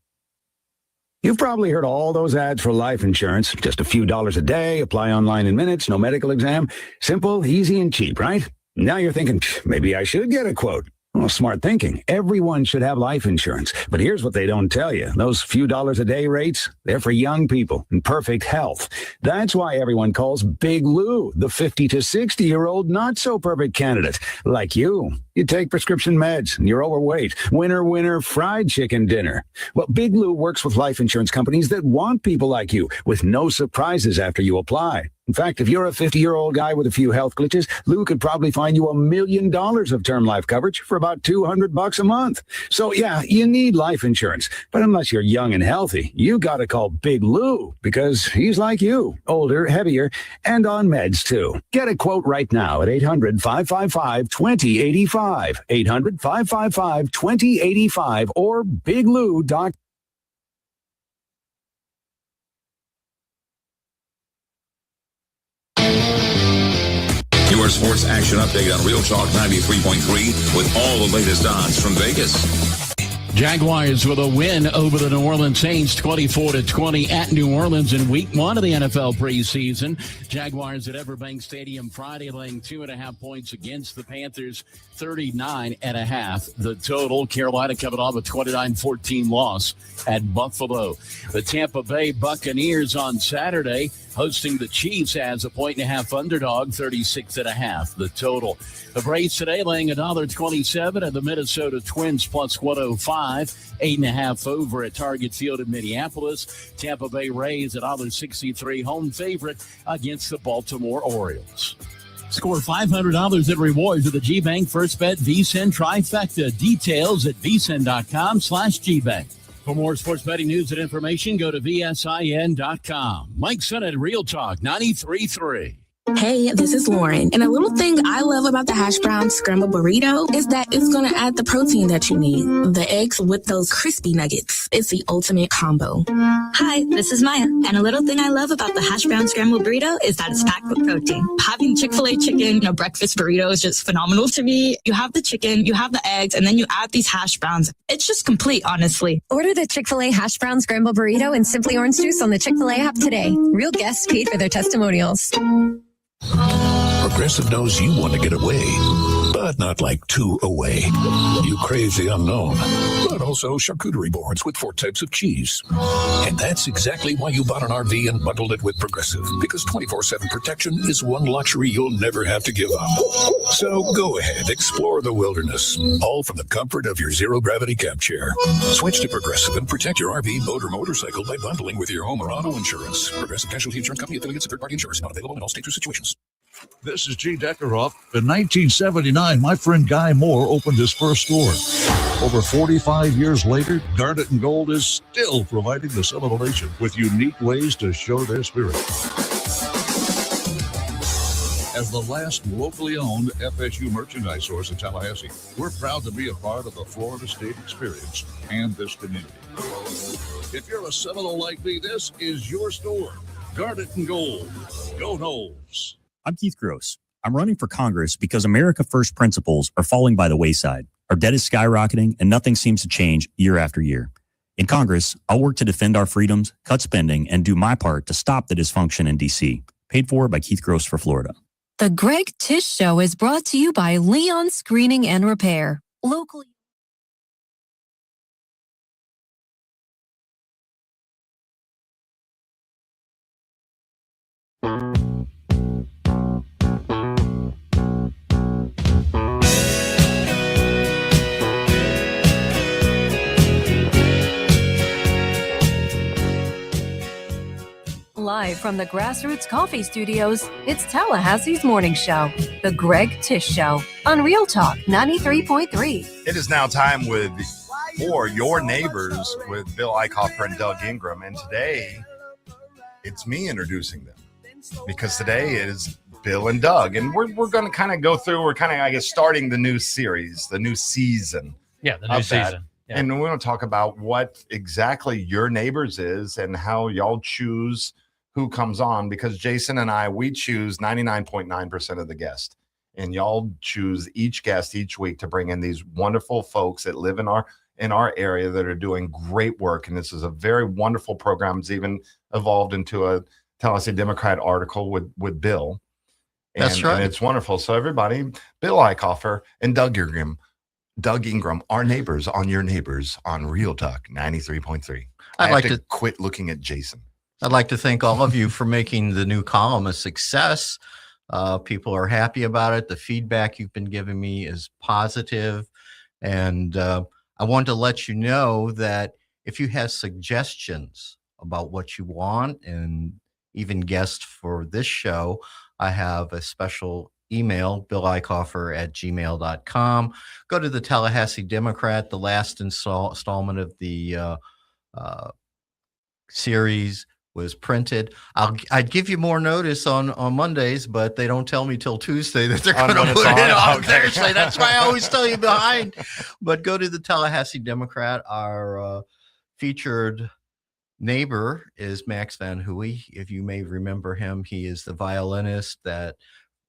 You've probably heard all those ads for life insurance. Just a few dollars a day, apply online in minutes, no medical exam. Simple, easy, and cheap, right? Now you're thinking, maybe I should get a quote. Well, smart thinking. Everyone should have life insurance. But here's what they don't tell you. Those few dollars a day rates, they're for young people in perfect health. That's why everyone calls Big Lou the 50 to 60-year-old not-so-perfect candidate. Like you. You take prescription meds and you're overweight. Winner, fried chicken dinner. Well, Big Lou works with life insurance companies that want people like you with no surprises after you apply. In fact, if you're a 50-year-old guy with a few health glitches, Lou could probably find you $1 million of term life coverage for about $200 a month. So yeah, you need life insurance. But unless you're young and healthy, you got to call Big Lou because he's like you, older, heavier, and on meds too. Get a quote right now at 800-555-2085. 800-555-2085 or biglou.com. Your sports action update on Real Talk 93.3 with all the latest odds from Vegas. Jaguars with a win over the New Orleans Saints, 24-20 at New Orleans in week 1 of the NFL preseason. Jaguars at Everbank Stadium Friday laying 2.5 points against the Panthers, 39.5. The total. Carolina coming off a 29-14 loss at Buffalo. The Tampa Bay Buccaneers on Saturday hosting the Chiefs as a 1.5 underdog, 36.5. The total. The Braves today laying $1.27 at the Minnesota Twins plus 105, 8.5 over at Target Field in Minneapolis. Tampa Bay Rays at $1.63 home favorite against the Baltimore Orioles. Score $500 in rewards with the G-Bank First Bet VSiN Trifecta. Details at vsin.com/GBank. For more sports betting news and information, go to vsin.com. Mike Sennett, Real Talk 93.3. Hey, this is Lauren. And a little thing I love about the hash brown scramble burrito is that it's going to add the protein that you need. The eggs with those crispy nuggets. It's the ultimate combo. Hi, this is Maya. And a little thing I love about the hash brown scramble burrito is that it's packed with protein. Having Chick-fil-A chicken, breakfast burrito is just phenomenal to me. You have the chicken, you have the eggs, and then you add these hash browns. It's just complete, honestly. Order the Chick-fil-A hash brown scramble burrito and Simply Orange Juice on the Chick-fil-A app today. Real guests paid for their testimonials. Progressive knows you want to get away, but not like too away. You crave the unknown, but also charcuterie boards with 4 types of cheese. And that's exactly why you bought an RV and bundled it with Progressive, because 24/7 protection is one luxury you'll never have to give up. So go ahead, explore the wilderness, all from the comfort of your zero-gravity camp chair. Switch to Progressive and protect your RV, boat, or motorcycle by bundling with your home or auto insurance. Progressive Casualty Insurance Company, affiliates of third-party insurers, not available in all states or situations. This is G. Deckerhoff. In 1979, my friend Guy Moore opened his first store. Over 45 years later, Garnet & Gold is still providing the Seminole Nation with unique ways to show their spirit. As the last locally owned FSU merchandise source in Tallahassee, we're proud to be a part of the Florida State experience and this community. If you're a Seminole like me, this is your store. Garnet & Gold. Go Noles. I'm Keith Gross. I'm running for Congress because America First principles are falling by the wayside. Our debt is skyrocketing and nothing seems to change year after year. In Congress, I'll work to defend our freedoms, cut spending, and do my part to stop the dysfunction in D.C. Paid for by Keith Gross for Florida. The Greg Tish Show is brought to you by Leon Screening and Repair. Locally. Live from the Grassroots Coffee Studios, it's Tallahassee's morning show, The Greg Tish Show, on Real Talk 93.3. It is now time with or Your Neighbors with Bill Eichhofer and Doug Ingram. And today, it's me introducing them because today is Bill and Doug. And we're going to kind of go through, we're kind of, I guess, starting the new series, the new season. Yeah, the new season. Yeah. And we're going to talk about what exactly Your Neighbors is and how y'all choose who comes on, because Jason and I, we choose 99.9% of the guests. And y'all choose each guest each week to bring in these wonderful folks that live in our area that are doing great work. And this is a very wonderful program. It's even evolved into a Tallahassee Democrat article with Bill. That's right. And it's wonderful. So everybody, Bill Eichhofer and Doug Ingram, our neighbors on Your Neighbors on Real Talk 93.3. I'd like to quit looking at Jason. I'd like to thank all of you for making the new column a success. People are happy about it. The feedback you've been giving me is positive. And I want to let you know that if you have suggestions about what you want and even guests for this show, I have a special email, billeichhofer@gmail.com. Go to the Tallahassee Democrat, the last installment of the series was printed. I'd give you more notice on Mondays, but they don't tell me till Tuesday that they're going to put it on Thursday. That's why I always tell you behind. But go to the Tallahassee Democrat. Our featured neighbor is Max Van Huey. If you may remember him, he is the violinist that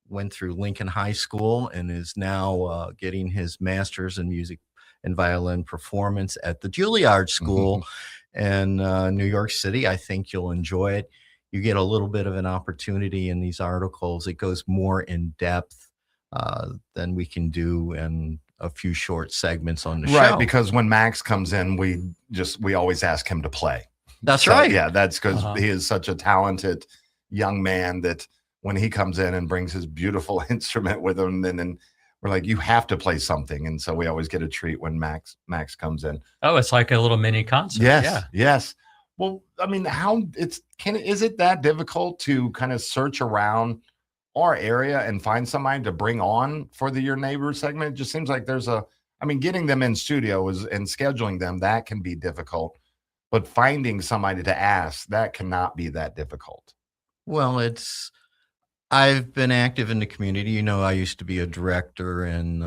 went through Lincoln High School and is now getting his master's in music and violin performance at the Juilliard School in New York City. I think you'll enjoy it. You get a little bit of an opportunity in these articles. It goes more in depth than we can do in a few short segments on the show. Right, because when Max comes in, we always ask him to play. That's right. Yeah, that's because he is such a talented young man that when he comes in and brings his beautiful instrument with him, then we're like, you have to play something. And so we always get a treat when Max comes in. Oh, it's like a little mini concert. Yes. Yeah. Yes. Well, I mean, is it that difficult to kind of search around our area and find somebody to bring on for Your Neighbor segment? It just seems like getting them in studio and scheduling them, that can be difficult, but finding somebody to ask, that cannot be that difficult. Well, I've been active in the community. You know, I used to be a director in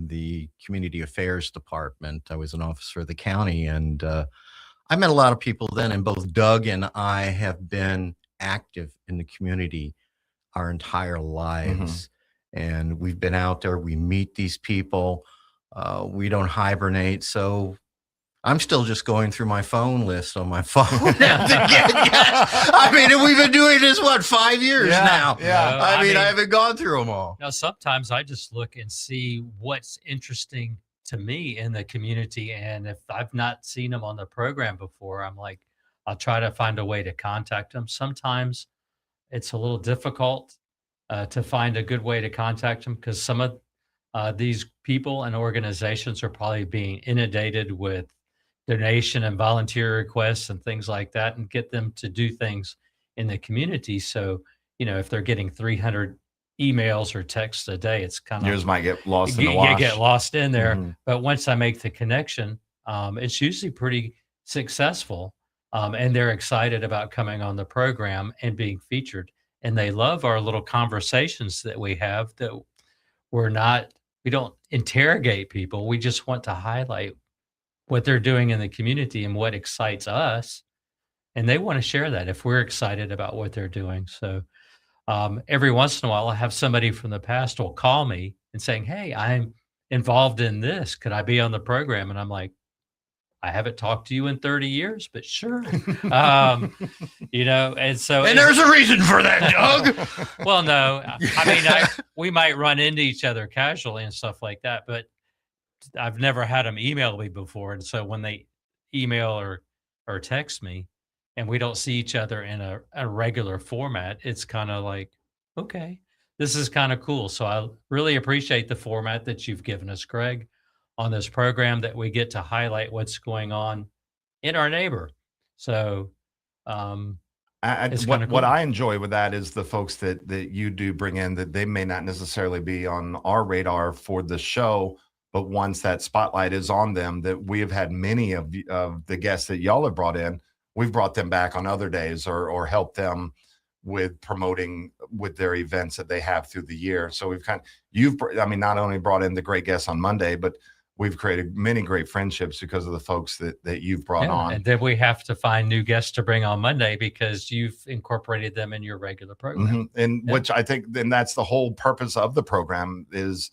the community affairs department. I was an officer of the county, and I met a lot of people then, and both Doug and I have been active in the community our entire lives. And we've been out there. We meet these people. We don't hibernate. So I'm still just going through my phone list on my phone. I mean, we've been doing this, 5 years now? Yeah. I mean, I haven't gone through them all. Now, sometimes I just look and see what's interesting to me in the community. And if I've not seen them on the program before, I'm like, I'll try to find a way to contact them. Sometimes it's a little difficult to find a good way to contact them because some of these people and organizations are probably being inundated with donation and volunteer requests and things like that, and get them to do things in the community. So, if they're getting 300 emails or texts a day, it's kind of, yours might get lost in the wash. You get lost in there. But once I make the connection, it's usually pretty successful. And they're excited about coming on the program and being featured. And they love our little conversations that we have, that we don't interrogate people. We just want to highlight what they're doing in the community and what excites us. And they want to share that if we're excited about what they're doing. So every once in a while, I'll have somebody from the past will call me and saying, hey, I'm involved in this. Could I be on the program? And I'm like, I haven't talked to you in 30 years, but sure. And there's a reason for that, Doug. Well, no, I mean, we might run into each other casually and stuff like that, but I've never had them email me before. And so when they email or text me and we don't see each other in a regular format, it's kind of like, okay, this is kind of cool. So I really appreciate the format that you've given us, Greg, on this program, that we get to highlight what's going on in our neighbor. So what cool. I enjoy with that is the folks that you do bring in, that they may not necessarily be on our radar for the show, But once that spotlight is on them, that we have had many of the guests that y'all have brought in, we've brought them back on other days or helped them with promoting with their events that they have through the year. So we've not only brought in the great guests on Monday, but we've created many great friendships because of the folks that you've brought on. And then we have to find new guests to bring on Monday because you've incorporated them in your regular program. And which I think then that's the whole purpose of the program is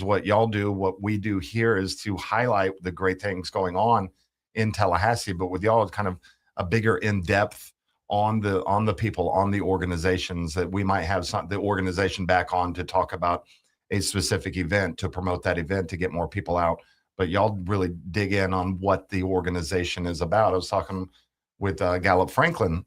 what y'all do. What we do here is to highlight the great things going on in Tallahassee, but with y'all, it's kind of a bigger in-depth on the people, on the organizations, that we might have the organization back on to talk about a specific event, to promote that event, to get more people out. But y'all really dig in on what the organization is about. I was talking with Gallup Franklin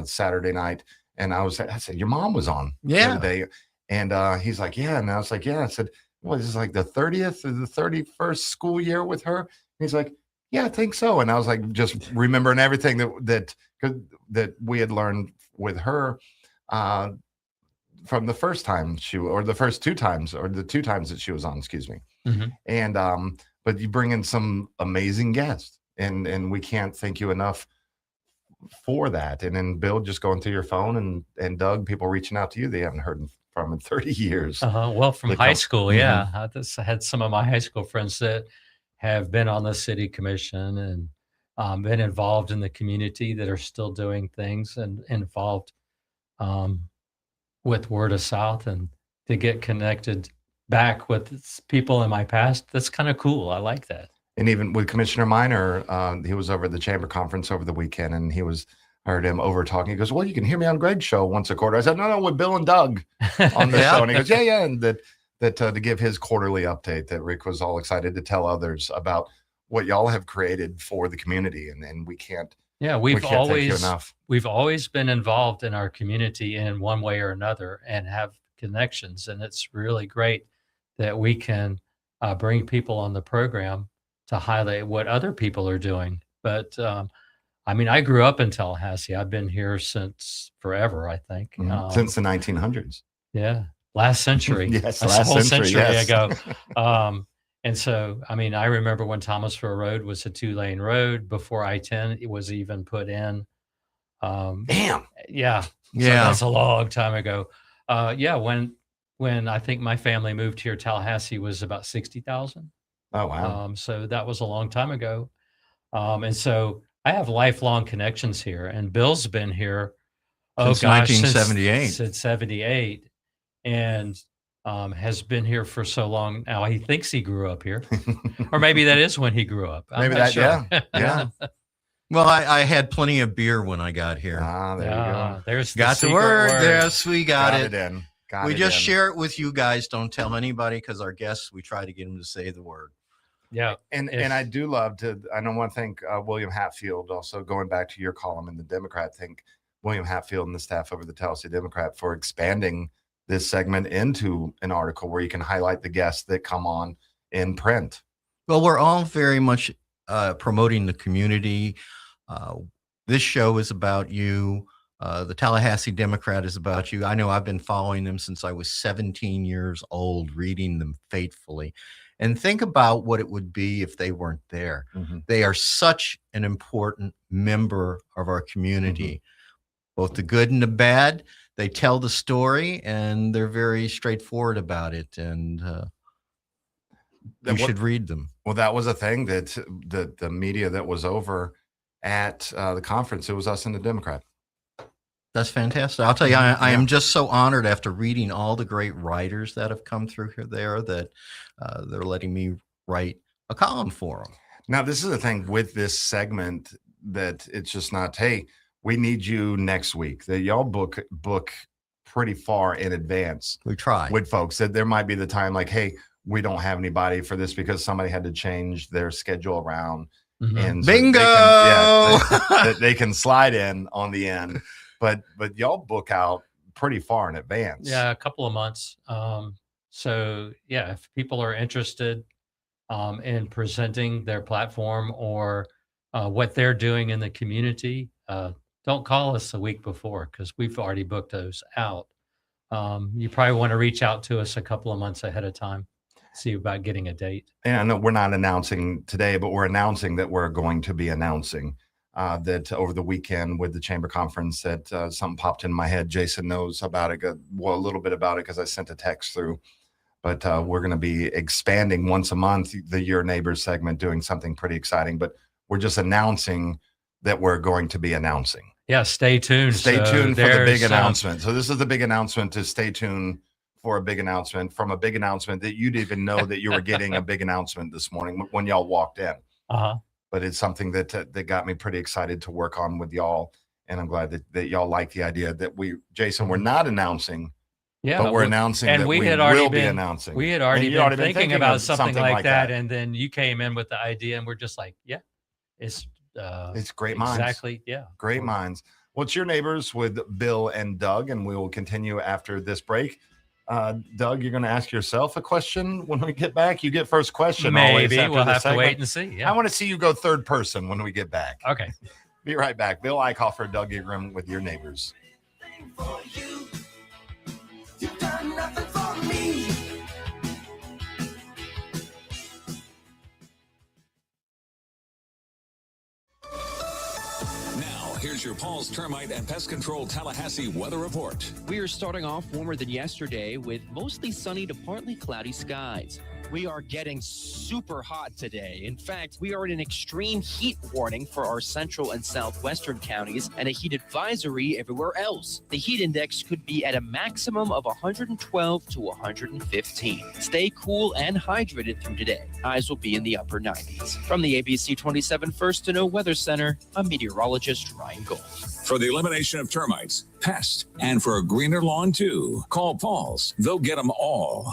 Saturday night, and I said, your mom was on the other day. And he's like, yeah. And I was like, yeah. I said, what is this, like the 30th or the 31st school year with her? And he's like, yeah, I think so. And I was like, just remembering everything that we had learned with her from the first time the first two times, or the two times that she was on, excuse me. And but you bring in some amazing guests, and we can't thank you enough for that. And then Bill, just going through your phone, and Doug, people reaching out to you they haven't heard from in 30 years. Well, from high school, I had some of my high school friends that have been on the city commission and been involved in the community, that are still doing things and involved with Word of South, and to get connected back with people in my past. That's kind of cool. I like that. And even with Commissioner Minor, he was over at the chamber conference over the weekend, and heard him over talking. He goes, well, you can hear me on Greg's show once a quarter. I said, no, with Bill and Doug on the show. And he goes, yeah. And that to give his quarterly update, that Rick was all excited to tell others about what y'all have created for the community. And we can't. Yeah, we've always been involved in our community in one way or another, and have connections. And it's really great that we can bring people on the program to highlight what other people are doing. But I grew up in Tallahassee. I've been here since forever, I think. Since the 1900s. Yeah, last century. Yes, a whole century ago. And so, I remember when Thomasville Road was a 2-lane road before I-10 it was even put in. Damn. Yeah. So that's a long time ago. When I think my family moved here, Tallahassee was about 60,000. Oh, wow. So that was a long time ago. And so I have lifelong connections here, and Bill's been here since 1978. Since 78, and has been here for so long now. He thinks he grew up here, or maybe that is when he grew up. Maybe that, sure. Yeah. Well, I had plenty of beer when I got here. There you go. There's got the word. Yes, we got it. We just in. share it with you guys. Don't tell anybody, because our guests, we try to get them to say the word. Yeah. And I do love to, I don't want to thank William Hatfield, also going back to your column in the Democrat, thank William Hatfield and the staff over the Tallahassee Democrat for expanding this segment into an article where you can highlight the guests that come on in print. Well, we're all very much promoting the community. This show is about you. The Tallahassee Democrat is about you. I know I've been following them since I was 17 years old, reading them faithfully. And think about what it would be if they weren't there. They are such an important member of our community, both the good and the bad. They tell the story, and they're very straightforward about it. And you should read them. Well, that was a thing that the media that was over at the conference, it was us and the Democrat. That's fantastic. I'll tell you, I am just so honored after reading all the great writers that have come through there that they're letting me write a column for them. Now, this is the thing with this segment, that it's just not, hey, we need you next week. That y'all book pretty far in advance. We try with folks that there might be the time like, hey, we don't have anybody for this because somebody had to change their schedule around. And so bingo, they can slide in on the end. But y'all book out pretty far in advance. Yeah, a couple of months. So yeah, if people are interested in presenting their platform or what they're doing in the community, don't call us a week before, because we've already booked those out. You probably want to reach out to us a couple of months ahead of time. see about getting a date. And I know we're not announcing today, but we're announcing that we're going to be announcing that over the weekend with the chamber conference that something popped in my head. Jason knows about it, well, a little bit about it because I sent a text through. But we're going to be expanding once a month, the Your Neighbors segment, doing something pretty exciting. But we're just announcing that we're going to be announcing. Yeah, stay tuned. Stay tuned for the big announcement. So this is the big announcement, to stay tuned for a big announcement from a big announcement that you didn't even know that you were getting a big announcement this morning when y'all walked in. But it's something that got me pretty excited to work on with y'all. And I'm glad that y'all like the idea that Jason, we're not announcing. Yeah, but we're announcing and that we will be announcing. We had already been thinking about something like that, and then you came in with the idea, and we're just like, yeah, it's great minds. Exactly, yeah, great minds. Well, it's Your Neighbors with Bill and Doug, and we will continue after this break. Doug, you're going to ask yourself a question when we get back. You get first question. Maybe we'll have segment. to wait and see. Yeah. I want to see you go third person when we get back. Okay, be right back. Bill Eichhofer, Doug Ingram with Your Neighbors. You've done nothing for me. Now, here's your Paul's Termite and Pest Control Tallahassee weather report. We are starting off warmer than yesterday with mostly sunny to partly cloudy skies. We are getting super hot today. In fact, we are in an extreme heat warning for our central and southwestern counties and a heat advisory everywhere else. The heat index could be at a maximum of 112 to 115. Stay cool and hydrated through today. Highs will be in the upper 90s. From the ABC 27 First to Know Weather Center, I'm meteorologist Ryan Gold. For the elimination of termites, pests, and for a greener lawn too, call Paul's. They'll get them all.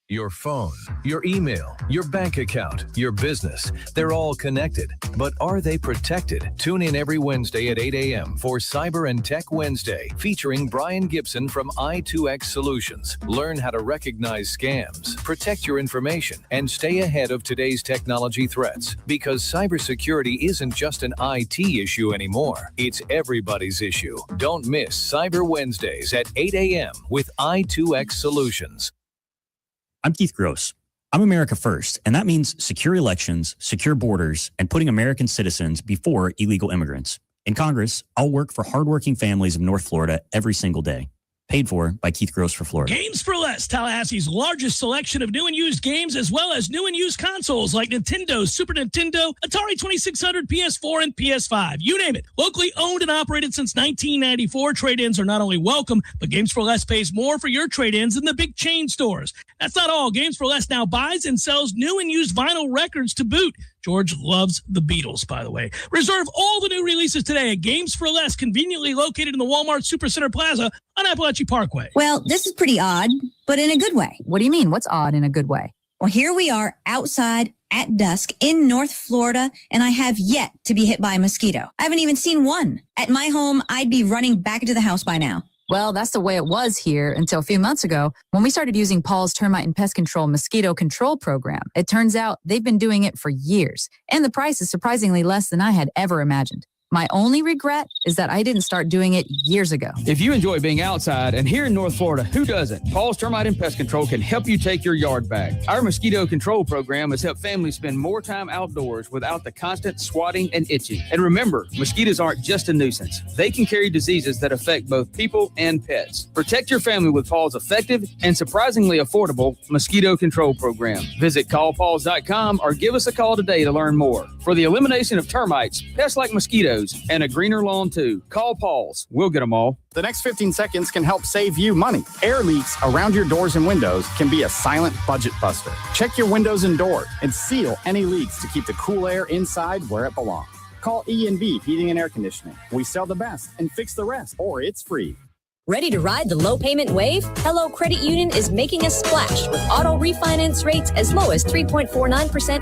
Your phone, your email, your bank account, your business, they're all connected. But are they protected? Tune in every Wednesday at 8 a.m. for Cyber and Tech Wednesday, featuring Brian Gibson from i2X Solutions. Learn how to recognize scams, protect your information, and stay ahead of today's technology threats. Because cybersecurity isn't just an IT issue anymore. It's everybody's issue. Don't miss Cyber Wednesdays at 8 a.m. with i2X Solutions. I'm Keith Gross. I'm America First, and that means secure elections, secure borders, and putting American citizens before illegal immigrants. In Congress, I'll work for hardworking families of North Florida every single day. Paid for by Keith Gross for Florida. Games for Less, Tallahassee's largest selection of new and used games, as well as new and used consoles like Nintendo, Super Nintendo, Atari 2600, PS4, and PS5. You name it. Locally owned and operated since 1994, trade-ins are not only welcome, but Games for Less pays more for your trade-ins than the big chain stores. That's not all. Games for Less now buys and sells new and used vinyl records to boot. George loves the Beatles, by the way. Reserve all the new releases today at Games for Less, conveniently located in the Walmart Supercenter Plaza on Appalachian Parkway. Well, this is pretty odd, but in a good way. What do you mean? What's odd in a good way? Well, here we are outside at dusk in North Florida, and I have yet to be hit by a mosquito. I haven't even seen one. At my home, I'd be running back into the house by now. Well, that's the way it was here until a few months ago when we started using Paul's Termite and Pest Control Mosquito Control Program. It turns out they've been doing it for years, and the price is surprisingly less than I had ever imagined. My only regret is that I didn't start doing it years ago. If you enjoy being outside, and here in North Florida, who doesn't? Paul's Termite and Pest Control can help you take your yard back. Our mosquito control program has helped families spend more time outdoors without the constant swatting and itching. And remember, mosquitoes aren't just a nuisance. They can carry diseases that affect both people and pets. Protect your family with Paul's effective and surprisingly affordable mosquito control program. Visit callpauls.com or give us a call today to learn more. For the elimination of termites, pests like mosquitoes, and a greener lawn too. Call Paul's. We'll get them all. The next 15 seconds can help save you money. Air leaks around your doors and windows can be a silent budget buster. Check your windows and doors and seal any leaks to keep the cool air inside where it belongs. Call E&B Heating and Air Conditioning. We sell the best and fix the rest, or it's free. Ready to ride the low payment wave? Hello Credit Union is making a splash with auto refinance rates as low as 3.49%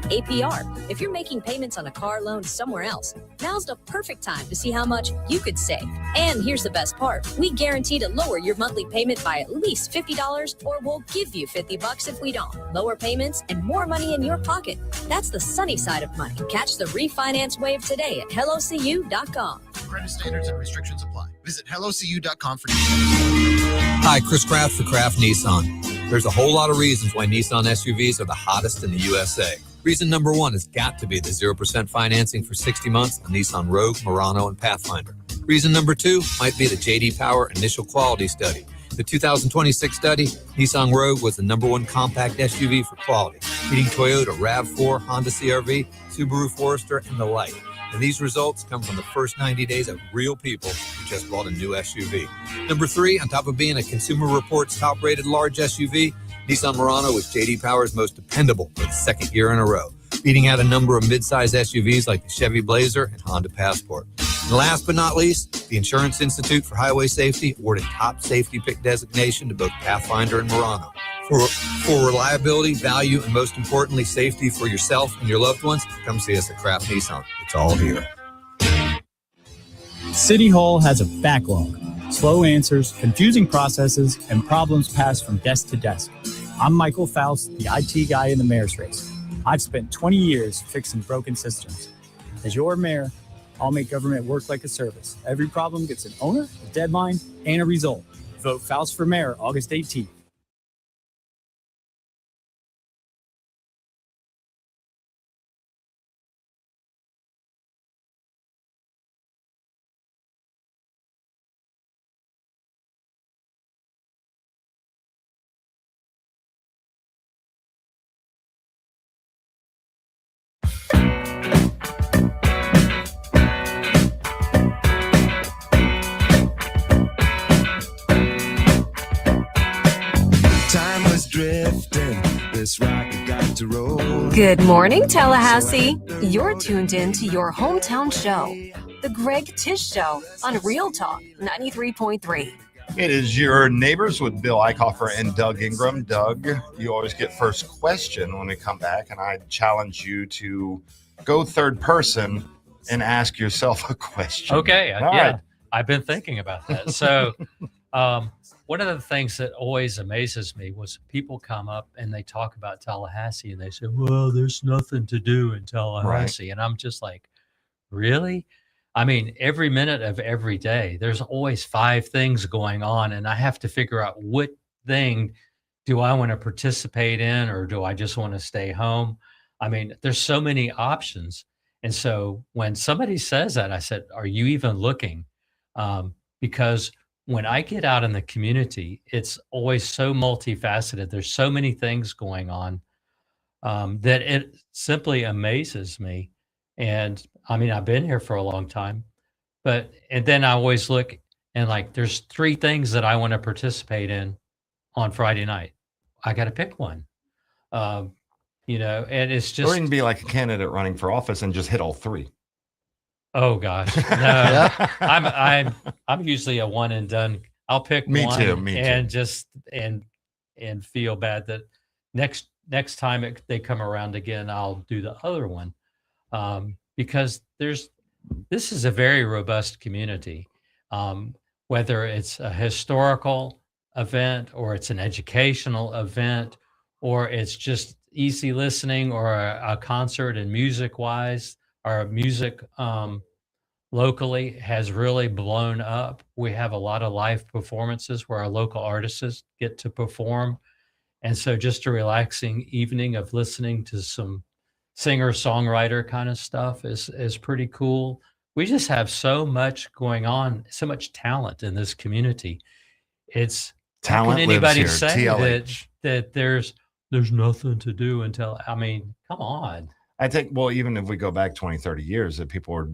APR. If you're making payments on a car loan somewhere else, now's the perfect time to see how much you could save. And here's the best part. We guarantee to lower your monthly payment by at least $50, or we'll give you $50 if we don't. Lower payments and more money in your pocket. That's the sunny side of money. Catch the refinance wave today at hellocu.com. Credit standards and restrictions apply. Visit hellocu.com for details. Hi, Chris Kraft for Kraft Nissan. There's a whole lot of reasons why Nissan SUVs are the hottest in the USA. Reason number one has got to be the 0% financing for 60 months on Nissan Rogue, Murano, and Pathfinder. Reason number two might be the J.D. Power Initial Quality Study. The 2026 study, Nissan Rogue was the #1 compact SUV for quality, beating Toyota RAV4, Honda CR-V, Subaru Forester, and the like. And these results come from the first 90 days of real people who just bought a new SUV. Number three, on top of being a Consumer Reports top-rated large SUV, Nissan Murano was J.D. Power's most dependable for the second year in a row, beating out a number of mid-size SUVs like the Chevy Blazer and Honda Passport. And last but not least, the Insurance Institute for Highway Safety awarded top safety pick designation to both Pathfinder and Murano. For reliability, value, and most importantly, safety for yourself and your loved ones, come see us at Kraft Nissan. It's all here. City Hall has a backlog, slow answers, confusing processes, and problems passed from desk to desk. I'm Michael Faust, the IT guy in the mayor's race. I've spent 20 years fixing broken systems. As your mayor, I'll make government work like a service. Every problem gets an owner, a deadline, and a result. Vote Faust for mayor August 18th. Time was drifting, this rocket got to roll. Good morning, Tallahassee. You're tuned in to your hometown show, The Greg Tish Show on Real Talk 93.3. It is your neighbors with Bill Eichhofer and Doug Ingram. Doug, you always get first question when we come back, and I challenge you to go third person and ask yourself a question. Okay. All Yeah. right. I've been thinking about that. So, one of the things that always amazes me was people come up and they talk about Tallahassee and they say, well, there's nothing to do in Tallahassee. And I'm just like, really? I mean, every minute of every day, there's always 5 things going on. And I have to figure out what thing do I want to participate in, or do I just want to stay home? I mean, there's so many options. And so when somebody says that, I said, are you even looking? Because when I get out in the community, it's always so multifaceted. There's so many things going on that it simply amazes me. And I mean, I've been here for a long time, and then I always look and like, there's 3 things that I want to participate in on Friday night. I got to pick one, and it's just. Or you can be like a candidate running for office and just hit all 3. Oh gosh, no! I'm usually a one and done. I'll pick Me one too. and just and feel bad that next time they come around again, I'll do the other one, because this is a very robust community, whether it's a historical event or it's an educational event or it's just easy listening or a concert and music wise. Our music locally has really blown up. We have a lot of live performances where our local artists get to perform. And so just a relaxing evening of listening to some singer-songwriter kind of stuff is pretty cool. We just have so much going on, so much talent in this community. It's Talent how can lives anybody here, say TLH. that there's nothing to do until, I mean, come on. I think, well, even if we go back 20, 30 years, that people were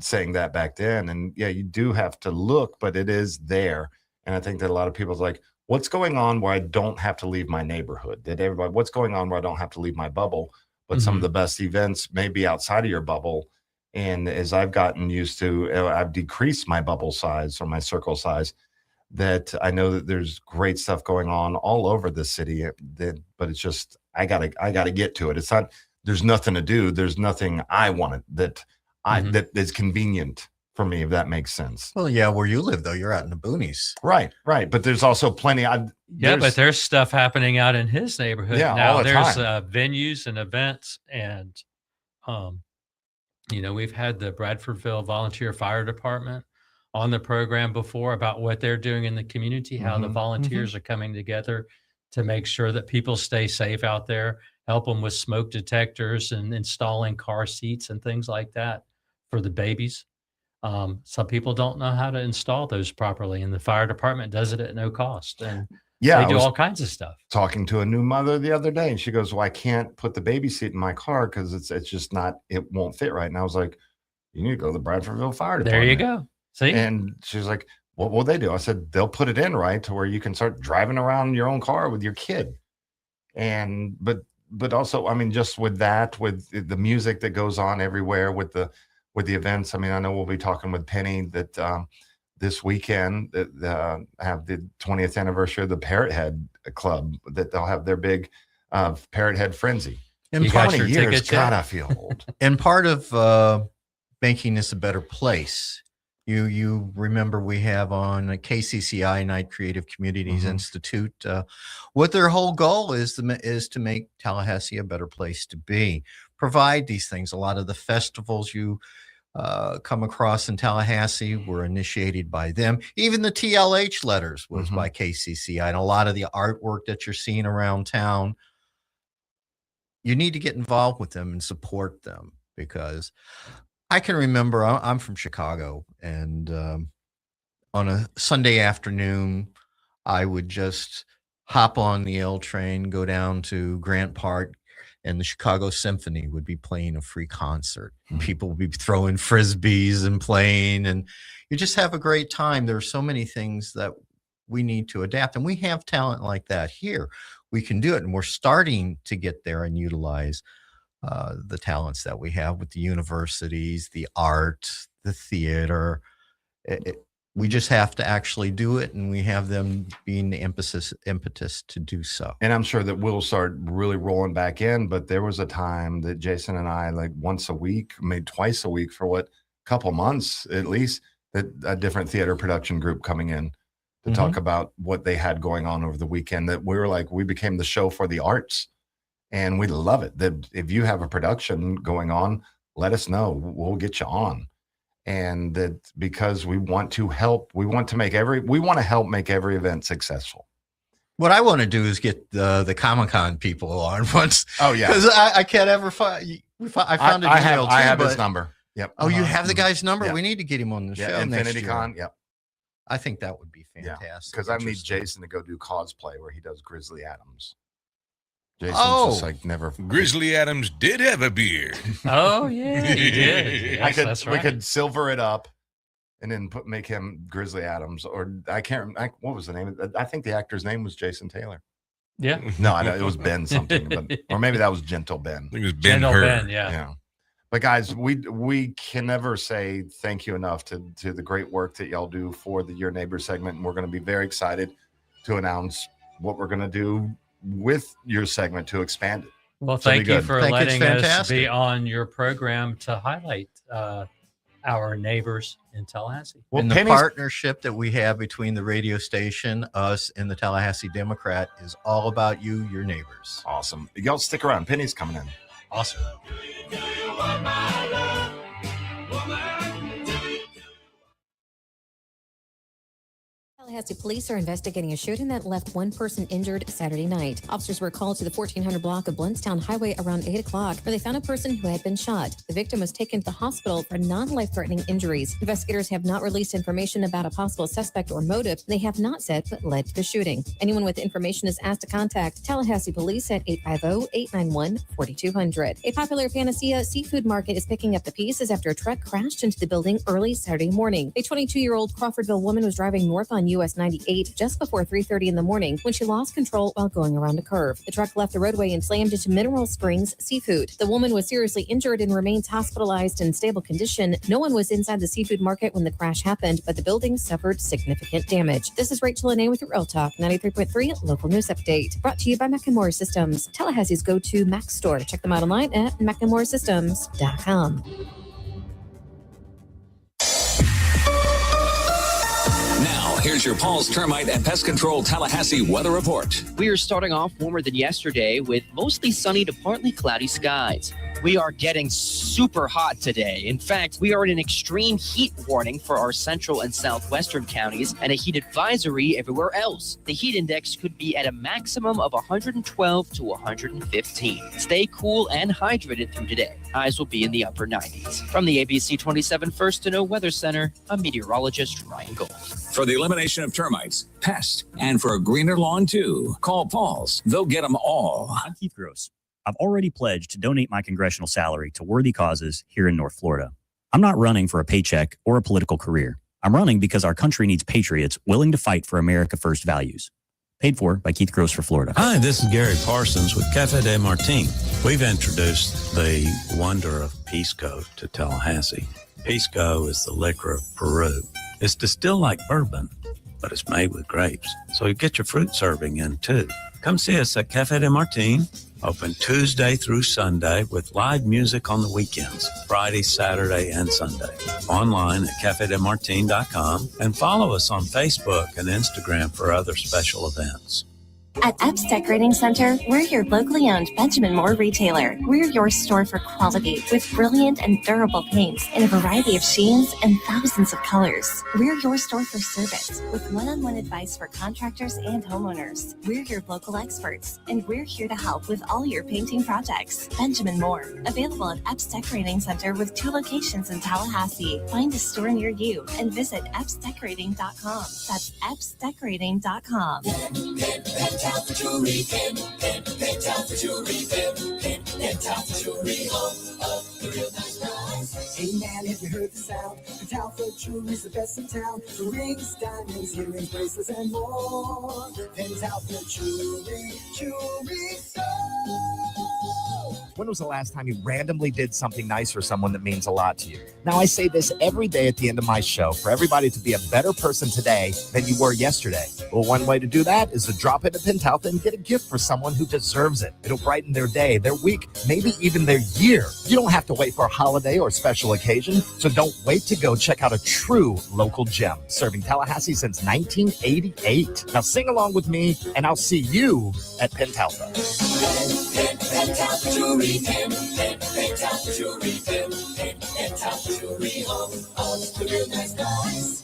saying that back then. And yeah, you do have to look, but it is there. And I think that a lot of people's like, what's going on where I don't have to leave my neighborhood? What's going on where I don't have to leave my bubble? But some of the best events may be outside of your bubble. And as I've gotten used to, I've decreased my bubble size or my circle size, that I know that there's great stuff going on all over the city. But it's just, I gotta get to it. It's not, there's nothing to do. There's nothing I wanted that is convenient for me, if that makes sense. Well, yeah, where you live though, you're out in the boonies. Right. But there's also plenty. But there's stuff happening out in his neighborhood. Yeah, now all the there's time. venues and events, and we've had the Bradfordville Volunteer Fire Department on the program before about what they're doing in the community, how the volunteers are coming together to make sure that people stay safe out there, help them with smoke detectors and installing car seats and things like that for the babies. Some people don't know how to install those properly, and the fire department does it at no cost. And Yeah, they I do was all kinds of stuff. talking to a new mother the other day, and she goes, "Well, I can't put the baby seat in my car because it's just not, it won't fit right." And I was like, "You need to go to the Bradfordville Fire Department." There you go. See? And she's like, "What will they do?" I said, "They'll put it in right to where you can start driving around your own car with your kid." And but also, I mean, just with that, with the music that goes on everywhere, with the events. I mean, I know we'll be talking with Penny that this weekend that have the 20th anniversary of the Parrot Head Club, that they'll have their big Parrot Head Frenzy. And how part many of years? God, I feel old. And part of making this a better place, you remember we have on KCCI Night Creative Communities Institute, what their whole goal is to make Tallahassee a better place to be. Provide these things. A lot of the festivals you come across in Tallahassee were initiated by them. Even the TLH letters was by KCCI, and a lot of the artwork that you're seeing around town. You need to get involved with them and support them, because I can remember I'm from Chicago, and on a Sunday afternoon, I would just hop on the L train, go down to Grant Park, and the Chicago Symphony would be playing a free concert. People would be throwing frisbees and playing, and you just have a great time. There are so many things that we need to adapt, and we have talent like that here. We can do it, and we're starting to get there and utilize the talents that we have with the universities, the art, the theater. We just have to actually do it, and we have them being the impetus to do so. And I'm sure that we'll start really rolling back in, but there was a time that Jason and I, like once a week, maybe twice a week for a couple months at least, that a different theater production group coming in to talk about what they had going on over the weekend, that we were like, we became the show for the arts, and we love it. That if you have a production going on, let us know. We'll get you on. And that because we want to help, we want to help make every event successful. What I want to do is get the Comic-Con people on once. Oh yeah, because I can't ever find. I found an email too. I have his number. Yep. Oh, you have the guy's number? Yep. We need to get him on the show. Infinity Con. Yep. I think that would be fantastic. Because I need Jason to go do cosplay where he does Grizzly Adams. Jason's just like never. Grizzly Adams did have a beard. Oh yeah, he did. Yes, that's right. We could silver it up, and then make him Grizzly Adams, or what was the name? I think the actor's name was Jason Taylor. Yeah. No, I know it was Ben something, or maybe that was Gentle Ben. I think it was Ben Gentle Hur. Ben, yeah. Yeah. But guys, we can never say thank you enough to the great work that y'all do for the Your Neighbor segment, and we're going to be very excited to announce what we're going to do with your segment to expand it. Well, thank you for letting us be on your program to highlight our neighbors in Tallahassee. Well, and the partnership that we have between the radio station, us, and the Tallahassee Democrat is all about you, your neighbors. Awesome. Y'all stick around. Penny's coming in. Awesome. Tallahassee police are investigating a shooting that left one person injured Saturday night. Officers were called to the 1400 block of Bluntstown Highway around 8 o'clock, where they found a person who had been shot. The victim was taken to the hospital for non-life-threatening injuries. Investigators have not released information about a possible suspect or motive. They have not said what led to the shooting. Anyone with information is asked to contact Tallahassee Police at 850-891-4200. A popular Panacea seafood market is picking up the pieces after a truck crashed into the building early Saturday morning. A 22-year-old Crawfordville woman was driving north on US 98 just before 3:30 in the morning when she lost control while going around a curve. The truck left the roadway and slammed into Mineral Springs Seafood. The woman was seriously injured and remains hospitalized in stable condition. No one was inside the seafood market when the crash happened, but the building suffered significant damage. This is Rachel Lene with Real Talk 93.3 Local News Update. Brought to you by McEnmore Systems, Tallahassee's go-to Mac store. Check them out online at McEnmoreSystems.com. Now, here's your Paul's Termite and Pest Control Tallahassee weather report. We are starting off warmer than yesterday with mostly sunny to partly cloudy skies. We are getting super hot today. In fact, we are in an extreme heat warning for our central and southwestern counties and a heat advisory everywhere else. The heat index could be at a maximum of 112 to 115. Stay cool and hydrated through today. Highs will be in the upper 90s. From the ABC 27 First to Know Weather Center, I'm meteorologist Ryan Gold. For the elimination of termites, pests, and for a greener lawn too, call Paul's. They'll get them all. I'm Keith Gross. I've already pledged to donate my congressional salary to worthy causes here in North Florida. I'm not running for a paycheck or a political career. I'm running because our country needs patriots willing to fight for America First values. Paid for by Keith Gross for Florida. Hi, this is Gary Parsons with Cafe de Martin. We've introduced the wonder of Pisco to Tallahassee. Pisco is the liquor of Peru. It's distilled like bourbon, but it's made with grapes. So you get your fruit serving in too. Come see us at Cafe de Martin, open Tuesday through Sunday with live music on the weekends, Friday, Saturday, and Sunday. Online at cafedemartin.com and follow us on Facebook and Instagram for other special events. At Epps Decorating Center, we're your locally owned Benjamin Moore retailer. We're your store for quality with brilliant and durable paints in a variety of sheens and thousands of colors. We're your store for service with one-on-one advice for contractors and homeowners. We're your local experts, and we're here to help with all your painting projects. Benjamin Moore, available at Epps Decorating Center with 2 locations in Tallahassee. Find a store near you and visit EppsDecorating.com. That's EppsDecorating.com. Out for jewelry, out for jewelry, out for jewelry, home of the real nice price. Hey man, have you heard the sound? Out for jewelry's the best in town. Rings, diamonds, earrings, bracelets, and more. Out for jewelry store. When was the last time you randomly did something nice for someone that means a lot to you? Now, I say this every day at the end of my show for everybody to be a better person today than you were yesterday. Well, one way to do that is to drop into Pentalpha and get a gift for someone who deserves it. It'll brighten their day, their week, maybe even their year. You don't have to wait for a holiday or special occasion, so don't wait to go check out a true local gem serving Tallahassee since 1988. Now sing along with me, and I'll see you at Pentalpha. Pentalpha Jewelry, Pentalpha Jewelry, Pentalpha Jewelry, home of the real nice guys.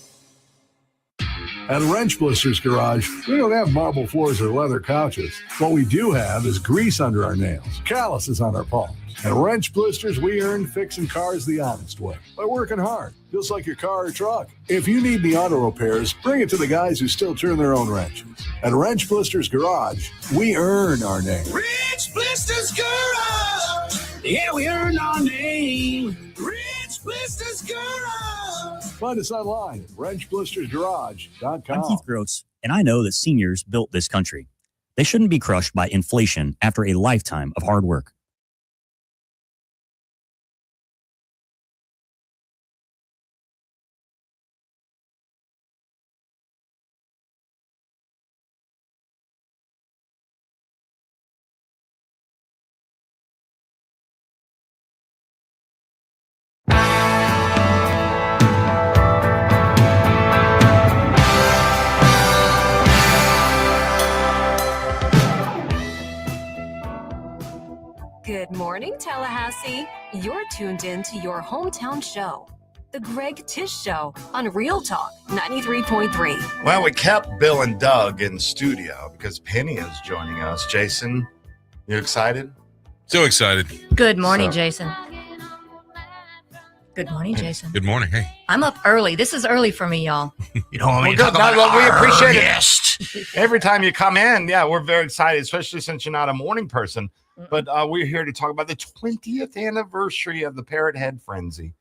At Wrench Blisters Garage, we don't have marble floors or leather couches. What we do have is grease under our nails, calluses on our palms. At Wrench Blisters, we earn fixing cars the honest way, by working hard, just like your car or truck. If you need the auto repairs, bring it to the guys who still turn their own wrenches. At Wrench Blisters Garage, we earn our name. Wrench Blisters Garage. Yeah, we earn our name. Wrench Blisters Garage. Find us online at wrenchblistersgarage.com. I'm Keith Gross, and I know that seniors built this country. They shouldn't be crushed by inflation after a lifetime of hard work. Good morning, Tallahassee. You're tuned in to your hometown show, The Greg Tish Show on Real Talk 93.3. Well, we kept Bill and Doug in studio because Penny is joining us. Jason, you excited? So excited. Good morning, Jason. Good morning, Jason. Good morning. Hey. I'm up early. This is early for me, y'all. You don't want me to talk about it. We appreciate it. Every time you come in, yeah, we're very excited, especially since you're not a morning person. But we're here to talk about the 20th anniversary of the Parrot Head Frenzy.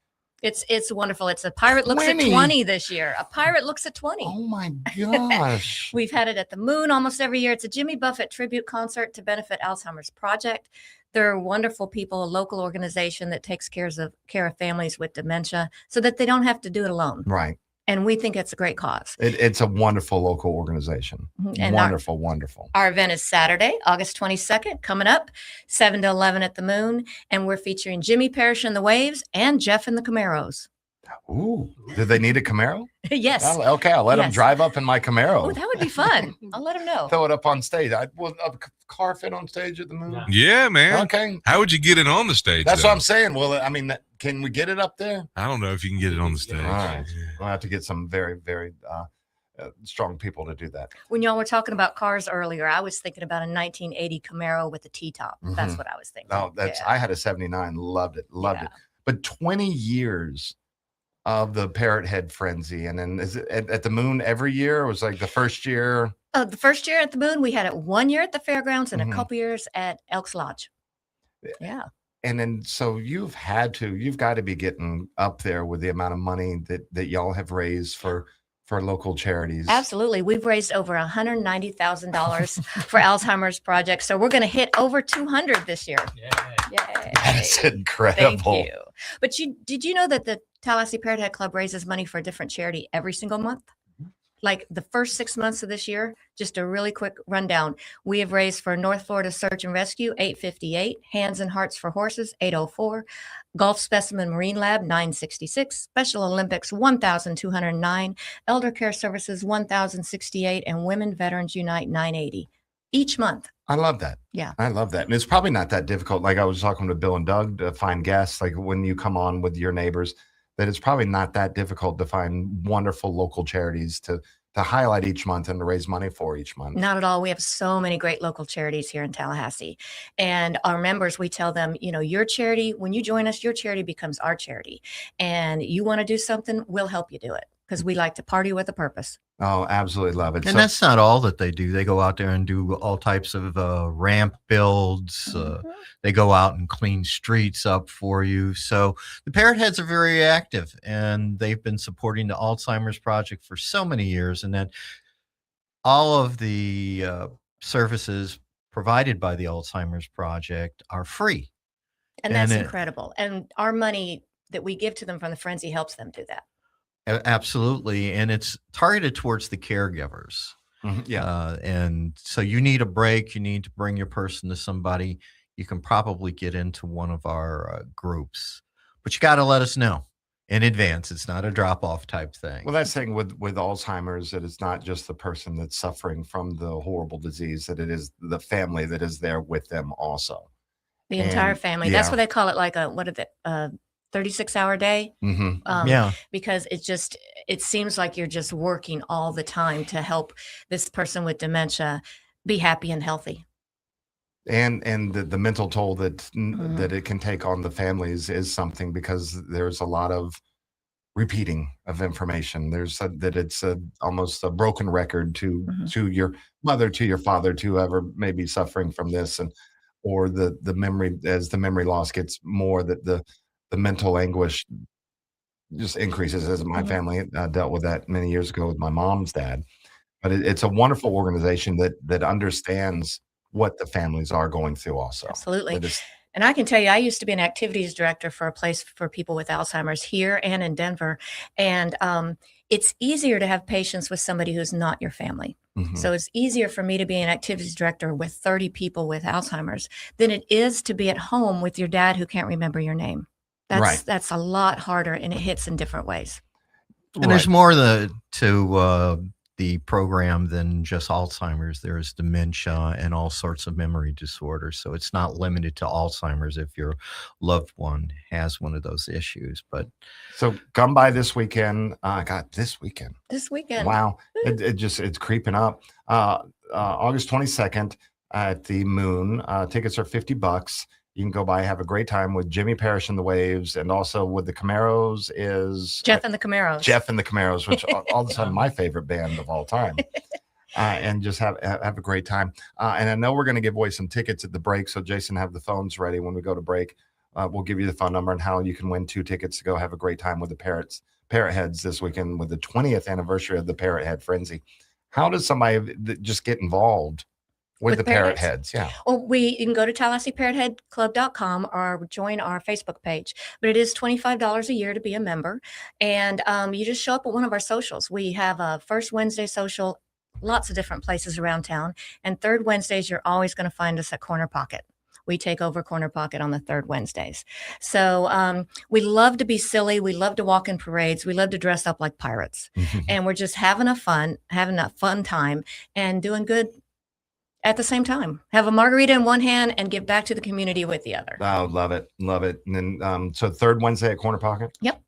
It's wonderful. It's a pirate looks at 20 this year. A pirate looks at 20. Oh my gosh. We've had it at the Moon almost every year. It's a Jimmy Buffett tribute concert to benefit Alzheimer's Project. They're wonderful people, a local organization that takes care of families with dementia so that they don't have to do it alone. Right. And we think it's a great cause. It's a wonderful local organization. And wonderful. Our event is Saturday, August 22nd, coming up, 7 to 11 at the Moon. And we're featuring Jimmy Parrish and the Waves and Jeff and the Camaros. Ooh, do they need a Camaro? Yes. Okay, I'll let them Yes. drive up in my Camaro. Oh, that would be fun. I'll let them know. Throw it up on stage. Will a car fit on stage at the Moon? Yeah, man. Okay. How would you get it on the stage? That's though? what I'm saying. Well, I mean, can we get it up there? I don't know if you can get it on the stage. All right. We'll have to get some very, very strong people to do that. When y'all were talking about cars earlier, I was thinking about a 1980 Camaro with a T-top. That's Mhm. what I was thinking. No, I had a 79, loved it. But 20 years of the Parrot Head frenzy. And then is it at the Moon every year? It was like the first year. The first year at the Moon, we had it 1 year at the fairgrounds and Mhm. a couple years at Elks Lodge. Yeah. And then, so you've got to be getting up there with the amount of money that y'all have raised for local charities. Absolutely. We've raised over $190,000 for Alzheimer's Project. So we're going to hit over 200 this year. Yay. That is incredible. Thank you. But did you know that the Tallahassee Parrot Head Club raises money for a different charity every single month? Like the first 6 months of this year, just a really quick rundown. We have raised for North Florida Search and Rescue, $858, Hands and Hearts for Horses, $804, Gulf Specimen Marine Lab, $966, Special Olympics, $1,209, Elder Care Services, $1,068, and Women Veterans Unite, $980 each month. I love that. Yeah. I love that. And it's probably not that difficult. Like I was talking to Bill and Doug to find guests, like when you come on with your neighbors, that it's probably not that difficult to find wonderful local charities to highlight each month and to raise money for each month. Not at all. We have so many great local charities here in Tallahassee. And our members, we tell them, your charity, when you join us, your charity becomes our charity. And you want to do something, we'll help you do it because we like to party with a purpose. Oh, absolutely love it. And that's not all that they do. They go out there and do all types of ramp builds. They go out and clean streets up for you. So the Parrot Heads are very active, and they've been supporting the Alzheimer's Project for so many years. And then all of the services provided by the Alzheimer's Project are free. And that's incredible. And our money that we give to them from the frenzy helps them do that. Absolutely. And it's targeted towards the caregivers. Yeah. And so you need a break. You need to bring your person to somebody. You can probably get into one of our groups, but you got to let us know in advance. It's not a drop-off type thing. Well, that's the thing with Alzheimer's, that it's not just the person that's suffering from the horrible disease, that it is the family that is there with them also. The entire family. That's what they call it, like 36-hour day. Yeah. Because it seems like you're just working all the time to help this person with dementia be happy and healthy. And the mental toll that it can take on the families is something, because there's a lot of repeating of information. There's that it's almost a broken record to your mother, to your father, to whoever may be suffering from this, or the memory, as the memory loss gets more, that the mental anguish just increases. As my family dealt with that many years ago with my mom's dad. But it's a wonderful organization that understands what the families are going through also. Absolutely. And I can tell you, I used to be an activities director for a place for people with Alzheimer's here and in Denver. And it's easier to have patients with somebody who's not your family. So it's easier for me to be an activities director with 30 people with Alzheimer's than it is to be at home with your dad who can't remember your name. That's a lot harder, and it hits in different ways. And there's more to the program than just Alzheimer's. There's dementia and all sorts of memory disorders. So it's not limited to Alzheimer's if your loved one has one of those issues. But so come by this weekend. This weekend. Wow. It's creeping up. August 22nd at the Moon. Tickets are $50. You can go by, have a great time with Jimmy Parrish and the Waves, and also with the Camaros is Jeff and the Camaros. Jeff and the Camaros, which all of a sudden my favorite band of all time. And just have a great time. And I know we're going to give away some tickets at the break, so Jason, have the phones ready when we go to break. We'll give you the phone number and how you can win 2 tickets to go have a great time with the Parrot Heads this weekend with the 20th anniversary of the Parrot Head Frenzy. How does somebody just get involved with the Parrot Heads? Yeah. Well, you can go to TallahasseeParrotHeadClub.com or join our Facebook page. But it is $25 a year to be a member. And you just show up at one of our socials. We have a first Wednesday social, lots of different places around town. And third Wednesdays, you're always going to find us at Corner Pocket. we take over Corner Pocket on the third Wednesdays. So we love to be silly. We love to walk in parades. We love to dress up like pirates. And we're just having a fun time and doing good at the same time. Have a margarita in one hand and give back to the community with the other. Oh, love it. And then, so third Wednesday at Corner Pocket? Yep.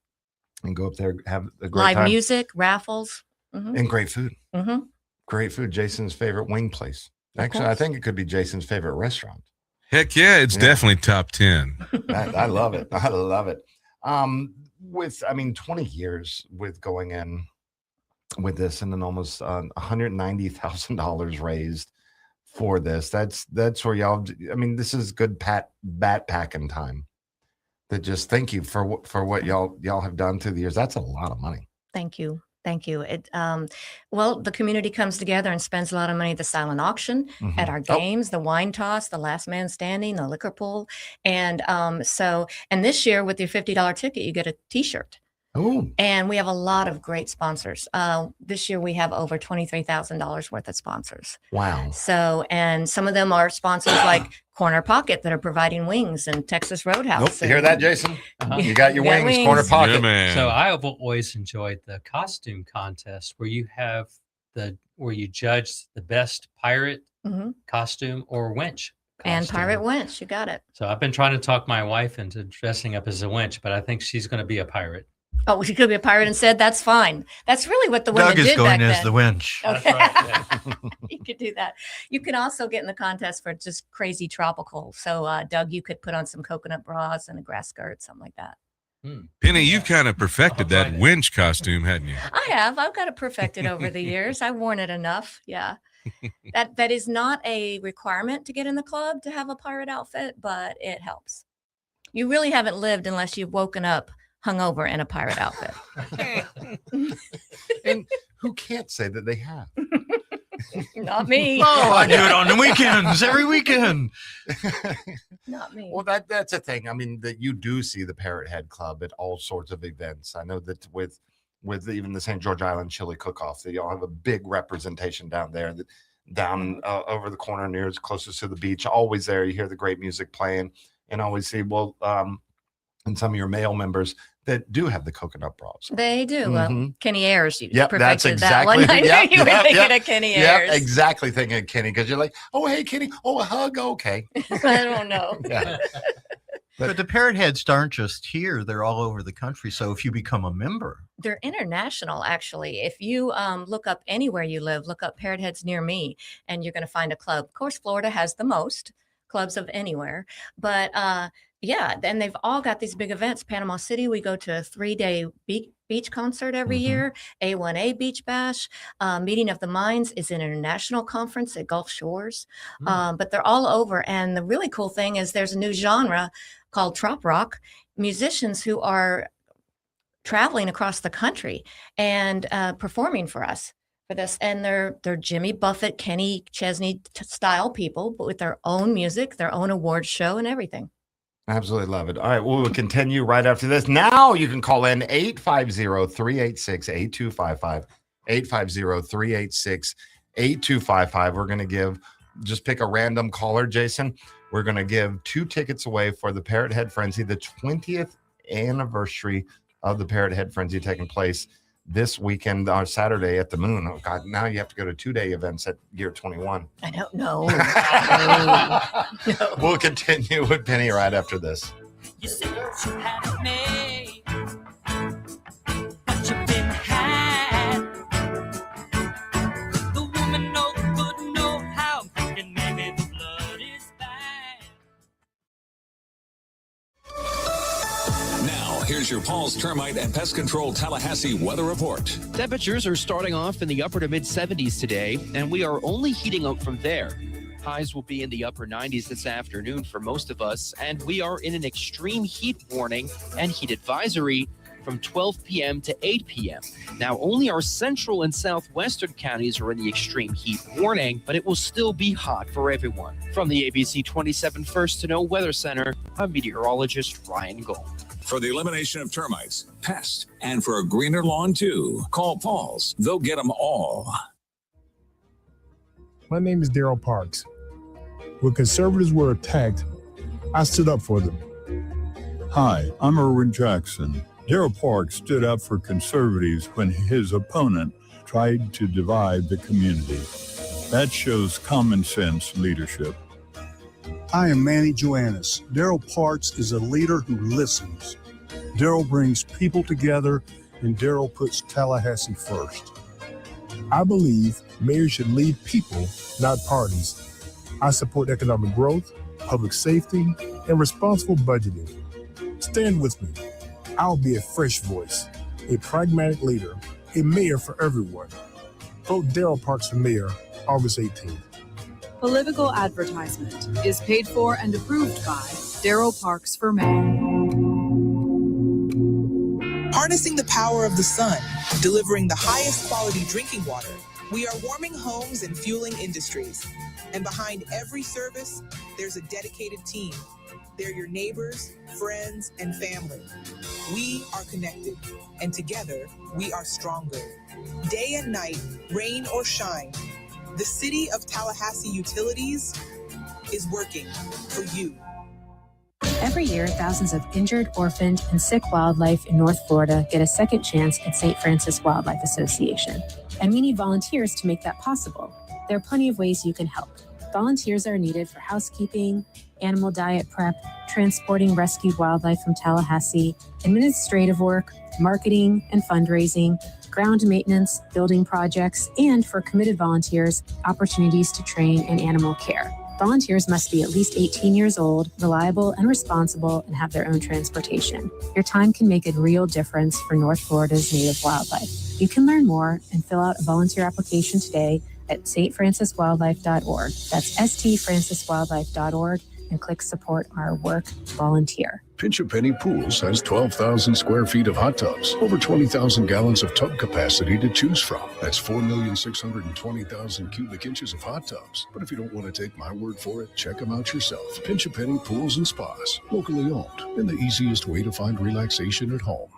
And go up there, have a great Live time. music, raffles. And great food. Great food. Jason's favorite wing place. Actually, I think it could be Jason's favorite restaurant. Heck yeah, it's definitely top 10. I love it. I love it. 20 years with going in with this, and then almost $190,000 raised for this. That's where y'all. This is good bat packing time. That just thank you for what y'all have done through the years. That's a lot of money. Thank you. It the community comes together and spends a lot of money at the silent auction, at our games, the wine toss, the last man standing, the liquor pool, and this year with your $50 ticket, you get a T-shirt. Oh. And we have a lot of great sponsors. This year we have over $23,000 worth of sponsors. Wow. So, and some of them are sponsors like Corner Pocket that are providing wings and Texas Roadhouse. You hear that, Jason? You got your wings, Corner Pocket. Yeah, man. So I have always enjoyed the costume contest where you have where you judge the best pirate costume or winch. And pirate winch, you got it. So I've been trying to talk my wife into dressing up as a winch, but I think she's going to be a pirate. Oh, she could be a pirate instead. That's fine. That's really what the women Doug is did going back as then. the winch. Okay. That's right, You could do that. You can also get in the contest for just crazy tropical. So, Doug, you could put on some coconut bras and a grass skirt, something like that. Penny, you've kind of perfected that winch costume, hadn't you? I have. I've got it perfected over the years. I've worn it enough. Yeah. That is not a requirement to get in the club to have a pirate outfit, but it helps. You really haven't lived unless you've woken up hungover in a pirate outfit. And who can't say that they have? Not me. Oh, I do it on the weekends, every weekend. Not me. Well, that's a thing. That you do see the Parrot Head Club at all sorts of events. I know that with even the St. George Island Chili Cook-Off, that y'all have a big representation down there. Down over the corner near as closest to the beach. Always there. You hear the great music playing, and always see and some of your male members that do have the coconut bras. They do. Well, Kenny Ayers, you Yep, that's perfected exactly. that one. I knew you were thinking of Kenny Ayers. Yeah, exactly thinking of Kenny, because you're like, oh, hey, Kenny. Oh, a hug. Okay. I don't know. Yeah. But the Parrot Heads aren't just here; they're all over the country. So if you become a member, They're international, actually. If you look up anywhere you live, look up Parrot Heads near me, and you're going to find a club. Of course, Florida has the most clubs of anywhere, but yeah, and they've all got these big events. Panama City, we go to a 3-day beach concert every year. A1A Beach Bash. Meeting of the Minds is an international conference at Gulf Shores, but they're all over. And the really cool thing is there's a new genre called trop rock. Musicians who are traveling across the country and performing for us for this, and they're Jimmy Buffett, Kenny Chesney style people, but with their own music, their own award show, and everything. Absolutely love it. All right, we'll continue right after this. Now you can call in 850-386-8255, 850-386-8255. We're going to just pick a random caller, Jason. We're going to give 2 tickets away for the Parrot Head Frenzy, the 20th anniversary of the Parrot Head Frenzy taking place this weekend on Saturday at the Moon. Oh God, now you have to go to 2-day events at Year 21. I don't know. No. We'll continue with Penny right after this. You said you had it made, but you've been had. The woman no good, no how, and maybe the blood is bad. Now, here's your Paul's Termite and Pest Control Tallahassee weather report. Temperatures are starting off in the upper to mid 70s today, and we are only heating up from there. Highs will be in the upper 90s this afternoon for most of us, and we are in an extreme heat warning and heat advisory from 12 p.m. to 8 p.m. Now, only our central and southwestern counties are in the extreme heat warning, but it will still be hot for everyone. From the ABC 27 First to Know Weather Center, I'm meteorologist Ryan Gold. For the elimination of termites, pests, and for a greener lawn too, call Paul's. They'll get them all. My name is Daryl Parks. When conservatives were attacked, I stood up for them. Hi, I'm Erwin Jackson. Darrell Parks stood up for conservatives when his opponent tried to divide the community. That shows common sense leadership. I am Manny Joannis. Darrell Parks is a leader who listens. Darrell brings people together, and Darrell puts Tallahassee first. I believe mayors should lead people, not parties. I support economic growth, public safety, and responsible budgeting. Stand with me. I'll be a fresh voice, a pragmatic leader, a mayor for everyone. Vote Darrell Parks for mayor, August 18th. Political advertisement is paid for and approved by Darrell Parks for mayor. Harnessing the power of the sun, delivering the highest quality drinking water, we are warming homes and fueling industries. And behind every service, there's a dedicated team. They're your neighbors, friends, and family. We are connected, and together we are stronger. Day and night, rain or shine, the City of Tallahassee Utilities is working for you. Every year, thousands of injured, orphaned, and sick wildlife in North Florida get a second chance at St. Francis Wildlife Association. And we need volunteers to make that possible. There are plenty of ways you can help. Volunteers are needed for housekeeping, animal diet prep, transporting rescued wildlife from Tallahassee, administrative work, marketing and fundraising, ground maintenance, building projects, and for committed volunteers, opportunities to train in animal care. Volunteers must be at least 18 years old, reliable and responsible, and have their own transportation. Your time can make a real difference for North Florida's native wildlife. You can learn more and fill out a volunteer application today at stfranciswildlife.org. That's stfranciswildlife.org, and click Support Our Work, Volunteer. Pinch a Penny Pools has 12,000 square feet of hot tubs, over 20,000 gallons of tub capacity to choose from. That's 4,620,000 cubic inches of hot tubs. But if you don't want to take my word for it, check them out yourself. Pinch a Penny Pools and Spas, locally owned, and the easiest way to find relaxation at home.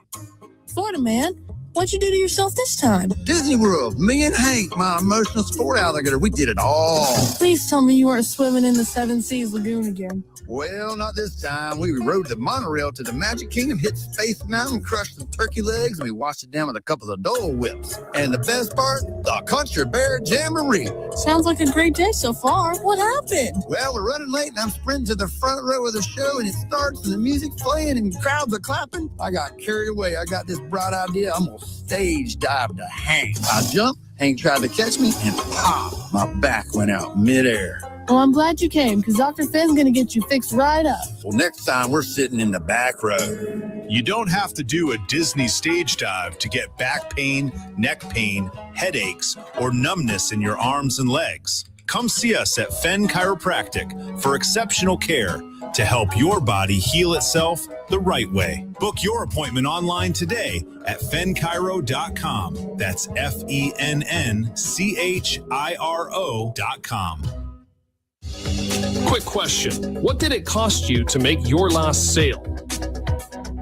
Florida man, what'd you do to yourself this time? Disney World. Me and Hank, my emotional sport alligator, we did it all. Please tell me you weren't swimming in the Seven Seas Lagoon again. Well, not this time. We rode the monorail to the Magic Kingdom, hit Space Mountain, crushed some turkey legs, and we washed it down with a couple of Dole Whips. And the best part, the Country Bear Jamboree. Sounds like a great day so far. What happened? Well, we're running late, and I'm sprinting to the front row of the show, and it starts, and the music's playing, and crowds are clapping. I got carried away. I got this bright idea. I'm going to stage dive to Hank. I jumped, Hank tried to catch me, and pop, my back went out midair. Well, I'm glad you came, because Dr. Finn's going to get you fixed right up. Well, next time we're sitting in the back row. You don't have to do a Disney stage dive to get back pain, neck pain, headaches, or numbness in your arms and legs. Come see us at Fenn Chiropractic for exceptional care to help your body heal itself the right way. Book your appointment online today at fennchiro.com. That's FENNCHIRO.com. Quick question. What did it cost you to make your last sale?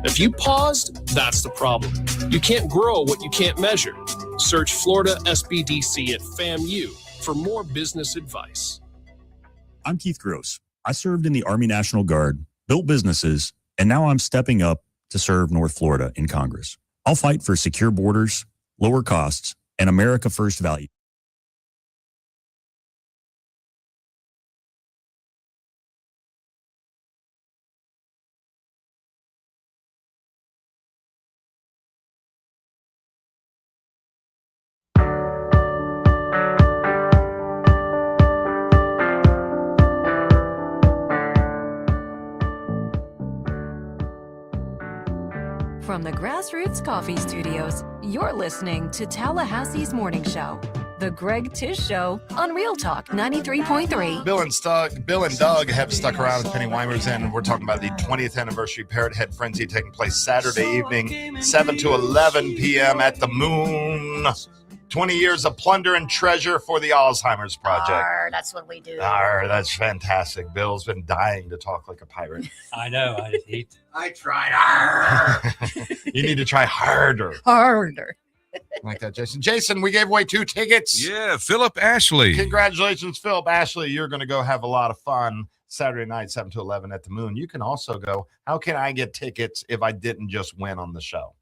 If you paused, that's the problem. You can't grow what you can't measure. Search Florida SBDC at FAMU for more business advice. I'm Keith Gross. I served in the Army National Guard, built businesses, and now I'm stepping up to serve North Florida in Congress. I'll fight for secure borders, lower costs, and America First values. From the Grassroots Coffee Studios, you're listening to Tallahassee's Morning Show, The Greg Tish Show on Real Talk 93.3. Bill and Doug have stuck around with Penny Weimer's in, and we're talking about the 20th anniversary Parrot Head Frenzy taking place Saturday evening, 7 to 11 p.m. at the Moon. 20 years of plunder and treasure for the Alzheimer's Project. Arr, that's what we do. Arr, that's fantastic. Bill's been dying to talk like a pirate. I know. I tried. Arr. You need to try harder. Harder. Like that, Jason. Jason, we gave away 2 tickets. Yeah, Philip Ashley. Congratulations, Philip Ashley. You're going to go have a lot of fun Saturday night, 7 to 11 at the Moon. You can also go, how can I get tickets if I didn't just win on the show?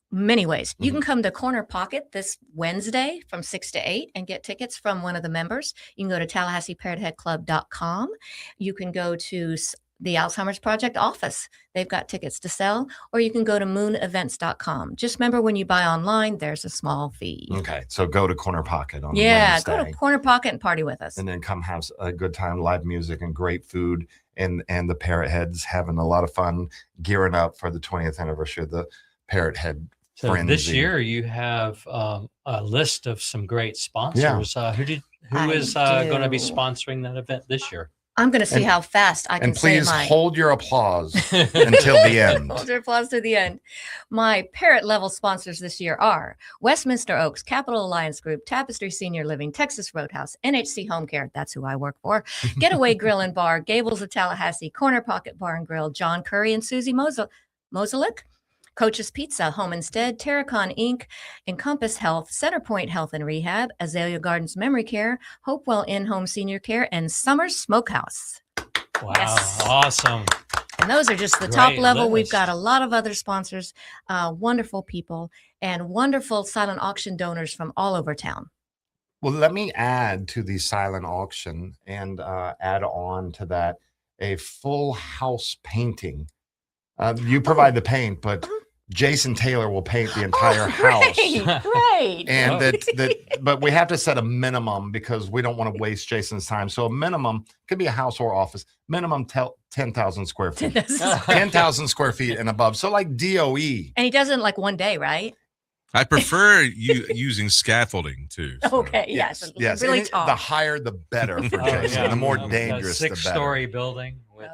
Many ways. You can come to Corner Pocket this Wednesday from 6 to 8 and get tickets from one of the members. You can go to TallahasseeParrotheadClub.com. You can go to the Alzheimer's Project office. They've got tickets to sell. Or you can go to moonevents.com. Just remember, when you buy online, there's a small fee. Okay, so go to Corner Pocket on Yeah, Wednesday. go to Corner Pocket and party with us. And then come have a good time, live music and great food. And the Parrot Heads having a lot of fun gearing up for the 20th anniversary of the Parrot Head. So this year you have a list of some great sponsors. Who is going to be sponsoring that event this year? I'm going to see how fast I can say please mine. hold your applause until the end. Hold your applause to the end. My Parrot level sponsors this year are Westminster Oaks, Capital Alliance Group, Tapestry Senior Living, Texas Roadhouse, NHC Home Care, that's who I work for, Getaway Grill and Bar, Gables of Tallahassee, Corner Pocket Bar and Grill, John Curry and Susie Moselick, Coach's Pizza, Home Instead, Terracon Inc., Encompass Health, Centerpoint Health and Rehab, Azalea Gardens Memory Care, Hopewell In-Home Senior Care, and Summer's Smokehouse. Wow, awesome. And those are just the top Great level. list. We've got a lot of other sponsors, wonderful people, and wonderful silent auction donors from all over town. Well, let me add to the silent auction and add on to that a full house painting. You provide the paint, but Jason Taylor will paint the entire house. Right. And but we have to set a minimum because we don't want to waste Jason's time. So a minimum could be a house or office, minimum 10,000 square feet, 10,000 square feet and above. So like DOE. And he does it in like one day, right? I prefer you using scaffolding too. So. Okay, yes. Yes. Really And tall. The higher, the better for Jason. The more dangerous, the better. 6-story building with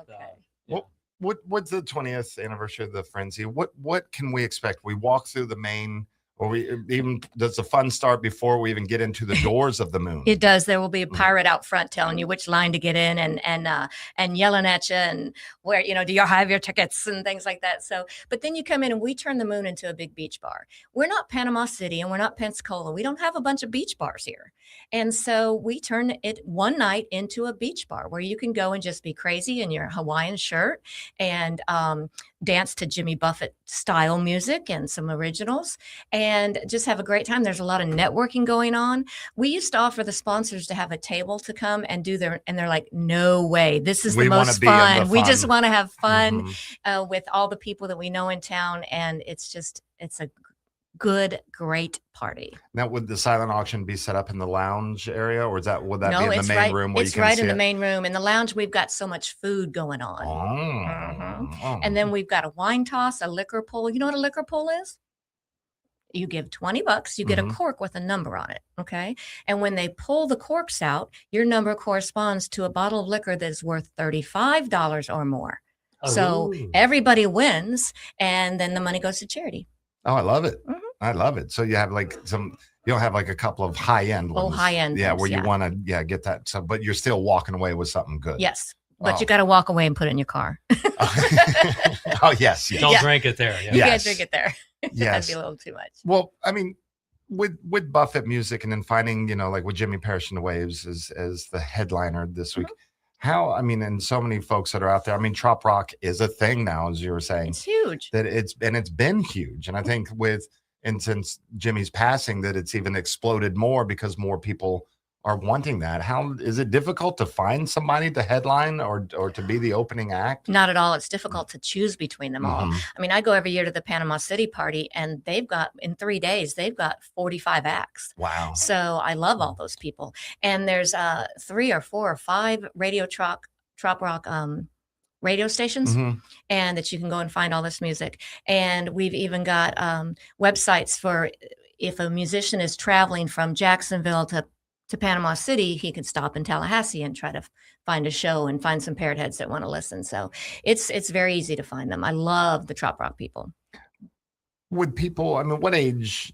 What's the 20th anniversary of the Frenzy? What can we expect? We walk through the main, or we even does the fun start before we even get into the doors of the Moon? It does. There will be a pirate out front telling you which line to get in and yelling at you and where, do you have your tickets and things like that. So, but then you come in and we turn the Moon into a big beach bar. We're not Panama City and we're not Pensacola. We don't have a bunch of beach bars here. And so we turn it one night into a beach bar where you can go and just be crazy in your Hawaiian shirt and dance to Jimmy Buffett style music and some originals and just have a great time. There's a lot of networking going on. We used to offer the sponsors to have a table to come and do and they're like, no way. This is the most fun. We just want to have fun with all the people that we know in town. And it's a good, great party. Now, would the silent auction be set up in the lounge area, or would that be in the main room? It's right in the main room. In the lounge, we've got so much food going on. And then we've got a wine toss, a liquor pull. You know what a liquor pull is? You give $20, you get a cork with a number on it. Okay. And when they pull the corks out, your number corresponds to a bottle of liquor that's worth $35 or more. So everybody wins, and then the money goes to charity. Oh, I love it. I love it. So you have like you don't have like a couple of high end ones. Oh, high end. Yeah. Where you want to, get that. So, but you're still walking away with something good. Yes. But you got to walk away and put it in your car. Oh, yes. Don't drink it there. You can't drink it there. Yes. That'd be a little too much. Well, I mean, with Buffett music and then finding, like with Jimmy Parrish and the Waves as the headliner this week, and so many folks that are out there. I mean, trop rock is a thing now, as you were saying. It's huge. It's been huge. And I think since Jimmy's passing, that it's even exploded more because more people are wanting that. How is it difficult to find somebody to headline or to be the opening act? Not at all. It's difficult to choose between them all. I mean, I go every year to the Panama City party, and in 3 days, they've got 45 acts. Wow. So I love all those people. And there's 3 or 4 or 5 radio trop rock radio stations, and that you can go and find all this music. And we've even got websites for if a musician is traveling from Jacksonville to Panama City, he can stop in Tallahassee and try to find a show and find some parrot heads that want to listen. So it's very easy to find them. I love the trop rock people. Would people, what age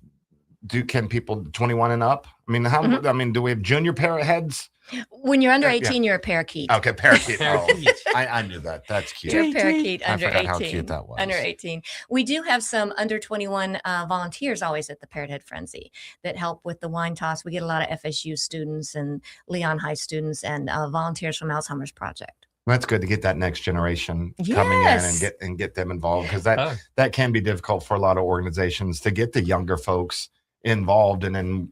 can people 21 and up? I mean, how? I mean, do we have junior parrot heads? When you're under 18, you're a parakeet. Okay, parakeet. I knew that. That's cute. You're a parakeet under I forgot 18. how cute that was. Under 18. We do have some under 21 volunteers always at the Parrot Head Frenzy that help with the wine toss. We get a lot of FSU students and Leon High students and volunteers from Alzheimer's Project. That's good to get that next generation coming in and get them involved, because that can be difficult for a lot of organizations to get the younger folks involved. And then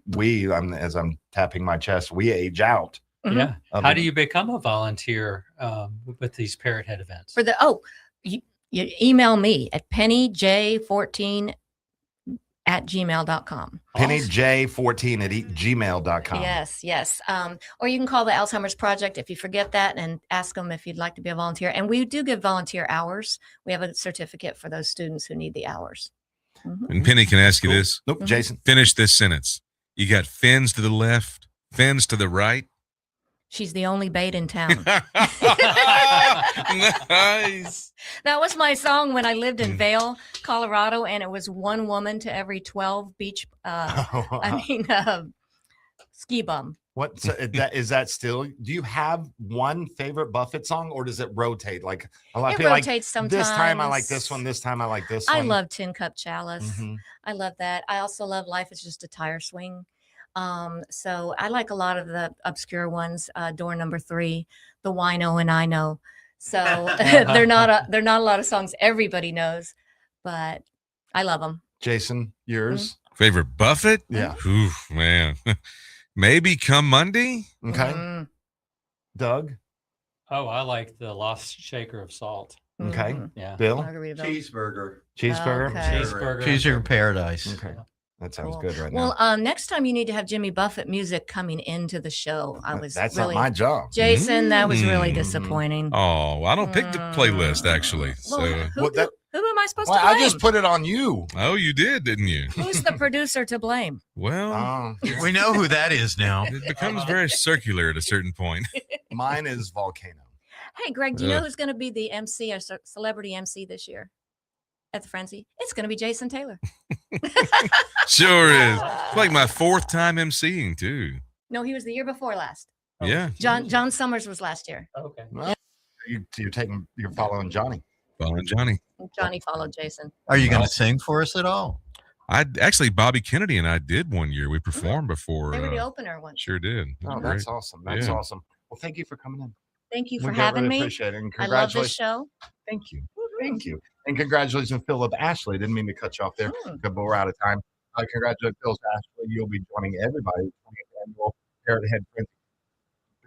as I'm tapping my chest, we age out. Yeah. How do you become a volunteer with these Parrot Head events? You email me at pennyj14@gmail.com. pennyj14@gmail.com. Yes. Or you can call the Alzheimer's Project if you forget that and ask them if you'd like to be a volunteer. And we do give volunteer hours. We have a certificate for those students who need the hours. And Penny, can I ask you this? Nope, Jason. Finish this sentence. You got fins to the left, fins to the right. She's the only bait in town. Nice. That was my song when I lived in Vail, Colorado, and it was one woman to every 12 beach. Ski bum. What is that still? Do you have one favorite Buffett song, or does it rotate? Like a lot of people rotates sometimes. This time I like this one. This time I like this one. I love Tin Cup Chalice. I love that. I also love Life Is Just a Tire Swing. So I like a lot of the obscure ones. Door Number 3, The Wino and I Know. So they're not a lot of songs everybody knows, but I love them. Jason, yours favorite Buffett? Yeah. Ooh, man. Maybe Come Monday. Okay. Doug. Oh, I like the Lost Shaker of Salt. Okay. Yeah. Bill. Cheeseburger. Cheeseburger. Okay. Cheeseburger Paradise. Okay. That sounds good right now. now. Next time you need to have Jimmy Buffett music coming into the show. That's not my job. Jason, that was really disappointing. Oh, I don't pick the playlist, actually. So Who am I supposed to blame? I just put it on you. Oh, you did, didn't you? Who's the producer to blame? Well, we know who that is now. It becomes very circular at a certain point. Mine is Volcano. Hey, Greg, do you know who's going to be the MC, or celebrity MC this year at the Frenzy? It's going to be Jason Taylor. Sure is. It's like my 4th time MCing, too. No, he was the year before last. Yeah. John Summers was last year. Okay. Well, you're following Johnny. Following Johnny. Johnny followed Jason. Are you going to sing for us at all? Bobby Kennedy and I did one year. We performed before. They were the opener one. Sure did. Oh, that's awesome. That's awesome. Well, thank you for coming in. Thank you for having me. Appreciate it. And I love this show. Thank you. Thank you. And congratulations, Philip Ashley. Didn't mean to cut you off there, but we're out of time. Congratulations, Phil Ashley. You'll be joining everybody at the annual Parrot Head Frenzy.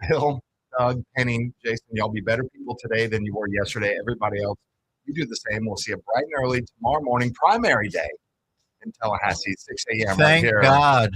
Bill, Doug, Penny, Jason, y'all be better people today than you were yesterday. Everybody else, you do the same. We'll see you bright and early tomorrow morning, primary day in Tallahassee, 6 a.m. Thank right here. God.